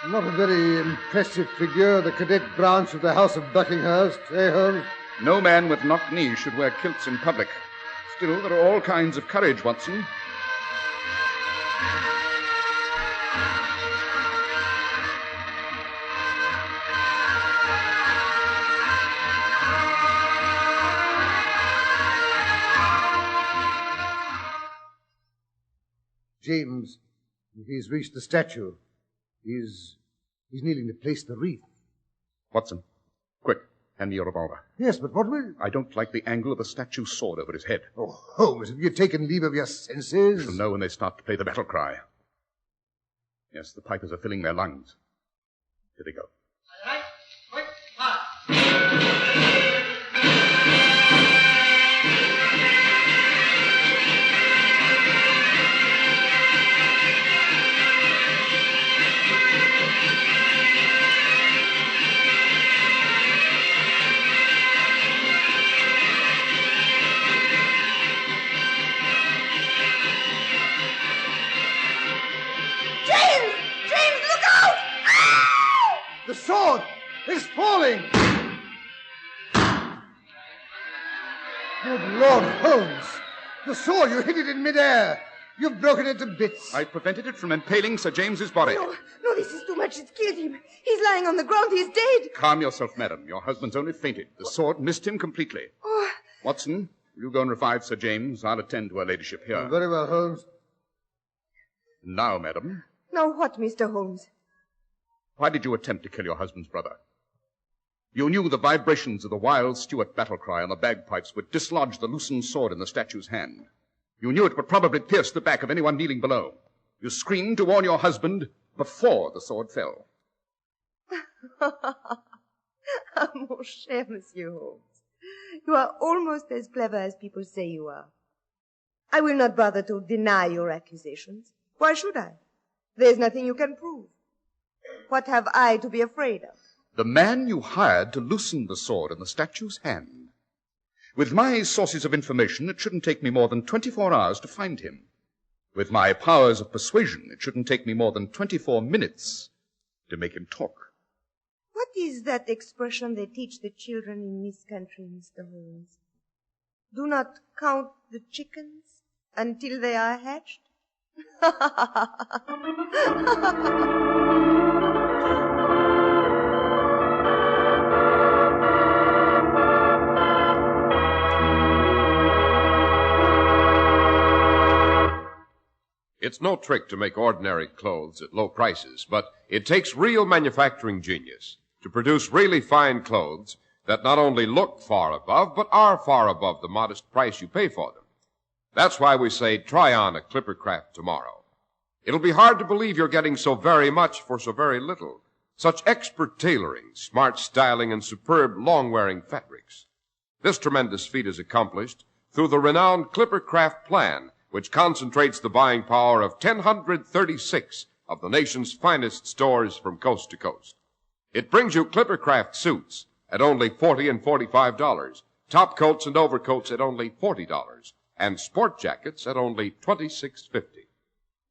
Not a very impressive figure, the cadet branch of the House of Buckinghurst, eh, Holmes? No man with knocked knees should wear kilts in public. Still, there are all kinds of courage, Watson. James, if he's reached the statue, he's kneeling to place the wreath. Watson, quick, hand me your revolver. Yes, but what will... I don't like the angle of the statue's sword over his head. Oh, Holmes, have you taken leave of your senses? You'll know when they start to play the battle cry. Yes, the pipers are filling their lungs. Here they go. The sword is falling! Good Lord, Holmes! The sword, you hit it in midair. You've broken it to bits. I prevented it from impaling Sir James's body. No, this is too much. It's killed him. He's lying on the ground. He's dead. Calm yourself, madam. Your husband's only fainted. The sword missed him completely. Oh. Watson, you go and revive Sir James. I'll attend to her ladyship here. Very well, Holmes. Now, madam. Now what, Mr. Holmes? Why did you attempt to kill your husband's brother? You knew the vibrations of the wild Stuart battle cry on the bagpipes would dislodge the loosened sword in the statue's hand. You knew it would probably pierce the back of anyone kneeling below. You screamed to warn your husband before the sword fell. Mon cher Monsieur Holmes, you are almost as clever as people say you are. I will not bother to deny your accusations. Why should I? There's nothing you can prove. What have I to be afraid of? The man you hired to loosen the sword in the statue's hand. With my sources of information, it shouldn't take me more than 24 hours to find him. With my powers of persuasion, it shouldn't take me more than 24 minutes to make him talk. What is that expression they teach the children in this country, Mr. Holmes? Do not count the chickens until they are hatched? It's no trick to make ordinary clothes at low prices, but it takes real manufacturing genius to produce really fine clothes that not only look far above, but are far above the modest price you pay for them. That's why we say try on a Clippercraft tomorrow. It'll be hard to believe you're getting so very much for so very little. Such expert tailoring, smart styling, and superb long-wearing fabrics. This tremendous feat is accomplished through the renowned Clippercraft plan, which concentrates the buying power of 1,036 of the nation's finest stores from coast to coast. It brings you Clippercraft suits at only $40 and $45, top coats and overcoats at only $40, and sport jackets at only $26.50.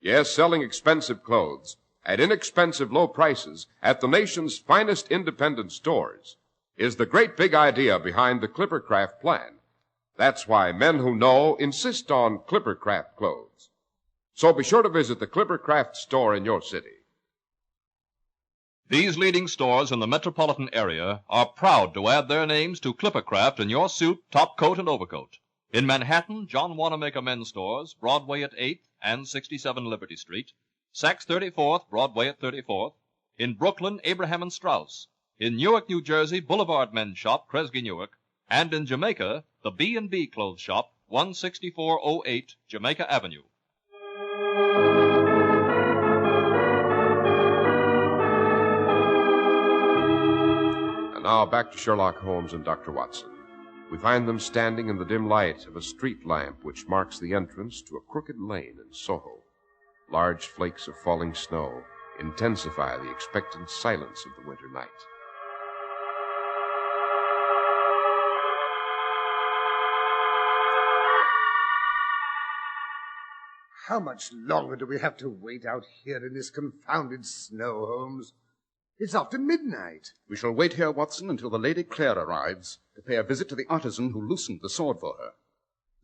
Yes, selling expensive clothes at inexpensive low prices at the nation's finest independent stores is the great big idea behind the Clippercraft plan. That's why men who know insist on Clippercraft clothes. So be sure to visit the Clippercraft store in your city. These leading stores in the metropolitan area are proud to add their names to Clippercraft in your suit, top coat, and overcoat. In Manhattan, John Wanamaker Men's Stores, Broadway at 8th and 67 Liberty Street. Saks 34th, Broadway at 34th. In Brooklyn, Abraham and Strauss. In Newark, New Jersey, Boulevard Men's Shop, Kresge Newark. And in Jamaica, the B&B Clothes Shop, 16408 Jamaica Avenue. And now back to Sherlock Holmes and Dr. Watson. We find them standing in the dim light of a street lamp which marks the entrance to a crooked lane in Soho. Large flakes of falling snow intensify the expectant silence of the winter night. How much longer do we have to wait out here in this confounded snow, Holmes? It's after midnight. We shall wait here, Watson, until the Lady Clare arrives to pay a visit to the artisan who loosened the sword for her.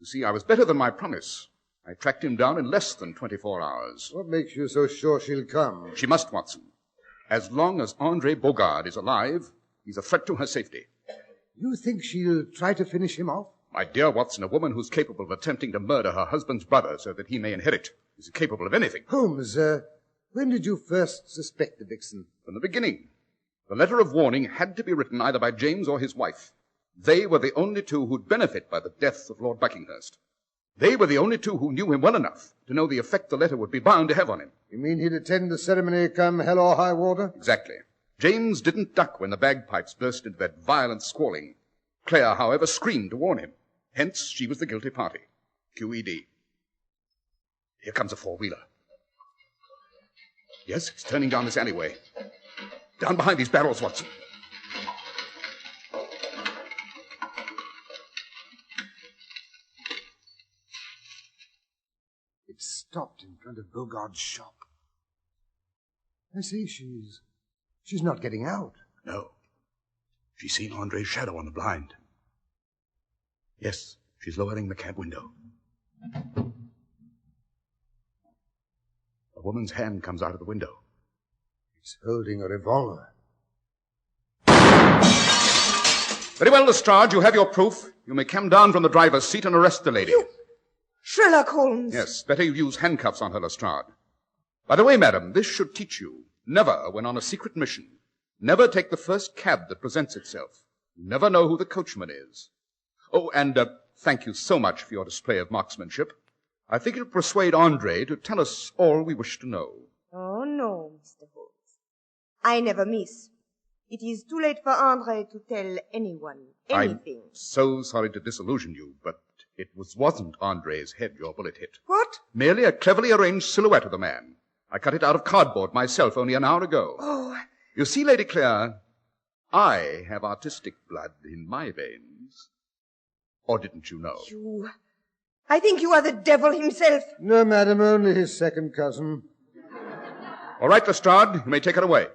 You see, I was better than my promise. I tracked him down in less than 24 hours. What makes you so sure she'll come? She must, Watson. As long as Andre Bogard is alive, he's a threat to her safety. You think she'll try to finish him off? My dear Watson, a woman who's capable of attempting to murder her husband's brother so that he may inherit He's capable of anything. Holmes, when did you first suspect the vixen? From the beginning. The letter of warning had to be written either by James or his wife. They were the only two who'd benefit by the death of Lord Buckinghurst. They were the only two who knew him well enough to know the effect the letter would be bound to have on him. You mean he'd attend the ceremony come hell or high water? Exactly. James didn't duck when the bagpipes burst into that violent squalling. Claire, however, screamed to warn him. Hence, she was the guilty party. QED. Here comes a four-wheeler. Yes, it's turning down this alleyway. Down behind these barrels, Watson. It stopped in front of Bogart's shop. I see she's not getting out. No. She's seen Andre's shadow on the blind. Yes, she's lowering the cab window. A woman's hand comes out of the window. It's holding a revolver. Very well, Lestrade, you have your proof. You may come down from the driver's seat and arrest the lady. Sherlock Holmes. Yes, better you use handcuffs on her, Lestrade. By the way, madam, this should teach you, never, when on a secret mission, never take the first cab that presents itself. You never know who the coachman is. Oh, and thank you so much for your display of marksmanship. I think it'll persuade Andre to tell us all we wish to know. Oh, no, Mr. Holmes. I never miss. It is too late for Andre to tell anyone anything. I'm so sorry to disillusion you, but it wasn't Andre's head your bullet hit. What? Merely a cleverly arranged silhouette of the man. I cut it out of cardboard myself only an hour ago. Oh. You see, Lady Claire, I have artistic blood in my veins. Or didn't you know? I think you are the devil himself. No, madam, only his second cousin. All right, Lestrade, you may take her away.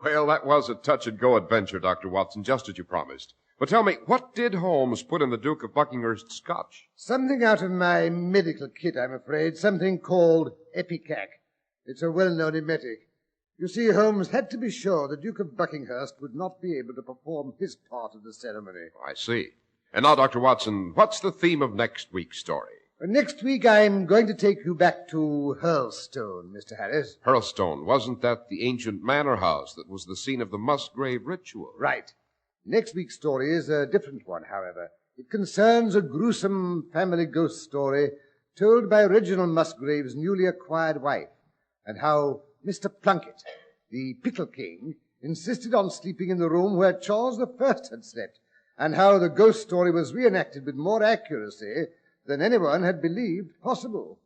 Well, that was a touch-and-go adventure, Dr. Watson, just as you promised. But tell me, what did Holmes put in the Duke of Buckinghurst's scotch? Something out of my medical kit, I'm afraid. Something called Epicac. It's a well-known emetic. You see, Holmes had to be sure the Duke of Buckinghurst would not be able to perform his part of the ceremony. I see. And now, Dr. Watson, what's the theme of next week's story? Next week, I'm going to take you back to Hurlstone, Mr. Harris. Hurlstone, wasn't that the ancient manor house that was the scene of the Musgrave ritual? Right. Next week's story is a different one, however. It concerns a gruesome family ghost story told by Reginald Musgrave's newly acquired wife, and how Mr. Plunkett, the Pickle King, insisted on sleeping in the room where Charles I had slept, and how the ghost story was reenacted with more accuracy than anyone had believed possible.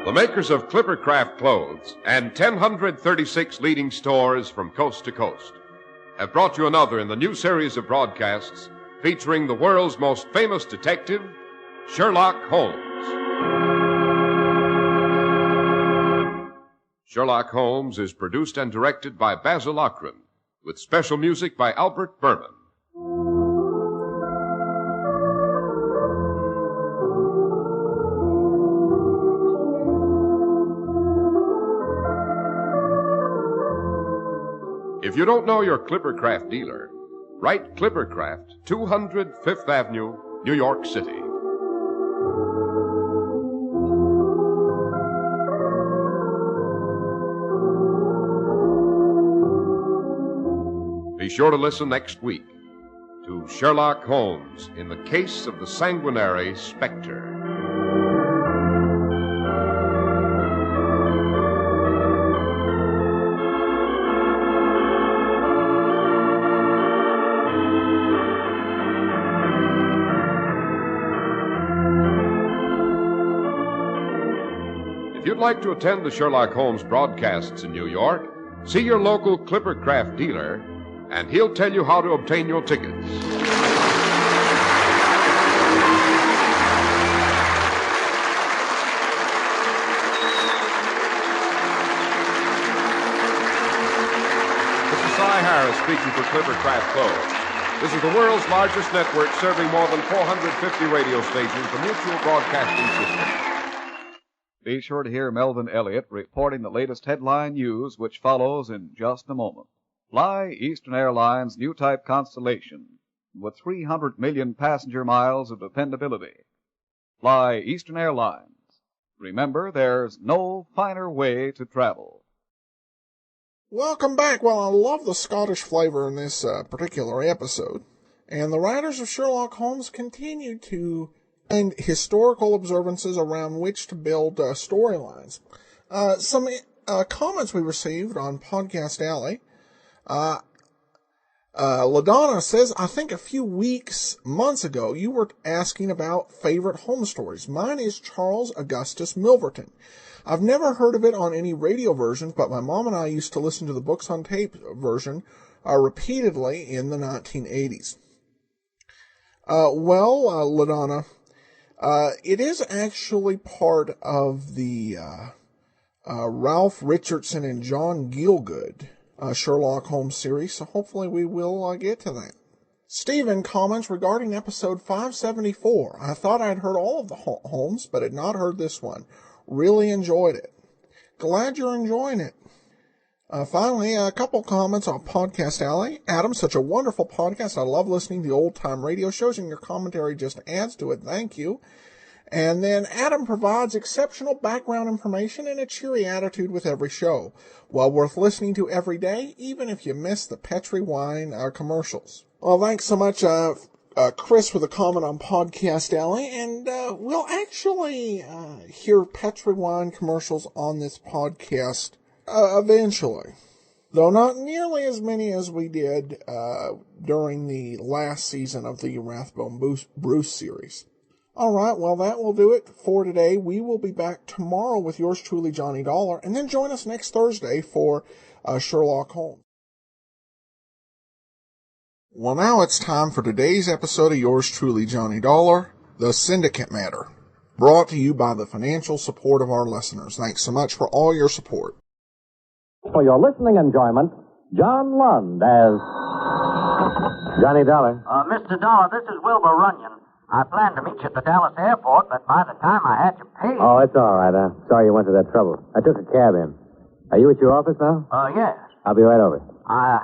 The makers of Clippercraft Clothes and 1,036 leading stores from coast to coast have brought you another in the new series of broadcasts featuring the world's most famous detective, Sherlock Holmes. Sherlock Holmes is produced and directed by Basil Lochran, with special music by Albert Berman. If you don't know your Clippercraft dealer, write Clippercraft, 200 Fifth Avenue, New York City. Be sure to listen next week to Sherlock Holmes in the case of the sanguinary Spectre. If you'd like to attend the Sherlock Holmes broadcasts in New York, see your local Clippercraft dealer, and he'll tell you how to obtain your tickets. This is Cy Harris speaking for Clipper Craft Clothes. This is the world's largest network serving more than 450 radio stations, the Mutual Broadcasting System. Be sure to hear Melvin Elliott reporting the latest headline news, which follows in just a moment. Fly Eastern Airlines' new type Constellation with 300 million passenger miles of dependability. Fly Eastern Airlines. Remember, there's no finer way to travel. Welcome back. Well, I love the Scottish flavor in this particular episode. And the writers of Sherlock Holmes continued to find historical observances around which to build storylines. Some comments we received on Podcast Alley. LaDonna says, I think a few months ago, you were asking about favorite Holmes stories. Mine is Charles Augustus Milverton. I've never heard of it on any radio versions, but my mom and I used to listen to the books on tape version repeatedly in the 1980s. LaDonna, it is actually part of the Ralph Richardson and John Gielgud Sherlock Holmes series, so hopefully we will get to that. Stephen comments regarding episode 574. I thought I'd heard all of the Holmes, but had not heard this one. Really enjoyed it. Glad you're enjoying it. Finally, a couple comments on Podcast Alley. Adam, such a wonderful podcast. I love listening to the old-time radio shows, and your commentary just adds to it. Thank you. And then Adam provides exceptional background information and a cheery attitude with every show. Well worth listening to every day, even if you miss the Petri wine commercials. Well, thanks so much, Chris, for the comment on Podcast Alley. And we'll actually hear Petri wine commercials on this podcast eventually. Though not nearly as many as we did during the last season of the Rathbone Bruce series. All right, well, that will do it for today. We will be back tomorrow with yours truly, Johnny Dollar, and then join us next Thursday for Sherlock Holmes. Well, now it's time for today's episode of yours truly, Johnny Dollar, The Syndicate Matter, brought to you by the financial support of our listeners. Thanks so much for all your support. For your listening enjoyment, John Lund as Johnny Dollar. Mr. Dollar, this is Wilbur Runyon. I planned to meet you at the Dallas airport, but by the time I had you paid... Oh, it's all right. Sorry you went to that trouble. I took a cab in. Are you at your office now? Yes. I'll be right over. I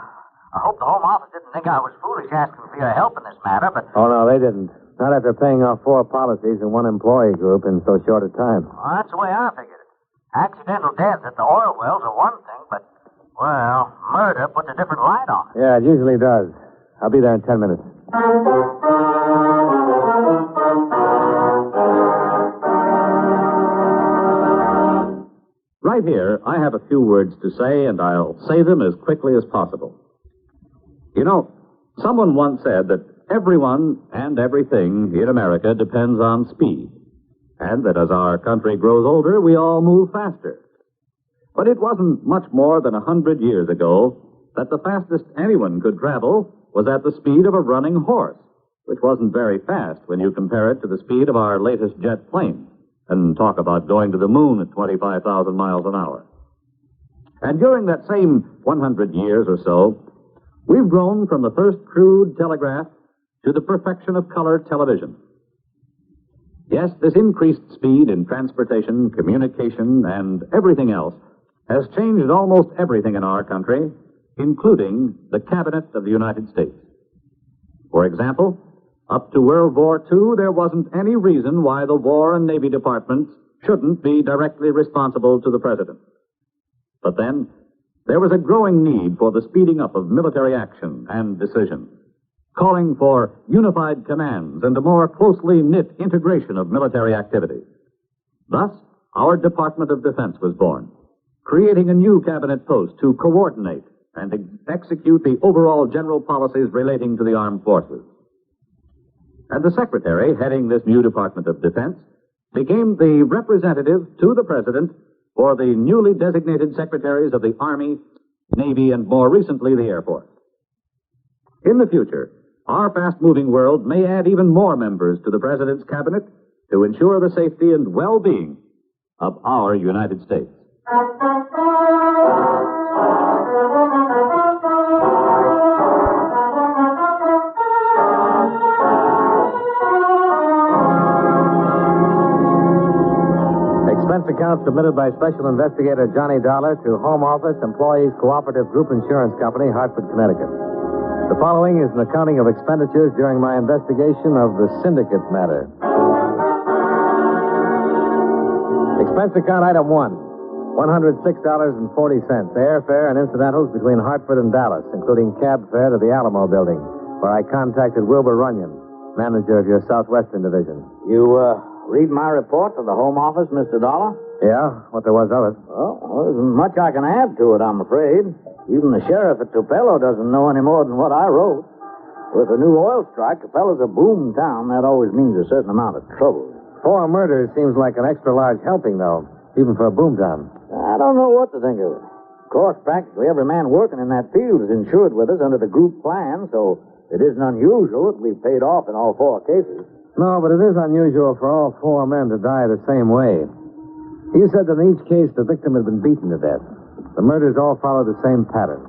hope the Home Office didn't think I was foolish asking for your help in this matter, but... Oh, no, they didn't. Not after paying off 4 policies and 1 employee group in so short a time. Well, that's the way I figured it. Accidental deaths at the oil wells are one thing, but, well, murder puts a different light on it. Yeah, it usually does. I'll be there in 10 minutes. Right here, I have a few words to say, and I'll say them as quickly as possible. You know, someone once said that everyone and everything in America depends on speed, and that as our country grows older, we all move faster. But it wasn't much more than 100 years ago that the fastest anyone could travel was at the speed of a running horse, which wasn't very fast when you compare it to the speed of our latest jet plane. And talk about going to the moon at 25,000 miles an hour. And during that same 100 years or so, we've grown from the first crude telegraph to the perfection of color television. Yes, this increased speed in transportation, communication, and everything else has changed almost everything in our country, including the Cabinet of the United States. For example, up to World War II, there wasn't any reason why the War and Navy departments shouldn't be directly responsible to the President. But then, there was a growing need for the speeding up of military action and decision, calling for unified commands and a more closely knit integration of military activities. Thus, our Department of Defense was born, creating a new cabinet post to coordinate and execute the overall general policies relating to the armed forces. And the secretary heading this new Department of Defense became the representative to the President for the newly designated secretaries of the Army, Navy, and more recently the Air Force. In the future, our fast-moving world may add even more members to the President's cabinet to ensure the safety and well-being of our United States. Expense account submitted by Special Investigator Johnny Dollar to Home Office, Employees Cooperative Group Insurance Company, Hartford, Connecticut. The following is an accounting of expenditures during my investigation of the Syndicate matter. Expense account item 1, $106.40. Airfare and incidentals between Hartford and Dallas, including cab fare to the Alamo building, where I contacted Wilbur Runyon, manager of your Southwestern Division. You, read my report to the Home Office, Mr. Dollar? Yeah, what there was of it. Well, there isn't much I can add to it, I'm afraid. Even the sheriff at Tupelo doesn't know any more than what I wrote. With the new oil strike, Tupelo's a boom town. That always means a certain amount of trouble. 4 murders seems like an extra large helping, though, even for a boom town. I don't know what to think of it. Of course, practically every man working in that field is insured with us under the group plan, so it isn't unusual that we've paid off in all 4 cases. No, but it is unusual for all 4 men to die the same way. You said that in each case the victim had been beaten to death. The murders all followed the same pattern.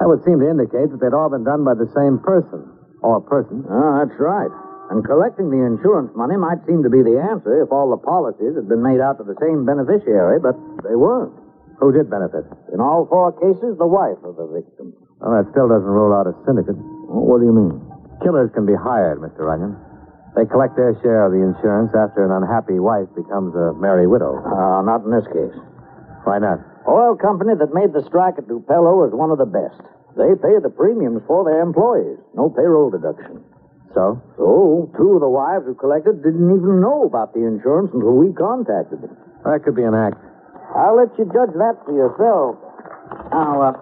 That would seem to indicate that they'd all been done by the same person. Or persons. Oh, that's right. And collecting the insurance money might seem to be the answer if all the policies had been made out to the same beneficiary, but they weren't. Who did benefit? In all 4 cases, the wife of the victim. Well, that still doesn't rule out a syndicate. Well, what do you mean? Killers can be hired, Mr. Runyon. They collect their share of the insurance after an unhappy wife becomes a merry widow. Not in this case. Why not? Oil company that made the strike at Tupelo is one of the best. They pay the premiums for their employees. No payroll deduction. So? So, 2 of the wives who collected didn't even know about the insurance until we contacted them. That could be an act. I'll let you judge that for yourself. Now,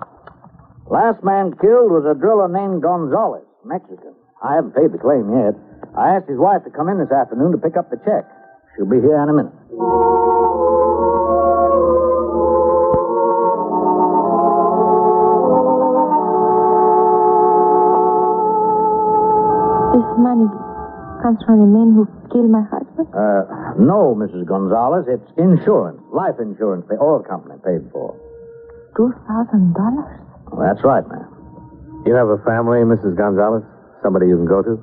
last man killed was a driller named Gonzalez, Mexican. I haven't paid the claim yet. I asked his wife to come in this afternoon to pick up the check. She'll be here in a minute. This money comes from the men who killed my husband? No, Mrs. Gonzalez. It's insurance, life insurance the oil company paid for. $2,000? Well, that's right, ma'am. You have a family, Mrs. Gonzalez? Somebody you can go to?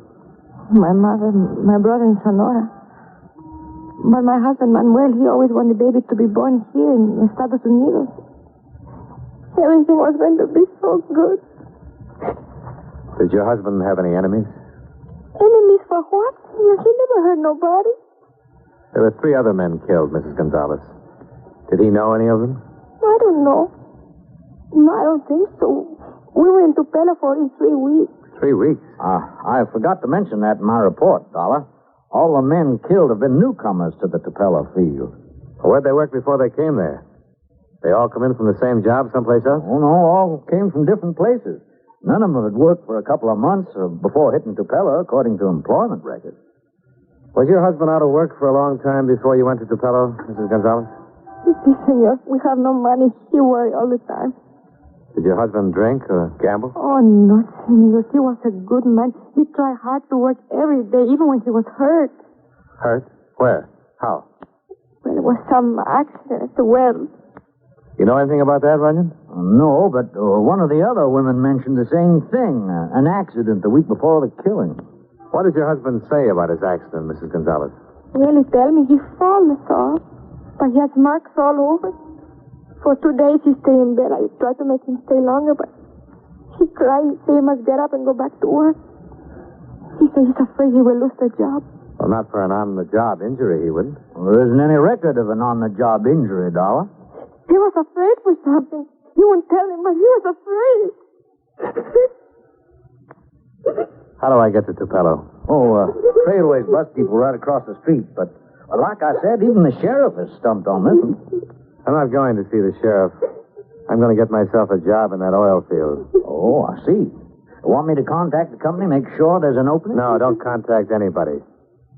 My mother, my brother in Sonora. But my husband, Manuel, he always wanted the baby to be born here in Estados Unidos. Everything was going to be so good. Did your husband have any enemies? Enemies for what? He never hurt nobody. There were 3 other men killed, Mrs. Gonzalez. Did he know any of them? I don't know. No, I don't think so. We were in Tupelo for 3 weeks. 3 weeks? I forgot to mention that in my report, Dollar. All the men killed have been newcomers to the Tupelo field. Where'd they work before they came there? They all come in from the same job someplace else? Oh, no, all came from different places. None of them had worked for a couple of months before hitting Tupelo, according to employment records. Was your husband out of work for a long time before you went to Tupelo, Mrs. Gonzalez? Sí, senor. We have no money. He worried all the time. Did your husband drink or gamble? Oh, no, senor. He was a good man. He tried hard to work every day, even when he was hurt. Hurt? Where? How? Well, it was some accident at the well. You know anything about that, Runyon? No, but one of the other women mentioned the same thing. An accident the week before the killing. What did your husband say about his accident, Mrs. Gonzalez? Well, he told me he fell, that's all. But he has marks all over. For 2 days he stayed in bed. I tried to make him stay longer, but he cried. He said he must get up and go back to work. He said he's afraid he will lose the job. Well, not for an on-the-job injury, he wouldn't. Well, there isn't any record of an on-the-job injury, Dollar. He was afraid for something. You won't tell him, but he was afraid. How do I get to Tupelo? Trailways bus depot right across the street. But like I said, even the sheriff is stumped on this one. I'm not going to see the sheriff. I'm going to get myself a job in that oil field. Oh, I see. You want me to contact the company, make sure there's an opening? No, don't contact anybody.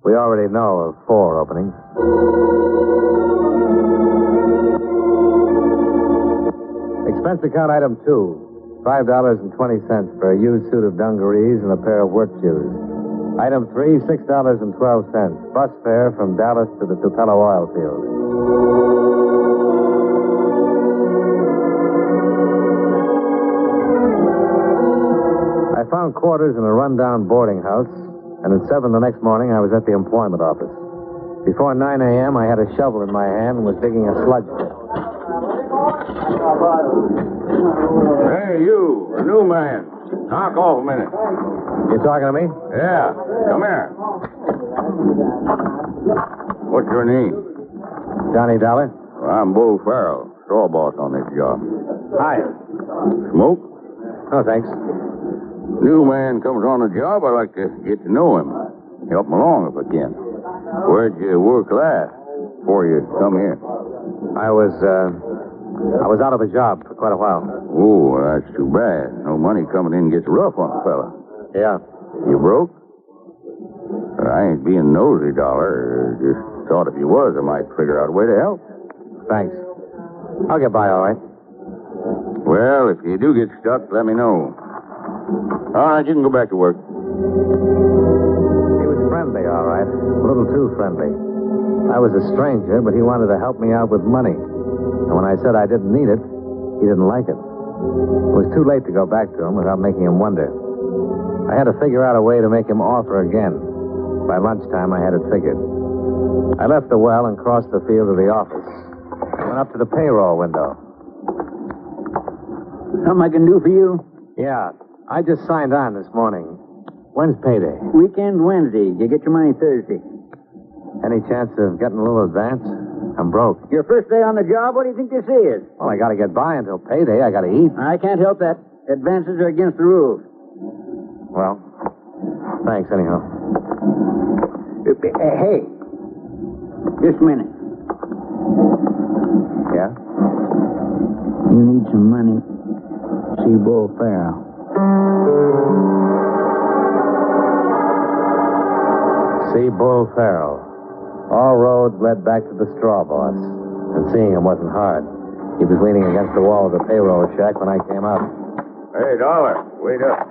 We already know of 4 openings. Expense account item 2, $5.20 for a used suit of dungarees and a pair of work shoes. Item 3, $6.12. Bus fare from Dallas to the Tupelo oil field. I found quarters in a rundown boarding house, and at 7 the next morning I was at the employment office. Before 9 a.m., I had a shovel in my hand and was digging a sludge pit. Hey, you, a new man. Knock off a minute. You talking to me? Yeah, come here. What's your name? Johnny Dollar. Well, I'm Bull Farrell, straw boss on this job. Hi. Smoke? No, thanks. New man comes on the job, I like to get to know him. Help him along if I can. Where'd you work last before you come here? I was out of a job for quite a while. Oh, well, that's too bad. No money coming in gets rough on a fella. Yeah. You broke? I ain't being nosy, Dollar. Just thought if you was, I might figure out a way to help. Thanks. I'll get by all right. Well, if you do get stuck, let me know. All right, you can go back to work. He was friendly, all right. A little too friendly. I was a stranger, but he wanted to help me out with money. And when I said I didn't need it, he didn't like it. It was too late to go back to him without making him wonder. I had to figure out a way to make him offer again. By lunchtime, I had it figured. I left the well and crossed the field to the office. I went up to the payroll window. Something I can do for you? Yeah, I just signed on this morning. When's payday? Weekend Wednesday. You get your money Thursday. Any chance of getting a little advance? I'm broke. Your first day on the job, what do you think this is? Well, I gotta get by until payday. I gotta eat. I can't help that. Advances are against the rules. Well, thanks anyhow. Hey. Just a minute. Yeah? You need some money. See Bull Farrell. See Bull Farrell. All roads led back to the straw boss. And seeing him wasn't hard. He was leaning against the wall of the payroll shack when I came out. Hey, Dollar, wait up.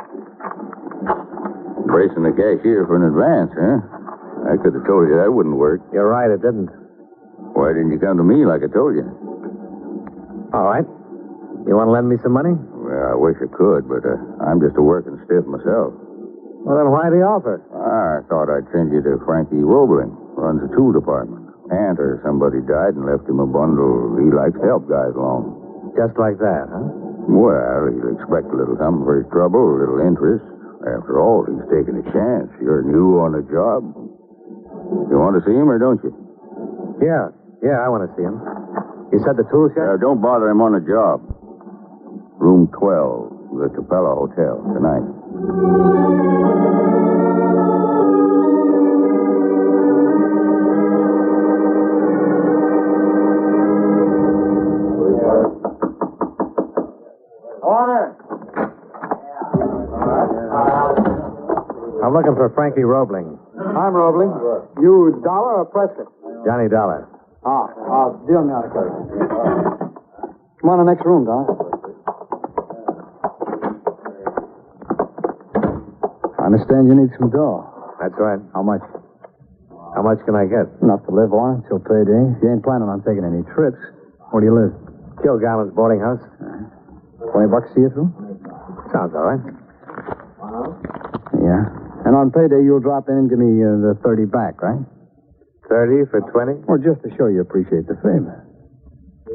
Bracing the cashier for an advance, huh? I could have told you that wouldn't work. You're right, it didn't. Why didn't you come to me like I told you? All right. You want to lend me some money? Well, I wish I could, but I'm just a working stiff myself. Well, then why the offer? I thought I'd send you to Frankie Roebling. Runs the tool department. Aunt or somebody died and left him a bundle. He likes to help guys along. Just like that, huh? Well, he'll expect a little something for his trouble, a little interest. After all, he's taking a chance. You're new on the job. You want to see him or don't you? Yeah, I want to see him. You said the tool shed? Don't bother him on the job. Room 12, the Capella Hotel, tonight. Order. I'm looking for Frankie Roebling. I'm Roebling. You Dollar or Prescott? Johnny Dollar. Deal me out of course. Come on to the next room, Dollar. I understand you need some dough. That's right. How much? How much can I get? Enough to live on until payday. If you ain't planning on taking any trips, where do you live? Kilgallen's boarding house. $20 see you through? Sounds all right. Yeah. And on payday, you'll drop in and give me the 30 back, right? 30 for 20? Well, just to show you appreciate the favor.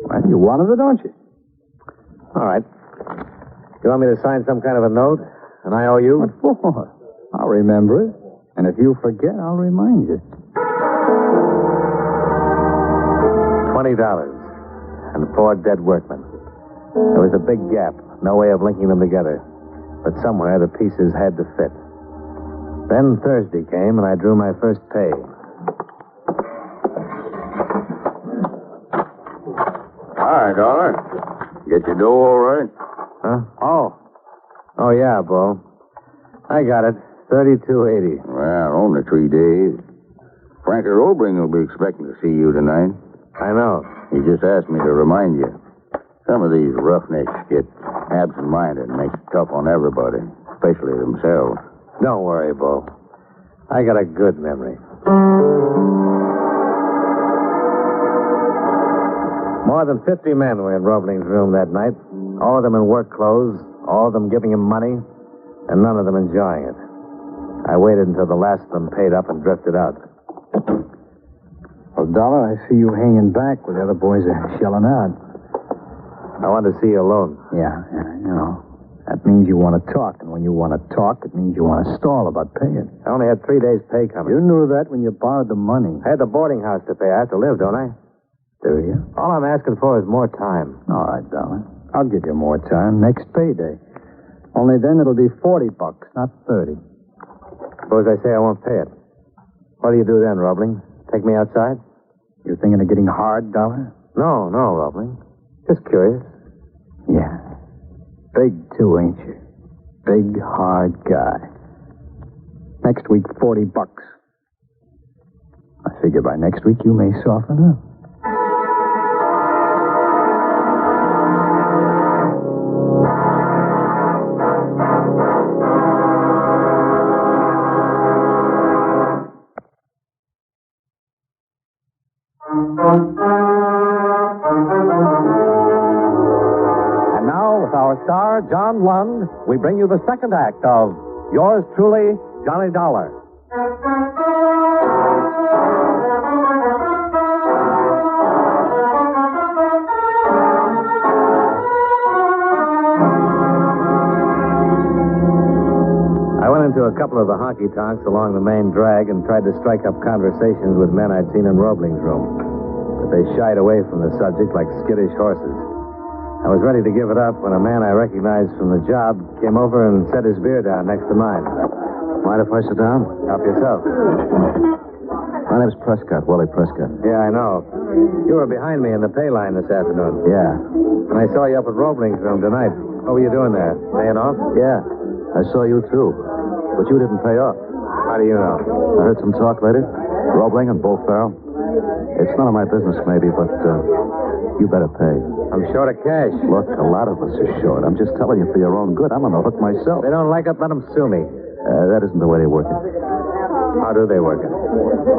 Well, you wanted it, don't you? All right. You want me to sign some kind of a note? And I owe you? What for? I'll remember it. And if you forget, I'll remind you. $20. And 4 dead workmen. There was a big gap. No way of linking them together. But somewhere the pieces had to fit. Then Thursday came, and I drew my first pay. All right, Dollar. Get your dough all right? Huh? Oh, yeah, Bo. I got it. $32.80. Well, only 3 days. Frankie Roebling will be expecting to see you tonight. I know. He just asked me to remind you. Some of these roughnecks get absent-minded and makes it tough on everybody, especially themselves. Don't worry, Bo. I got a good memory. More than 50 men were in Roebling's room that night. All of them in work clothes, all of them giving him money, and none of them enjoying it. I waited until the last of them paid up and drifted out. Well, Dollar, I see you hanging back with the other boys are shelling out. I want to see you alone. Yeah, you know. That means you want to talk, and when you want to talk, it means you want to stall about paying. I only had 3 days' pay coming. You knew that when you borrowed the money. I had the boarding house to pay. I have to live, don't I? Do you? All I'm asking for is more time. All right, Dollar. I'll give you more time next payday. Only then it'll be $40, not 30. Suppose I say I won't pay it. What do you do then, Roebling? Take me outside? You thinking of getting hard, Dollar? No, Roebling. Just curious. Yeah. Big, too, ain't you? Big, hard guy. Next week, $40. I figure by next week you may soften up. And now, with our star, John Lund, we bring you the second act of Yours Truly, Johnny Dollar. I went into a couple of the honky-tonks along the main drag and tried to strike up conversations with men I'd seen in Roebling's room. But they shied away from the subject like skittish horses. I was ready to give it up when a man I recognized from the job came over and set his beer down next to mine. Mind if I sit down? Help yourself. My name's Prescott, Wally Prescott. Yeah, I know. You were behind me in the pay line this afternoon. Yeah. And I saw you up at Roebling's room tonight. What were you doing there? Paying off? Yeah. I saw you, too. But you didn't pay off. How do you know? I heard some talk later. Roebling and Bull Farrell. It's none of my business, maybe, but you better pay. I'm short of cash. Look, a lot of us are short. I'm just telling you for your own good. I'm on the hook myself. They don't like it, let them sue me. That isn't the way they work it. How do they work it?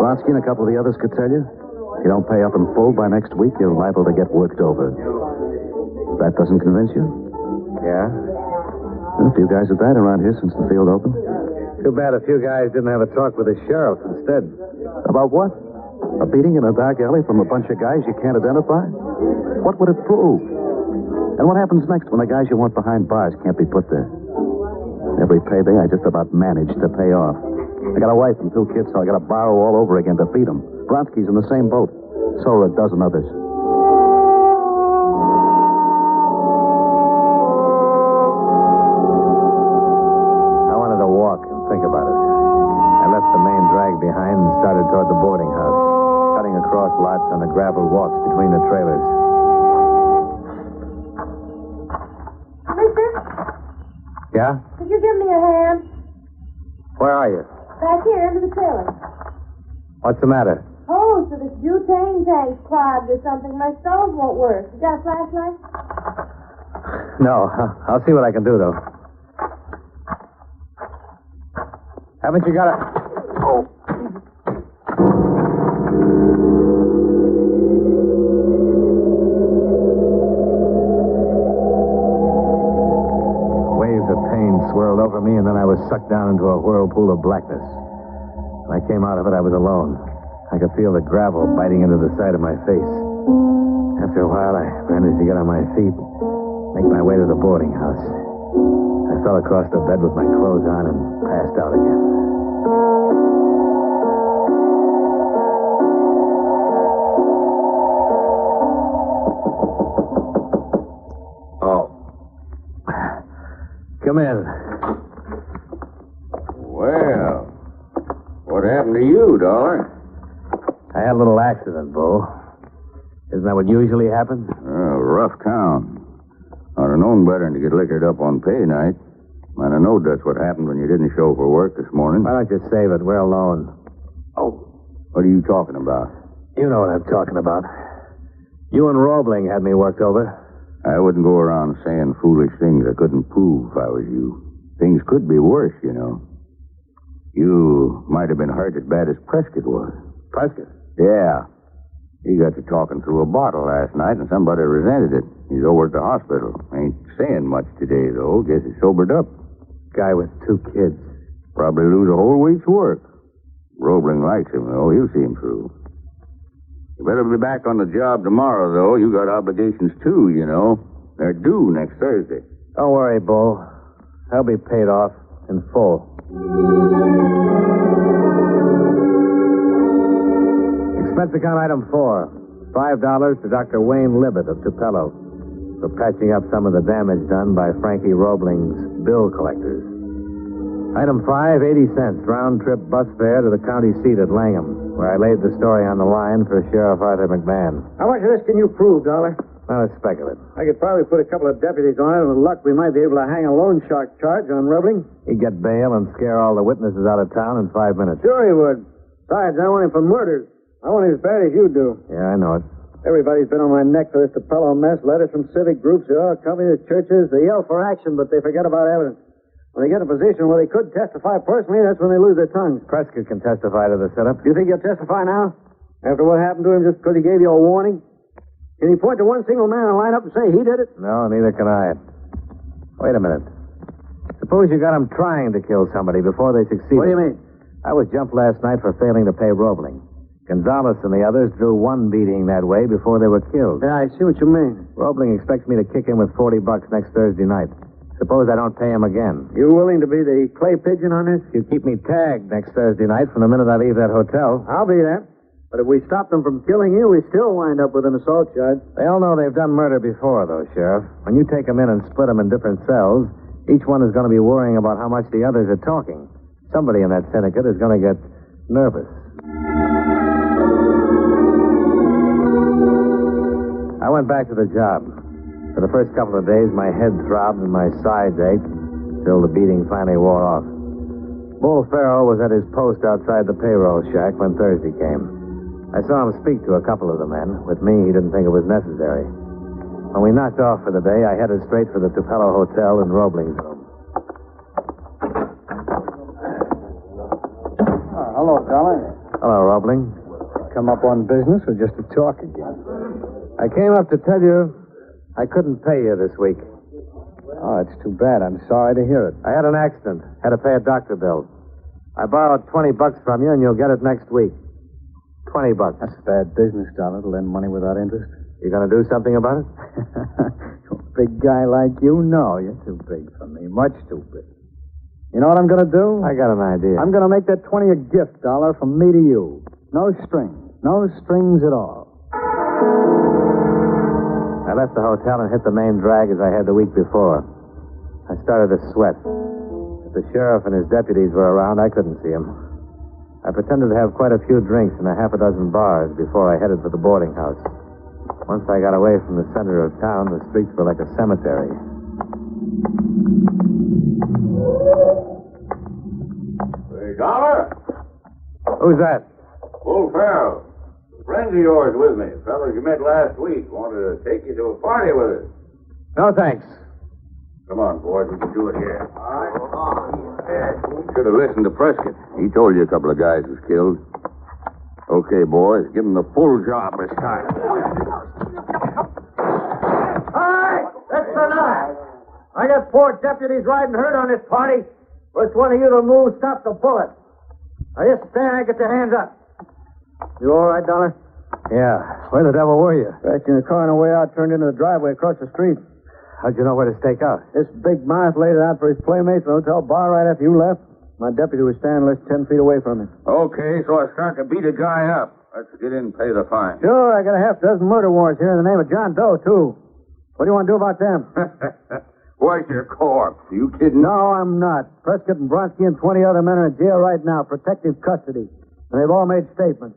Vronsky and a couple of the others could tell you. If you don't pay up in full by next week, you're liable to get worked over. That doesn't convince you? Yeah? A few guys have died around here since the field opened. Too bad a few guys didn't have a talk with the sheriff instead. About what? A beating in a dark alley from a bunch of guys you can't identify? What would it prove? And what happens next when the guys you want behind bars can't be put there? Every payday, I just about managed to pay off. I got a wife and 2 kids, so I got to borrow all over again to feed them. Vronsky's in the same boat. So are a dozen others. Think about it. I left the main drag behind and started toward the boarding house, cutting across lots on the gravel walks between the trailers. Mister, Yeah? could you give me a hand? Where are you? Back here under the trailer. What's the matter? Oh, so this butane tank's clogged or something. My stove won't work. You got a flashlight? No. I'll see what I can do, though. Haven't you got a... Oh. Waves of pain swirled over me, and then I was sucked down into a whirlpool of blackness. When I came out of it, I was alone. I could feel the gravel biting into the side of my face. After a while, I managed to get on my feet, make my way to the boarding house. I fell across the bed with my clothes on and passed out again. Come in. Well, what happened to you, Dollar? I had a little accident, Bo. Isn't that what usually happens? Rough town. I'd have known better than to get liquored up on pay night. I'd have known that's what happened when you didn't show for work this morning. Why don't you save it? We're alone. Oh, what are you talking about? You know what I'm talking about. You and Roebling had me worked over. I wouldn't go around saying foolish things I couldn't prove if I was you. Things could be worse, you know. You might have been hurt as bad as Prescott was. Prescott? Yeah. He got to talking through a bottle last night, and somebody resented it. He's over at the hospital. Ain't saying much today, though. Guess he's sobered up. Guy with 2 kids. Probably lose a whole week's work. Roebling likes him, though. He'll see him through. You better be back on the job tomorrow, though. You got obligations, too, you know. They're due next Thursday. Don't worry, Bull. They'll be paid off in full. Expense account item 4. $5 to Dr. Wayne Libet of Tupelo for patching up some of the damage done by Frankie Roebling's bill collectors. Item 5, 80 cents, round-trip bus fare to the county seat at Langham, where I laid the story on the line for Sheriff Arthur McMahon. How much of this can you prove, Dollar? Not a speculate. I could probably put a couple of deputies on it, and with luck, we might be able to hang a loan shark charge on Roebling. He'd get bail and scare all the witnesses out of town in 5 minutes. Sure he would. Besides, I want him for murder. I want him as bad as you do. Yeah, I know it. Everybody's been on my neck for this Tupelo mess. Letters from civic groups, they all company, the churches. They yell for action, but they forget about evidence. When they get in a position where they could testify personally, that's when they lose their tongues. Prescott can testify to the setup. Do you think he'll testify now? After what happened to him just because he gave you a warning? Can he point to one single man and line up and say he did it? No, neither can I. Wait a minute. Suppose you got them trying to kill somebody before they succeeded. What do you mean? I was jumped last night for failing to pay Roebling. Gonzalez and the others drew one beating that way before they were killed. Yeah, I see what you mean. Roebling expects me to kick him with $40 next Thursday night. Suppose I don't pay him again. You willing to be the clay pigeon on this? You keep me tagged next Thursday night from the minute I leave that hotel. I'll be there. But if we stop them from killing you, we still wind up with an assault charge. They all know they've done murder before, though, Sheriff. When you take them in and split them in different cells, each one is going to be worrying about how much the others are talking. Somebody in that syndicate is going to get nervous. I went back to the job. For the first couple of days, my head throbbed and my sides ached until the beating finally wore off. Bull Farrell was at his post outside the payroll shack when Thursday came. I saw him speak to a couple of the men. With me, he didn't think it was necessary. When we knocked off for the day, I headed straight for the Tupelo Hotel in Roebling's room. Hello, Dollar. Hello, Roebling. Come up on business or just to talk again? I came up to tell you I couldn't pay you this week. Oh, it's too bad. I'm sorry to hear it. I had an accident. Had to pay a doctor bill. I borrowed $20 from you, and you'll get it next week. $20. That's bad business, Dollar, to lend money without interest. You going to do something about it? A big guy like you? No, you're too big for me. Much too big. You know what I'm going to do? I got an idea. I'm going to make that 20 a gift, Dollar, from me to you. No strings. No strings at all. I left the hotel and hit the main drag as I had the week before. I started to sweat. If the sheriff and his deputies were around, I couldn't see them. I pretended to have quite a few drinks in a half a dozen bars before I headed for the boarding house. Once I got away from the center of town, the streets were like a cemetery. Hey, Dollar? Who's that? Bull Farrell. Friends of yours with me. Fellas you met last week. Wanted to take you to a party with us. No, thanks. Come on, boys. We can do it here. All right. Should have listened to Prescott. He told you a couple of guys was killed. Okay, boys. Give them the full job this time. All right. That's enough. I got 4 deputies riding herd on this party. First one of you to move, stop the bullet. Now, just stand and get your hands up. You all right, Dollar? Yeah. Where the devil were you? Back in the car on the way out, turned into the driveway across the street. How'd you know where to stake out? This big mouth laid it out for his playmates in the hotel bar right after you left. My deputy was standing less than 10 feet away from him. Okay, so I start to beat a guy up. Let's get in and pay the fine. Sure, I got a half dozen murder warrants here in the name of John Doe, too. What do you want to do about them? Where's your corpse? Are you kidding? No, I'm not. Prescott and Bronsky and 20 other men are in jail right now, protective custody. And they've all made statements.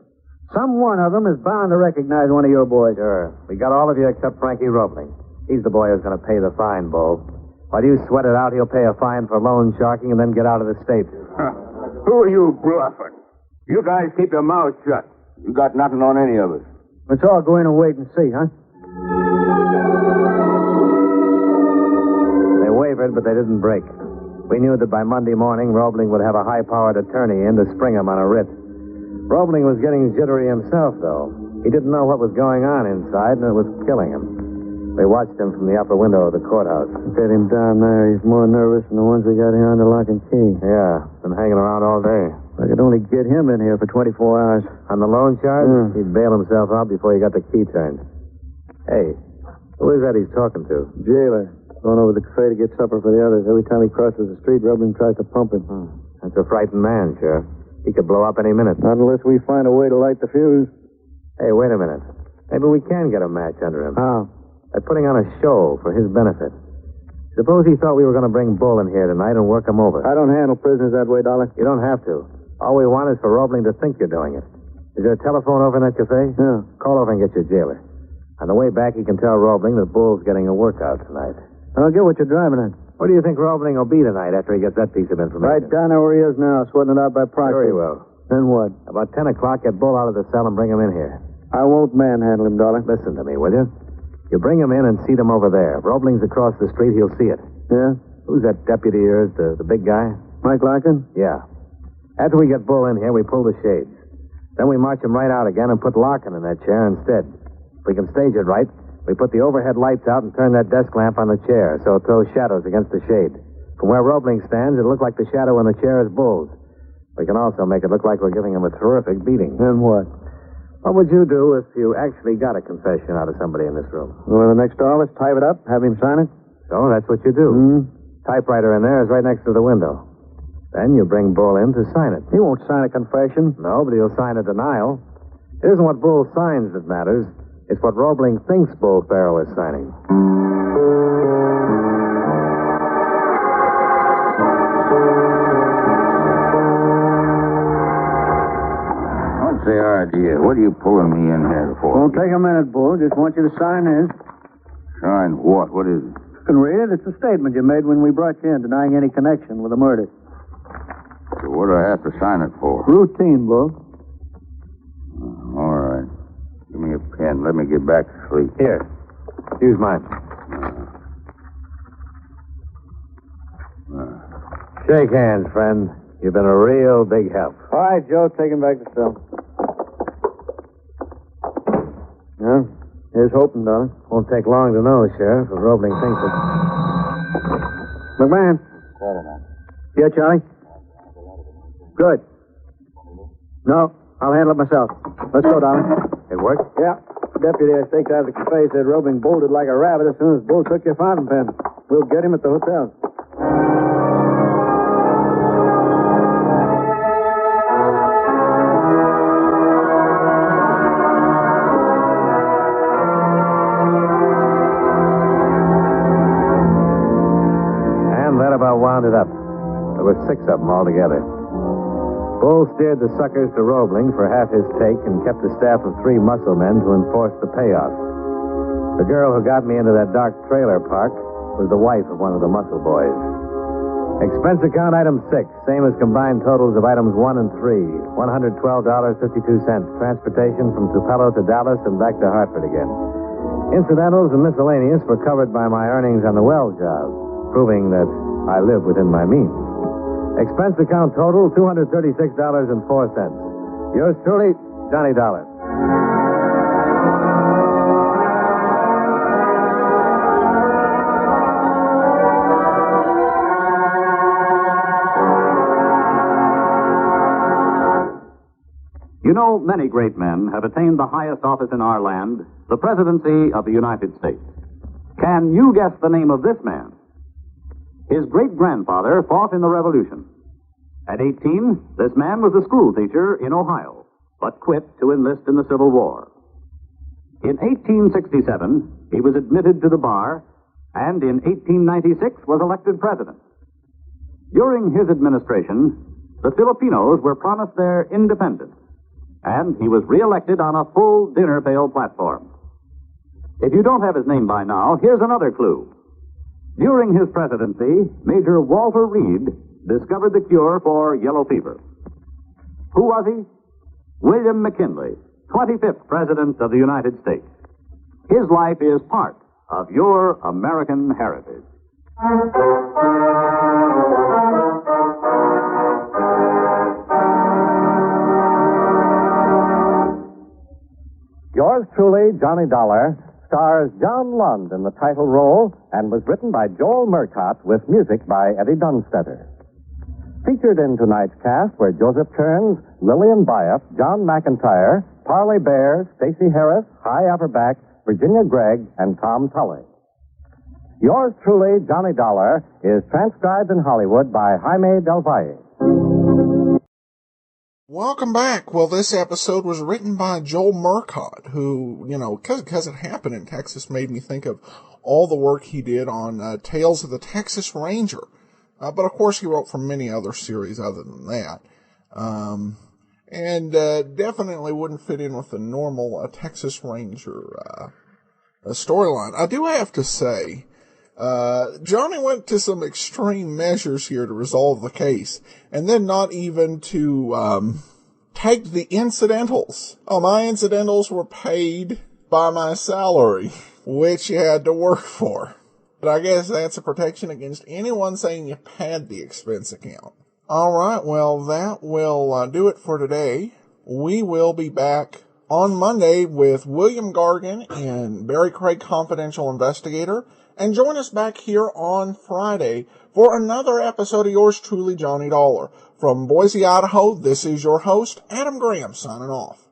Some one of them is bound to recognize one of your boys. Sure. We got all of you except Frankie Roebling. He's the boy who's going to pay the fine, Bo. While you sweat it out, he'll pay a fine for loan sharking and then get out of the state. Who are you bluffing? You guys keep your mouths shut. You got nothing on any of us. Let's all go in and wait and see, huh? They wavered, but they didn't break. We knew that by Monday morning, Roebling would have a high-powered attorney in to spring him on a writ. Roebling was getting jittery himself, though. He didn't know what was going on inside, and it was killing him. We watched him from the upper window of the courthouse. Get him down there. He's more nervous than the ones we got here under lock and key. Yeah, been hanging around all day. I could only get him in here for 24 hours. On the loan charge? He'd bail himself out before he got the key turned. Hey, who is that he's talking to? Jailer. Going over to the cafe to get supper for the others. Every time he crosses the street, Rembrandt tries to pump him. That's a frightened man, Sheriff. He could blow up any minute. Not unless we find a way to light the fuse. Hey, wait a minute. Maybe we can get a match under him. How? By putting on a show for his benefit. Suppose he thought we were going to bring Bull in here tonight and work him over. I don't handle prisoners that way, Dollar. You don't have to. All we want is for Roebling to think you're doing it. Is there a telephone over in that cafe? Yeah. Call over and get your jailer. On the way back, he can tell Roebling that Bull's getting a workout tonight. I don't get what you're driving at. Where do you think Roebling will be tonight after he gets that piece of information? Right down there where he is now, sweating it out by proxy. Sure he will. Then what? About 10 o'clock, get Bull out of the cell and bring him in here. I won't manhandle him, Dollar. Listen to me, will you? You bring him in and seat him over there. If Roebling's across the street, he'll see it. Yeah? Who's that deputy of yours, the big guy? Mike Larkin? Yeah. After we get Bull in here, we pull the shades. Then we march him right out again and put Larkin in that chair instead. If we can stage it right, we put the overhead lights out and turn that desk lamp on the chair so it throws shadows against the shade. From where Roebling stands, it'll look like the shadow in the chair is Bull's. We can also make it look like we're giving him a terrific beating. Then what? What would you do if you actually got a confession out of somebody in this room? Go to the next office, type it up, have him sign it? So that's what you do. Typewriter in there is right next to the window. Then you bring Bull in to sign it. He won't sign a confession. No, but he'll sign a denial. It isn't what Bull signs that matters. It's what Roebling thinks Bull Farrell is signing. What's the idea? What are you pulling me in here for? Won't take a minute, Bull. Just want you to sign this. Sign what? What is it? You can read it. It's a statement you made when we brought you in, denying any connection with the murder. So what do I have to sign it for? Routine, Bull. All right. Give me a pen. Let me get back to sleep. Here. Use mine. Shake hands, friend. You've been a real big help. All right, Joe. Take him back to cell. Yeah? Here's hoping, Dollar. Won't take long to know, Sheriff, if Roebling thinks it. McMahon. Yeah, Charlie? Good. No, I'll handle it myself. Let's go, Dollar. It worked? Yeah. The deputy I staked out of the cafe said Roebling bolted like a rabbit as soon as Bull took your fountain pen. We'll get him at the hotel. About wound it up. There were 6 of them altogether. Bull steered the suckers to Roebling for half his take and kept a staff of 3 muscle men to enforce the payoffs. The girl who got me into that dark trailer park was the wife of one of the muscle boys. Expense account item 6, same as combined totals of items 1 and 3, $112.52. Transportation from Tupelo to Dallas and back to Hartford again. Incidentals and miscellaneous were covered by my earnings on the well job, proving that I live within my means. Expense account total, $236.04. Yours truly, Johnny Dollar. You know, many great men have attained the highest office in our land, the presidency of the United States. Can you guess the name of this man? His great-grandfather fought in the Revolution. At 18, this man was a school teacher in Ohio, but quit to enlist in the Civil War. In 1867, he was admitted to the bar, and in 1896 was elected president. During his administration, the Filipinos were promised their independence, and he was reelected on a full dinner pail platform. If you don't have his name by now, here's another clue. During his presidency, Major Walter Reed discovered the cure for yellow fever. Who was he? William McKinley, 25th President of the United States. His life is part of your American heritage. Yours truly, Johnny Dollar, stars John Lund in the title role and was written by Joel Murcott with music by Eddie Dunstetter. Featured in tonight's cast were Joseph Kearns, Lillian Byatt, John McIntyre, Parley Bear, Stacey Harris, Hy Averback, Virginia Gregg, and Tom Tully. Yours truly, Johnny Dollar, is transcribed in Hollywood by Jaime Del Valle. Welcome back. Well, this episode was written by Joel Murcott, who, because it happened in Texas, made me think of all the work he did on Tales of the Texas Ranger. But, of course, he wrote for many other series other than that. And definitely wouldn't fit in with the normal Texas Ranger storyline. I do have to say, Johnny went to some extreme measures here to resolve the case, and then not even to take the incidentals. Oh, my incidentals were paid by my salary, which you had to work for. But I guess that's a protection against anyone saying you pad the expense account. All right, well, that will do it for today. We will be back on Monday with William Gargan and Barrie Craig Confidential Investigator. And join us back here on Friday for another episode of yours truly, Johnny Dollar. From Boise, Idaho, this is your host, Adam Graham, signing off.